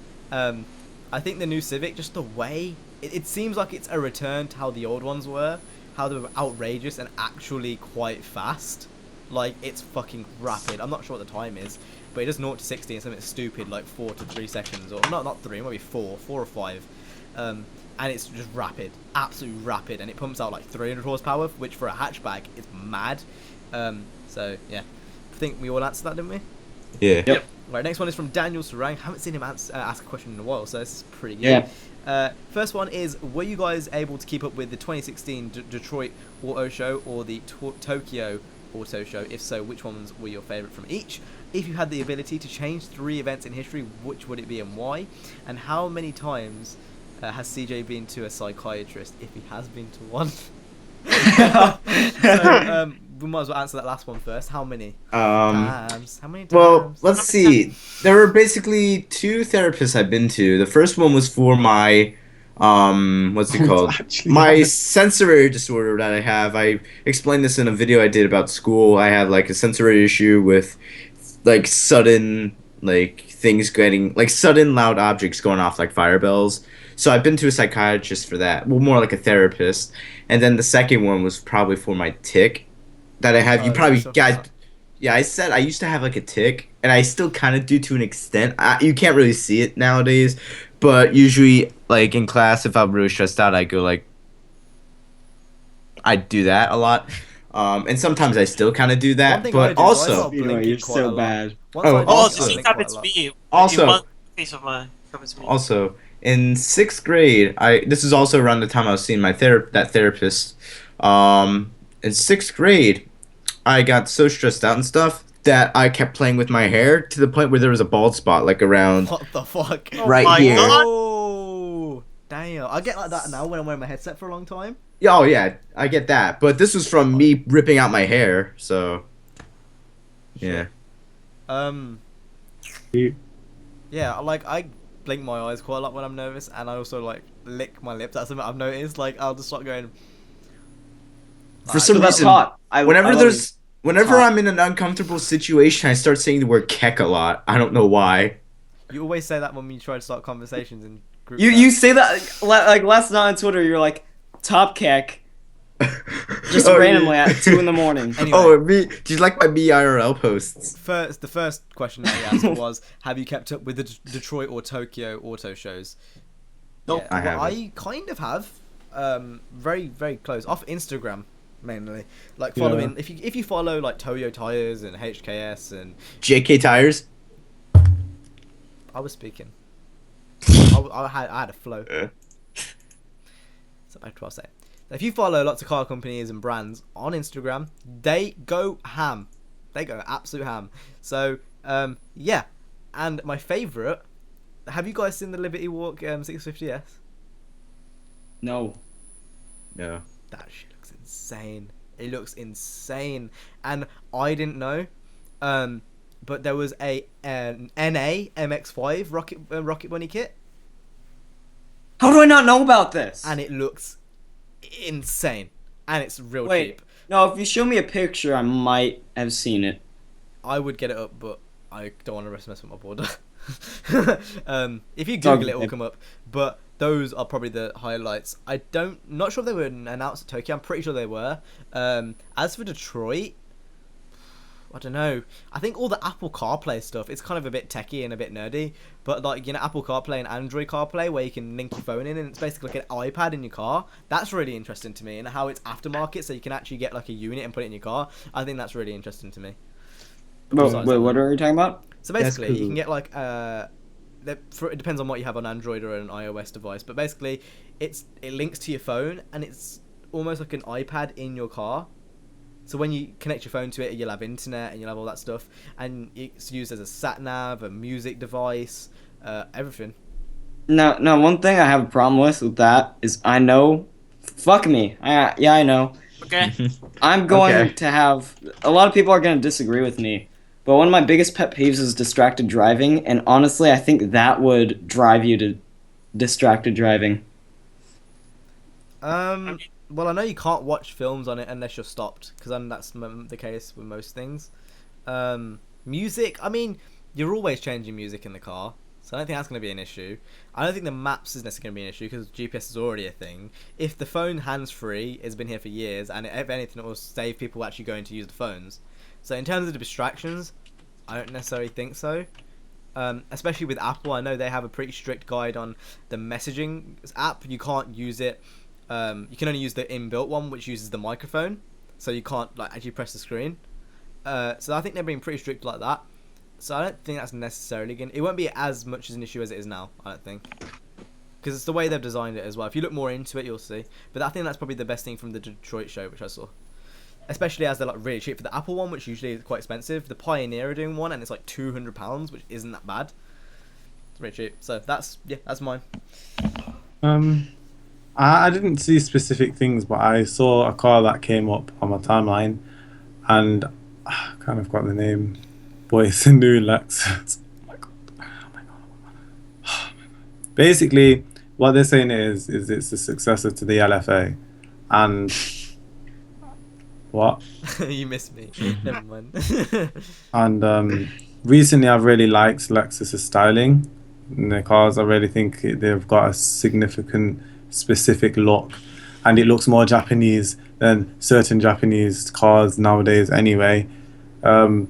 I think the new Civic, just the way it seems like it's a return to how the old ones were, how they were outrageous and actually quite fast. Like it's fucking rapid. I'm not sure what the time is, but it does 0 to 60 in something stupid like 4 to 3 seconds, or not 3, maybe 4 or 5. And it's just rapid, absolutely rapid, and it pumps out like 300 horsepower, which for a hatchback is mad. So yeah, I think we all answered that, didn't we? Yeah. Yep. Right, next one is from Daniel Sarang. Haven't seen him ask a question in a while, so this is pretty good. Yeah. First one is, were you guys able to keep up with the 2016 Detroit Auto Show or the Tokyo Auto Show? If so, which ones were your favourite from each? If you had the ability to change 3 events in history, which would it be and why? And how many times has CJ been to a psychiatrist, if he has been to one? So, we might as well answer that last one first. How many times? How many times? Well, let's see. There were basically 2 therapists I've been to. The first one was for my what's it called? Actually, My sensory disorder that I have. I explained this in a video I did about school. I have like a sensory issue with like sudden like things getting like sudden loud objects going off like fire bells. So I've been to a psychiatrist for that. Well, more like a therapist. And then the second one was probably for my tic that I have. You probably guys. Yeah, I said I used to have like a tic, and I still kind of do to an extent. You can't really see it nowadays, but usually, like in class, if I'm really stressed out, I go like, I do that a lot, and sometimes I still kind of do One that. thing I But do is I also, start blinking You're quite so a lot. bad. Once I do, I also- start This blinking happens quite to a lot. me. Also- in one case of my happens to me. also in 6th grade, this is also around the time I was seeing my therapist. In 6th grade, I got so stressed out and stuff that I kept playing with my hair to the point where there was a bald spot like around What the fuck? right my here. God. Oh, damn. I get like that now when I'm wearing my headset for a long time. Oh yeah, I get that. But this was from me ripping out my hair, so yeah. Yeah, like I blink my eyes quite a lot when I'm nervous, and I also like lick my lips. That's something I've noticed. Like I'll just start going. For some So that's reason, hot. whenever hot. I'm in an uncomfortable situation, I start saying the word "keck" a lot. I don't know why. You always say that when you try to start conversations in group. You say that like last night on Twitter. You're like top keck, Just Oh, randomly yeah. at 2 in the morning. Anyway. Oh, me. Do you like my BIRL posts? The first question that he asked was, have you kept up with the Detroit or Tokyo auto shows? Nope. Yeah, I haven't. I kind of have. Very, very close. Off Instagram, mainly. Like, following... Yeah. If you follow, like, Toyo Tires and HKS and... JK Tires? I was speaking. I had a flow. So back to what I was saying. If you follow lots of car companies and brands on Instagram, they go ham. They go absolute ham. So, yeah. And my favourite... Have you guys seen the Liberty Walk 650S? No. No. That shit looks insane. It looks insane. And I didn't know, but there was an NA MX-5 Rocket Bunny kit, How do I not know about this? and it looks insane. And it's real Wait. cheap. No, if you show me a picture, I might have seen it. I would get it up, but I don't want to mess with my border. If you Google it, it will come up. But those are probably the highlights. Not sure if they were announced at Tokyo. I'm pretty sure they were. As for Detroit, I don't know. I think all the Apple CarPlay stuff, it's kind of a bit techie and a bit nerdy. But like, Apple CarPlay and Android CarPlay, where you can link your phone in, and it's basically like an iPad in your car. That's really interesting to me, and how it's aftermarket, so you can actually get like a unit and put it in your car. I think that's really interesting to me. Wait, what are we talking about? So basically, That's you cool. can get like it depends on what you have on Android or an iOS device, but basically it links to your phone, and it's almost like an iPad in your car. So when you connect your phone to it, you'll have internet and you'll have all that stuff, and it's used as a sat nav, a music device, everything. No, one thing I have a problem with that is I know. Fuck me. Yeah, I know. Okay. I'm going Okay. to have. A lot of people are going to disagree with me. But one of my biggest pet peeves is distracted driving, and honestly, I think that would drive you to distracted driving. Well, I know you can't watch films on it unless you're stopped, because that's the case with most things. Music, I mean, you're always changing music in the car, so I don't think that's going to be an issue. I don't think the maps is necessarily going to be an issue, because GPS is already a thing. If the phone hands-free has been here for years, and if anything, it will save people actually going to use the phones. So in terms of the distractions, I don't necessarily think so. Especially with Apple, I know they have a pretty strict guide on the messaging app. You can't use it. You can only use the inbuilt one, which uses the microphone, so you can't like actually press the screen. So I think they're being pretty strict like that. So I don't think that's necessarily it won't be as much as an issue as it is now. I don't think, because it's the way they've designed it as well. If you look more into it, you'll see. But I think that's probably the best thing from the Detroit show, which I saw. Especially as they're like really cheap for the Apple one, which usually is quite expensive. The Pioneer are doing one, and it's like £200, which isn't that bad. It's really cheap. So that's mine. I didn't see specific things, but I saw a car that came up on my timeline, and I kind of got the name, but it's a new Lexus. Oh my god! Oh my god! Basically, what they're saying is it's the successor to the LFA, and what? You missed me. Never mind. And recently, I've really liked Lexus's styling in their cars. I really think they've got a significant, specific look, and it looks more Japanese than certain Japanese cars nowadays. Anyway, and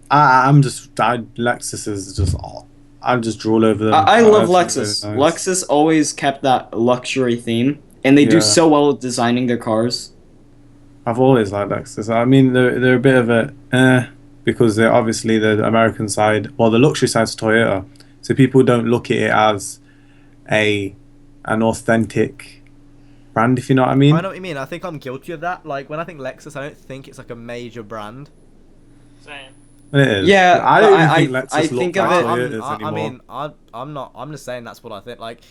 Lexus is just. I'm just drool over them. I love That's Lexus. really nice. Lexus always kept that luxury theme, and they do Yeah. so well with designing their cars. I've always liked Lexus. I mean, they're a bit of a because they're obviously the American side, well, the luxury side's Toyota, so people don't look at it as an authentic brand, if you know what I mean. I know what you mean. I think I'm guilty of that. Like when I think Lexus, I don't think it's like a major brand. Same. It is. Yeah, I don't even I- think I Lexus think look of like it- Toyotas I anymore. mean, I'm not. I'm just saying that's what I think. Like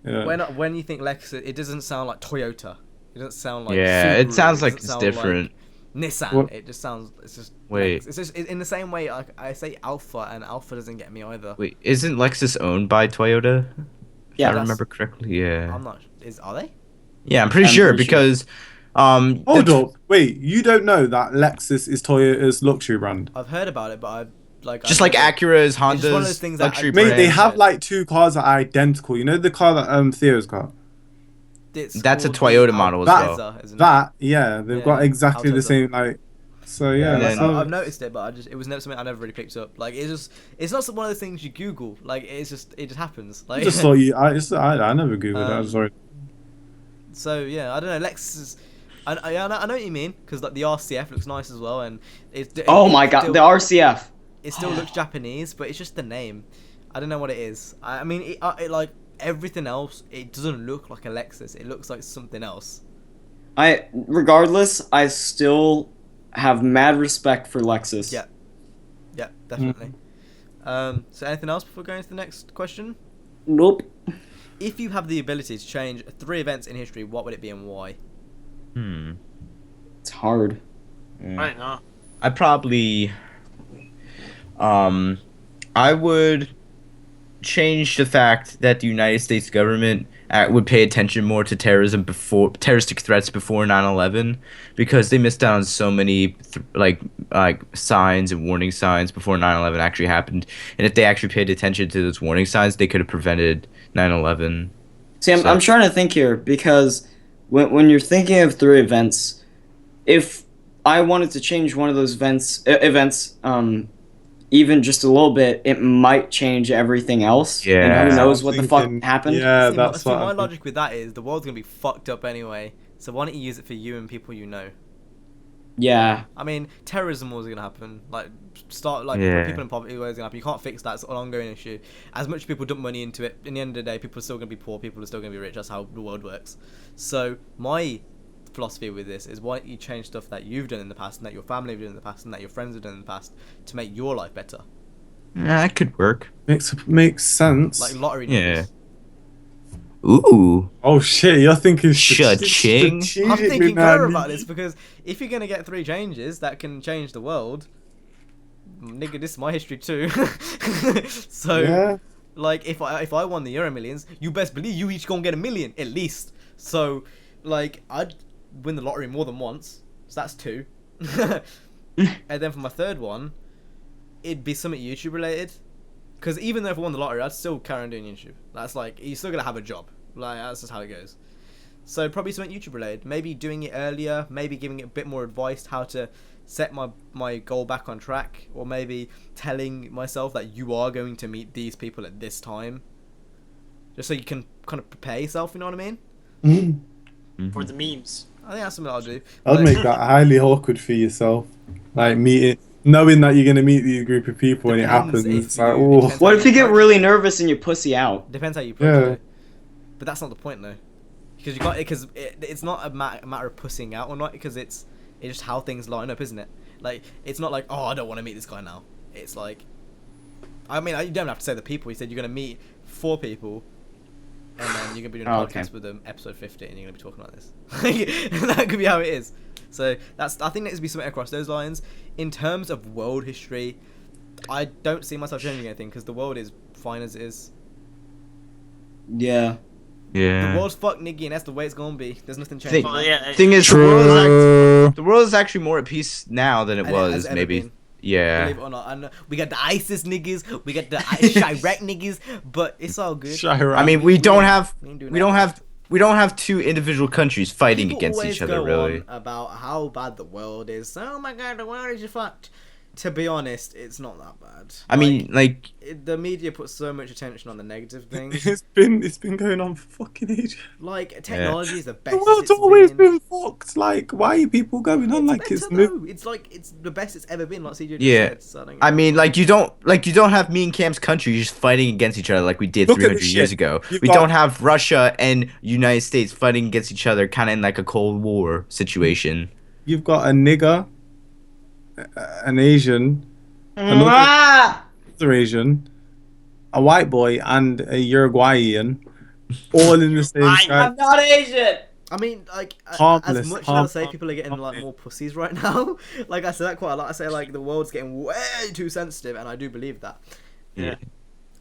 Yeah. when you think Lexus, it doesn't sound like Toyota. It doesn't sound like Yeah, it Subaru, sounds like doesn't it's sound different. Like Nissan. What- It just sounds. It's just. Wait. It's just in the same way. Like I say Alpha, and Alpha doesn't get me either. Wait, isn't Lexus owned by Toyota? Yeah, I that's- remember correctly. Yeah. I'm not. Are they? Yeah, I'm pretty I'm sure pretty sure. because Hold up, wait, you don't know that Lexus is Toyota's luxury brand? I've heard about it, but I've like. just I've like never- Acura is It's just one of those Honda's things that luxury I- Mate, brand. they Yeah. have like two cars that are identical. You know the car that Theo's got? it's That's a called Toyota the model as Alcazar, well. isn't it? That, yeah, they've Yeah, got exactly the Alcazar. same, like, so yeah. And then- I've noticed it, but it was never something I never really picked up. Like it's not one of those things you Google. Like it just happens. I Like just thought you. I never googled that. Sorry. so yeah, I don't know. Lexus. I know what you mean because like the RCF looks nice as well, and Oh my god, the RCF. it still looks Japanese, but it's just the name. I don't know what it is. I mean, it like everything else, it doesn't look like a Lexus. It looks like something else. Regardless, I still have mad respect for Lexus. Yeah. Yeah, definitely. So anything else before going to the next question? Nope. If you have the ability to change 3 events in history, what would it be and why? It's hard. Right now. I probably, I would change the fact that the United States government would pay attention more to terroristic threats before 9/11, because they missed out on so many like signs and warning signs before 9/11 actually happened. And if they actually paid attention to those warning signs, they could have prevented 9/11. See, I'm trying to think here because when you're thinking of 3 events, if I wanted to change one of those events, even just a little bit, it might change everything else. Yeah. And who knows what the fuck Thinking- happened? Yeah, See, that's what my I'm logic with that is the world's gonna be fucked up anyway. So why don't you use it for you and people you know? Yeah. I mean, terrorism was gonna happen. Like, Yeah. people in poverty was gonna happen. You can't fix that. It's an ongoing issue. As much as people dump money into it, in the end of the day, people are still gonna be poor. People are still gonna be rich. That's how the world works. So my philosophy with this is why don't you change stuff that you've done in the past and that your family have done in the past and that your friends have done in the past to make your life better. Yeah, that could work. makes sense. Like lottery Yeah. numbers. Ooh. Oh shit, you're thinking Cha-ching. I'm thinking clever about this because if you're gonna get 3 changes that can change the world, nigga, this is my history too. So, Yeah. like, if I won the Euro Millions, you best believe you each gonna get 1 million at least. So, like, I'd win the lottery more than once, so that's 2. And then for my 3rd one, it'd be something YouTube related. Because even though if I won the lottery, I'd still carry on doing YouTube. That's like, you're still gonna have a job. Like, that's just how it goes. So probably something YouTube related. Maybe doing it earlier. Maybe giving it a bit more advice how to set my goal back on track. Or maybe telling myself that you are going to meet these people at this time. Just so you can kind of prepare yourself, you know what I mean? For the memes. I think that's something I'll do. I'd Like, make that highly awkward for yourself. Like knowing that you're gonna meet these group of people when it Depends happens. if It's like, you- oh, depends. What if you get really nervous and you pussy out? Depends how you approach Yeah. it. But that's not the point though. Because it's not a matter of pussing out or not, because it's just how things line up, isn't it? Like, it's not like, oh, I don't want to meet this guy now. It's like, I mean, you don't have to say the people. He said you're going to meet 4 people, and then you're going to be doing a podcast with them, episode 50, and you're going to be talking like this. That could be how it is. So I think there needs to be something across those lines. In terms of world history, I don't see myself changing anything, because the world is fine as it is. Yeah. Yeah. The world's fucked, nigga, and that's the way it's gonna be. There's nothing changing. Well, yeah, Thing is, the world is actually more at peace now than it And was has ever maybe. been. Yeah. Believe it or not, I know we got the ISIS niggas, we got the Chirac niggas, but it's all good. Chirac. I mean, we don't have We ain't doing we don't that. have 2 individual countries fighting People against always each other, go really. on about how bad the world is. Oh my god, the world is fucked. To be honest, it's not that bad. I mean, like, The media puts so much attention on the negative things. it's been going on for fucking ages. Like, technology is the best. The world's it's always been fucked. Like, why are people going on like better it's though. new? It's like it's the best it's ever been. Like CJ just Yeah. said. So I mean, like you don't have me and Cam's countries just fighting against each other like we did Look at 300 this years shit. ago. You've We got- don't have Russia and United States fighting against each other, kind of in like a Cold War situation. You've got a nigger, an Asian, another Asian, a white boy, and a Uruguayan, all in the same I'm sky. not Asian. I mean, like, Harmless, as much as I say harmless, people are getting like harmless. more pussies right now, like I say that quite a lot. I say like the world's getting way too sensitive, and I do believe that. Yeah.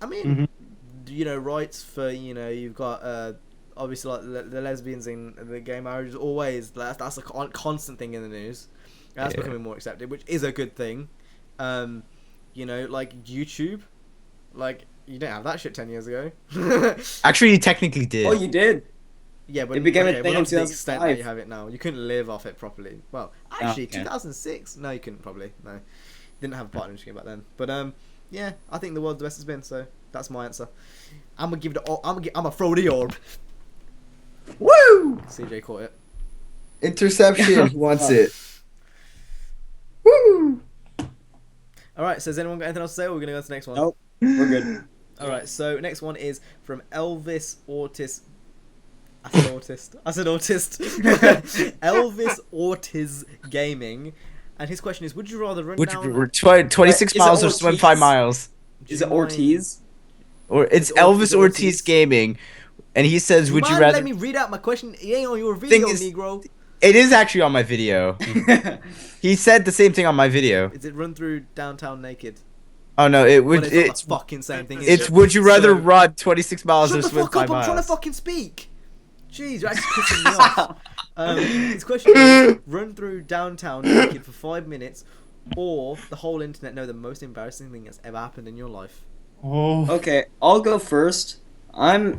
I mean, you know, rights for you've got obviously like the lesbians in the gay marriage is always that's a constant thing in the news. And that's Yeah. becoming more accepted, which is a good thing. Like YouTube, like you didn't have that shit 10 years ago. Actually, you technically did. Oh, you did. Yeah, but It became a okay, thing well, in not to the extent that 2005. you have it now. You couldn't live off it properly. Well, actually, okay. 2006. No, you couldn't probably. No, didn't have a partner game back then. But yeah, I think the world's the best it's been. So that's my answer. I'm gonna give it. I'm gonna throw the orb. Woo! CJ caught it. Interception. Who wants it? Woo! All right. So has anyone got anything else to say? Or we're gonna go to the next one. Nope. We're good. All right. So next one is from Elvis Ortiz. I said autist. Elvis Ortiz Gaming, and his question is: would you rather run down? 26 Is it miles or swim Ortiz? 5 miles? Is it Ortiz? Or it's It's Elvis Ortiz. Ortiz Gaming, and he says, "Would you rather?" Let me read out my question. It ain't on your video, Thing is- Negro. It is actually on my video. He said the same thing on my video. Is it run through downtown naked? Oh no, it would. Well, it's not It's the fucking same thing. is it's. it? Would you rather So- run 26 miles Shut or the swim fuck 5 up! I'm miles? trying to fucking speak. Jeez, you're actually pissing me off. His question is: run through downtown naked for 5 minutes, or the whole internet know the most embarrassing thing that's ever happened in your life. Oh. Okay, I'll go first. I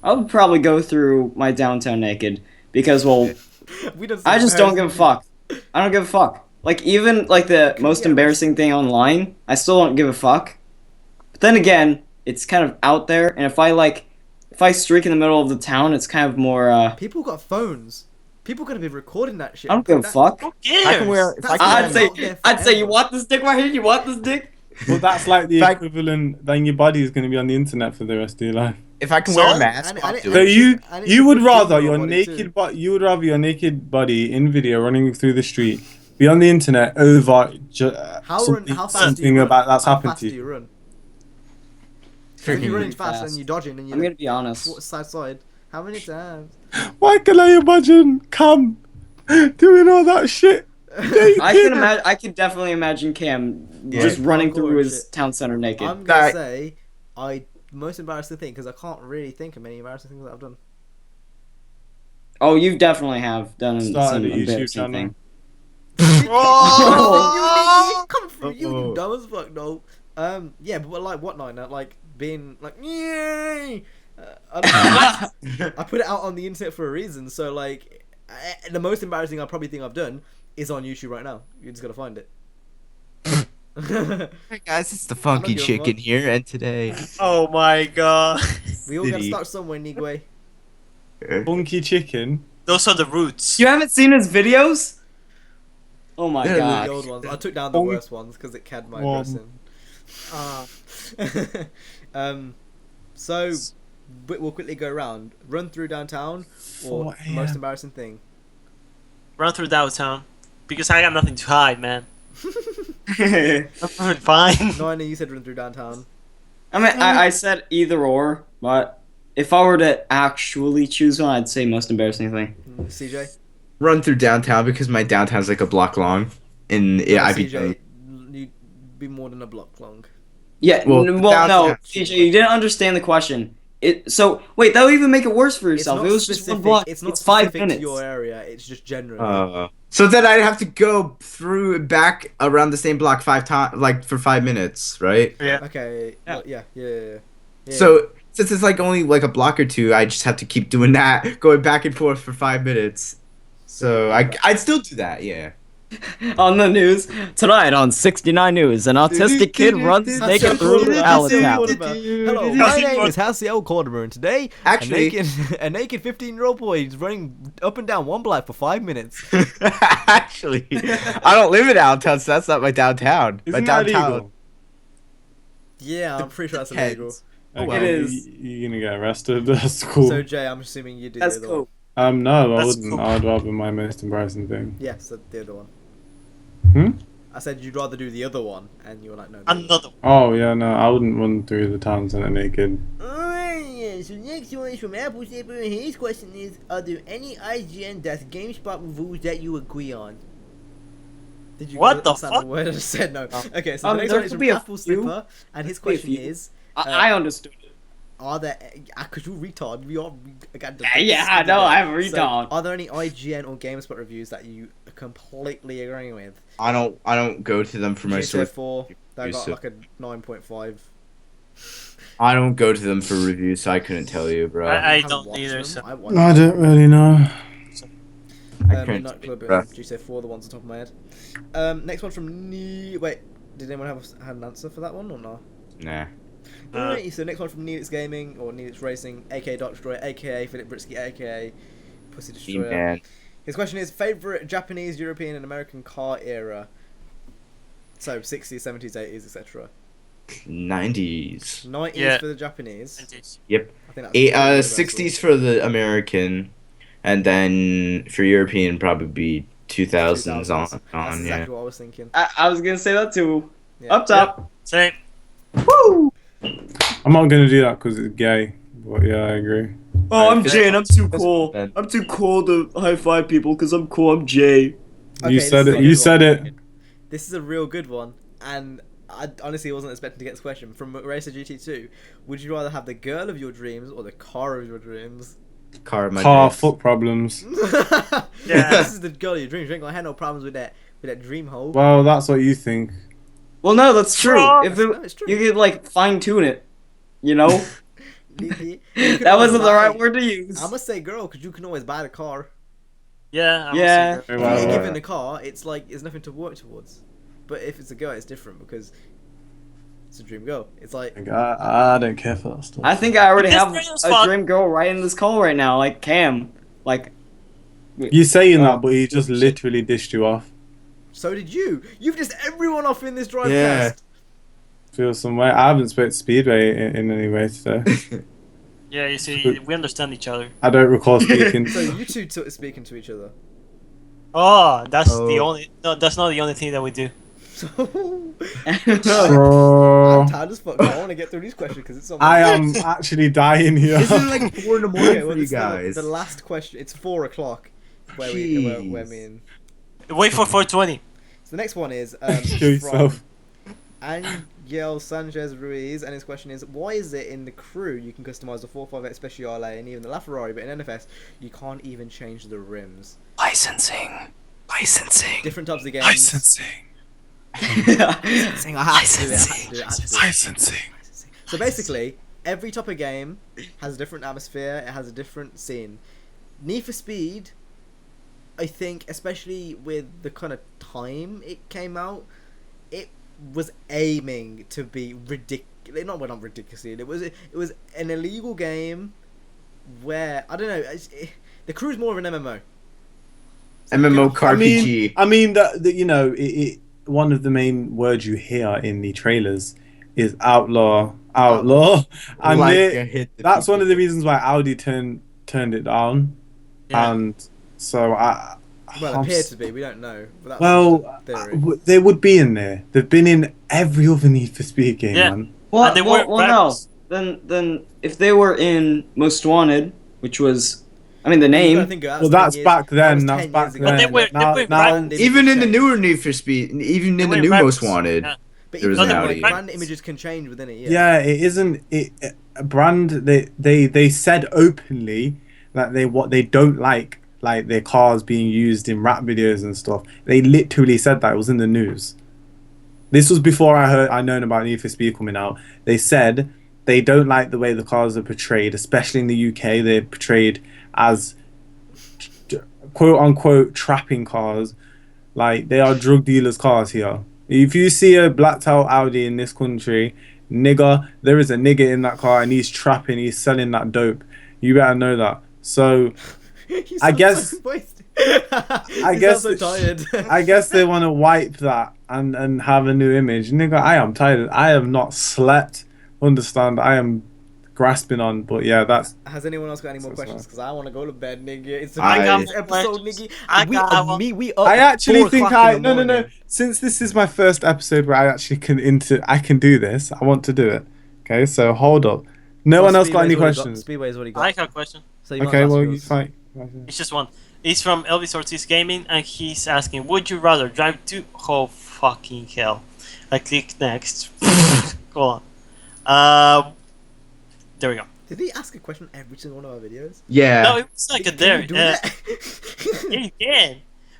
would probably go through my downtown naked because, well, We don't. I just don't give a fuck. I don't give a fuck. Like, even like the most Yeah. embarrassing thing online, I still don't give a fuck. But then again, it's kind of out there, and if I streak in the middle of the town, it's kind of more. People got phones. People could have been recording that shit. I don't give a That- fuck. Who I can wear. cares? If I That's can not- I'd say, out there I'd say, you forever. want this dick right here? You want this dick? Well, that's like the Fact- equivalent. Then your body is going to be on the internet for the rest of your life. If I can So- wear a mask, and- I'll and- do So and- it. you would 15-year-old rather your body naked too. body, you would rather your naked body in video running through the street be on the internet over How fast do something you run? about that's How happened fast to do you. you run? If you're running Pretty fast fast. and you're dodging and I'm you're gonna be honest. side, how many times? Why can I imagine Cam doing all that shit? I could definitely imagine Cam just running Hardcore through his shit. town center naked. I'm gonna Right. say most embarrassing thing because I can't really think of many embarrassing things that I've done. Oh, you definitely have done some Started a YouTube embarrassing channel. thing. Oh! Come through, you Uh-oh. dumb as fuck, no. Yeah, but like what night? Like being like, yay! I put it out on the internet for a reason. So like, the most embarrassing I probably think I've done is on YouTube right now. You just gotta find it. Hey guys, it's the Funky give a Chicken fuck. here, and today. Oh my god. We all gotta City. start somewhere, Nigwe. Funky chicken. Those are the roots. You haven't seen his videos? Oh my Yeah, The god. old ones. I took down the Funk- worst ones because it cad my One. address in. So we'll quickly go around. Run through downtown or 4 most a.m. embarrassing thing. Run through downtown. Because I got nothing to hide, man. I'm fine. No, I know you said run through downtown. I mean, I said either or, but if I were to actually choose one, I'd say most embarrassing thing. CJ? Run through downtown because my downtown's like a block long, and I'd be CJ, you'd be more than a block long. Yeah, Well, no, downtown- TJ, you didn't understand the question. So wait, that would even make it worse for yourself. It was just one block. It's not It's 5 specific minutes. to your area. It's just general. So then I'd have to go through and back around the same block 5 times, like for 5 minutes, right? Yeah. Okay. Yeah. Well, yeah. So since it's like only like a block or two, I just have to keep doing that, going back and forth for 5 minutes. So I'd still do that, yeah. On the news tonight on 69 News, an autistic kid runs naked through Allentown. Hello, my name is Halciel Cordomer, and today Actually- a naked 15-year-old boy is running up and down one block for 5 minutes. Actually, I don't live in downtown, so that's not my downtown. My Isn't that downtown. illegal? Yeah, I'm pretty sure that's Depends. illegal. Okay, It is. You're gonna get arrested. That's cool. So Jay, I'm assuming you did That's the other cool. one. No, I That's wouldn't. cool. I'd rather my most embarrassing thing. Yes, the other one. Hmm? I said you'd rather do the other one, and you were like, no. the other one. Another one. Oh yeah, no, I wouldn't run through the town center naked. Alright, so next one is from Apple Saber, and his question is, are there any IGN-GameSpot reviews that you agree on? Did you What the understand fuck? word I just said? No. Okay, so the next there one is could from be a Apple few. Slipper, and his Could be a question few. is, I understood it. are there, cause you retard, I got the Yeah, I know, I'm a So, retard. are there any IGN or GameSpot reviews that you are completely agreeing with? I don't go to them for my GTA source. 4, that got so- like a 9.5. I don't go to them for reviews, so I couldn't tell you, bro. I haven't don't watched either, them. so- I watched I them. don't really know. Midnight Club bro. and GC4, the ones on top of my head. Next one from Wait, did anyone had an answer for that one or not? Nah. Alright, so next one from Neelix Gaming or Neelix Racing, aka Dark Destroyer, aka Philip Britsky, aka Pussy Destroyer. Man. His question is favorite Japanese, European, and American car era. So 60s, 70s, 80s, etc. 90s. 90s Yeah. for the Japanese. Yep. I think that's 60s for the American, and then for European probably be 2000s on. That's Yeah. exactly what I was thinking. I was gonna say that too. Yeah. Up top. Same. Woo! I'm not gonna do that because it's gay. But yeah, I agree. Oh, I'm Alright, Jay and I'm too that's cool. fine. I'm too cool to high five people because I'm cool. I'm Jay. Okay, You this said is a it. good You one. said it. This is a real good one, and I honestly wasn't expecting to get this question from Racer GT2. Would you rather have the girl of your dreams or the car of your dreams? Car, my Car dreams. foot problems. Yeah. This is the girl of your dreams. You ain't gonna have no problems with that dream hole. Well, that's what you think. Well, no, that's true. If No, it's true. you could like fine tune it, you know. You That can always wasn't the buy- right word to use. I must say girl, because you can always buy the car. Yeah. Yeah. If Right, you right, get right. given the car, it's like there's nothing to work towards. But if it's a girl, it's different because it's a dream girl. It's like Like, I don't care for that stuff. I think I already This have radio's a fun. dream girl right in this call right now, like Cam. Like, You saying Oh, that, but he just shit. literally dished you off. so did you. You've just everyone off in this Drivecast. Yeah. Feel some way. I haven't spoke to Speedway in any way today. Yeah. You see, we understand each other. I don't recall speaking. So you two speaking to each other. Oh, that's the Oh. only. No, that's not the only thing that we do. I'm Bro, tired as fuck. I want to get through these questions because it's on. I am actually dying here. This is like 4 in the morning Okay, for well, you this is guys. the last question. It's 4 o'clock. Where me and. Wait for 420. So the next one is Kill yourself. Angel Sanchez Ruiz, and his question is: why is it in the crew you can customize the 458 Speciale and even the LaFerrari, but in NFS you can't even change the rims? Licensing. Different types of games. Licensing. Licensing. I have to do it. I have to do it. I have to do it. Licensing. So basically, every type of game has a different atmosphere. It has a different scene. Need for Speed, I think, especially with the kind of time it came out, it was aiming to be ridiculous. Not ridiculously. It was an illegal game where I don't know. The Crew's more of an MMO. MMORPG. I mean that you know, one of the main words you hear in the trailers is outlaw. And Like it- a hit the that's one of the people. reasons why Audi turned it down. Yeah. And so Well, I'm appeared s- to be. We don't know. But that's well, just a theory. they would be in there. They've been in every other Need for Speed game, Yeah. man. well, And they weren't well, no. rappers. Then if they were in Most Wanted, which was, I mean, the You gotta name. think, Well, that's back then. That's 10 back years ago. But they then. were- Now, they were now, branded. Even in the Change. newer Need for Speed, even in the were new rappers. Most Wanted, Yeah. But there was even an then, Audi. brand images can change within a year. yeah, it isn't. A brand. They said openly that what they don't like their cars being used in rap videos and stuff. They literally said that. It was in the news. This was before I known about Need for Speed coming out. They said they don't like the way the cars are portrayed, especially in the UK. They're portrayed as quote unquote trapping cars. Like, they are drug dealers' cars here. If you see a blacked out Audi in this country, nigga, there is a nigga in that car and he's trapping, he's selling that dope. You better know that. So You I sound guess- so wasted. I You guess sound so tired. I guess they want to wipe that and have a new image. Nigga, I am tired. I have not slept. Understand? I am grasping on. But yeah, that's Has anyone else got any more That's questions? Because I want to go to bed, nigga. It's I a got this more episode, questions. nigga. I We got up, one. we up. I actually 4 think o'clock in the no. morning. Since this is my first episode where I actually I can do this. I want to do it. Okay, so hold up. No one else got any questions. Speedway's already got. I have a question. So you might Okay, ask well yours. you fight. It's just one. It's from Elvis Ortiz Gaming, and he's asking, would you rather drive to... Oh, fucking hell. I click next. Hold on. There we go. Did he ask a question every single one of our videos? yeah. No, it's like a Can dare. you do that? Yeah, you can.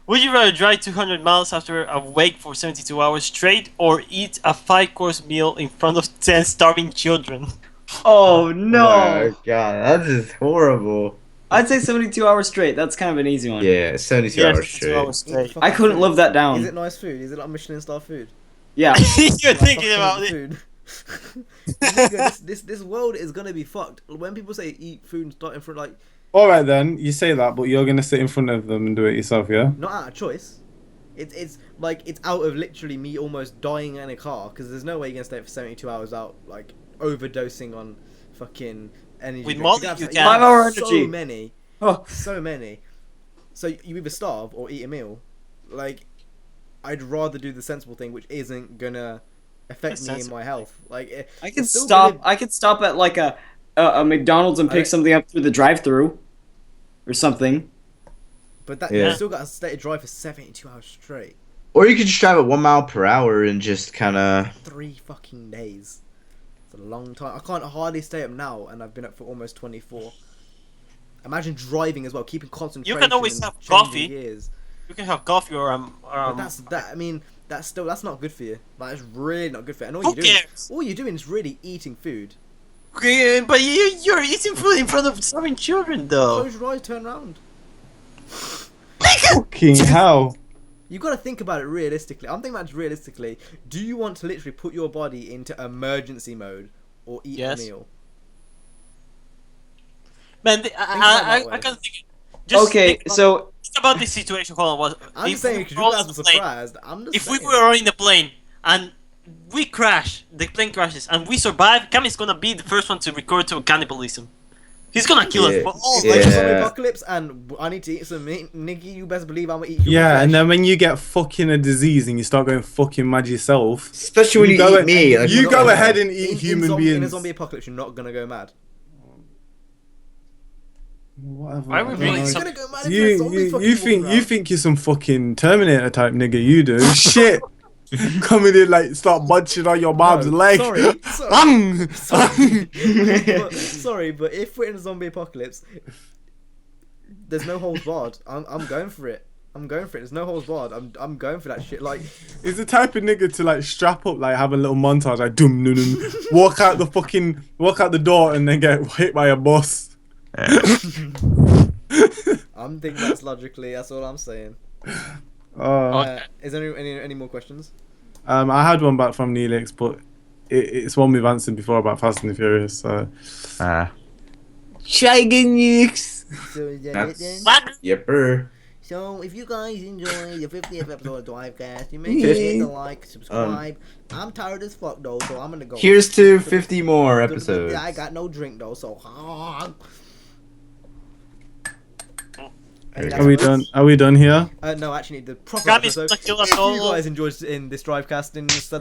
Would you rather drive 200 miles after a wake for 72 hours straight, or eat a 5-course meal in front of 10 starving children? Oh no! Oh god, that's just horrible. I'd say 72 hours straight. That's kind of an easy one. Yeah, 72 Yes, hours it's 2 straight. hours Eat straight. fucking I couldn't food. live that Is down. it nice food? Is it like Michelin star food? Yeah. You're Like thinking fucking about it. food. Nigga, this world is gonna be fucked. When people say eat food and start in front, like All right then, you say that, but you're gonna sit in front of them and do it yourself, yeah? not out of choice. It's like it's out of literally me almost dying in a car because there's no way you're gonna stay for 72 hours out like overdosing on fucking energy. With drinks. Molly, You're gonna you have can. 5 hour so energy. many, Oh. so many. So you either starve or eat a meal. Like I'd rather do the sensible thing, which isn't gonna affect That's me in sensible. my health. Like I could it's still stop. gonna- I could stop at like a McDonald's and I pick don't- something up through the drive-through, or something. But that Yeah. you still got to stay to drive for 72 hours straight. Or you could just drive at 1 mile per hour and just kind of. 3 fucking days. It's a long time. I can't hardly stay up now, and I've been up for almost 24. Imagine driving as well, keeping concentration. You can always and have changing coffee. gears. You can have coffee or But that's that. I mean, that's not good for you. Like, it's really not good for you. And Who cares? all you're doing is really eating food. Okay, but you're eating food in front of starving children, though. Close your eyes, turn around. Fucking hell. You got to think about it realistically. I'm thinking about it realistically. Do you want to literally put your body into emergency mode or eat Yes. a meal? Man, about it I that way. can think. Just Okay, think about, so think about this situation. Hold on, what? I'm just saying because you we're all guys in were the plane, surprised. I'm just if we saying. were in the plane and we crash, the plane crashes, and we survive, Kami's gonna be the first one to record to cannibalism. He's gonna kill us. Yeah. For all If there's a zombie Yeah. apocalypse and I need to eat some meat, Niggy, you best believe I'm gonna eat human Yeah, flesh. and then when you get fucking a disease and you start going fucking mad yourself, Especially when you go eat meat. Like, you You're go not- ahead and eat human in a beings. zombie apocalypse, you're not gonna go mad. Whatever. Why are we I don't really know. You're so- gonna go mad if there's zombies fucking You walking around. think you're some fucking Terminator type nigga, you do. Shit. Coming in like start munching on your mom's No, leg. sorry. Sorry, but if we're in a zombie apocalypse, there's no holds barred. I'm going for it. I'm going for it. There's no holds barred. I'm going for that shit. Like, He's the type of nigga to like strap up, like have a little montage, like dum dum dum, walk out the door and then get hit by a bus. I'm thinking that's logically. That's all I'm saying. Okay. Is there any more questions? I had one back from Neelix, but it's one we've answered before about Fast and the Furious. So. Chiganix. So is that it That's- then? What? Yepper. So if you guys enjoy the 50th episode of Drivecast, you make sure to hit the like, subscribe. I'm tired as fuck though, so I'm gonna go. Here's to 50 more But episodes. I got no drink though, so. Any last Are we words? done? Are we done here? No, actually, the proper Kami's episode. gonna kill us If all. you guys enjoyed in this Drivecast in this Hey.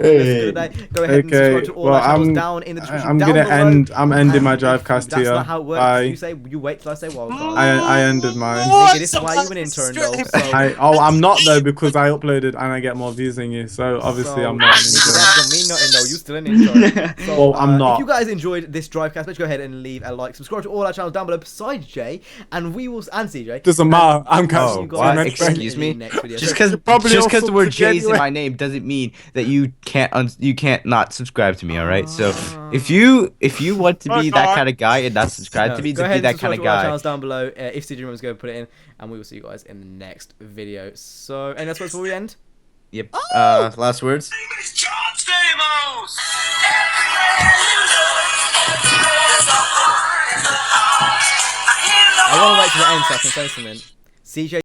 today, go ahead and Okay, subscribe to all well, our channels I'm- down in the description. I'm down gonna below. end. I'm ending my And Drivecast that's here. not how it works. Bye. You wait till I say well. I ended mine. Nigga, this is why you an intern though. So, I'm not though because I uploaded and I get more views than you. So obviously I'm not an nigga, intern. that doesn't mean nothing though. You still an intern. So, Well, I'm not. If you guys enjoyed this Drivecast, let's go ahead and leave a like, subscribe to all our channels down below besides Jay, and we will and CJ. Doesn't matter. I'm See catching. you guys what? in Excuse the me? next video. Just So- because probably also the word forget Jay's in anyway. my name doesn't mean that you can't not subscribe to me. All right. So if you want to be that kind of guy and not subscribe to me, Go to ahead be and that kind subscribe of to all our guy. channels down below. If CJ remembers, go put it in, and we will see you guys in the next video. So, any last words before we end? Yep. Last words. I want to wait till the end so I can say something. CJ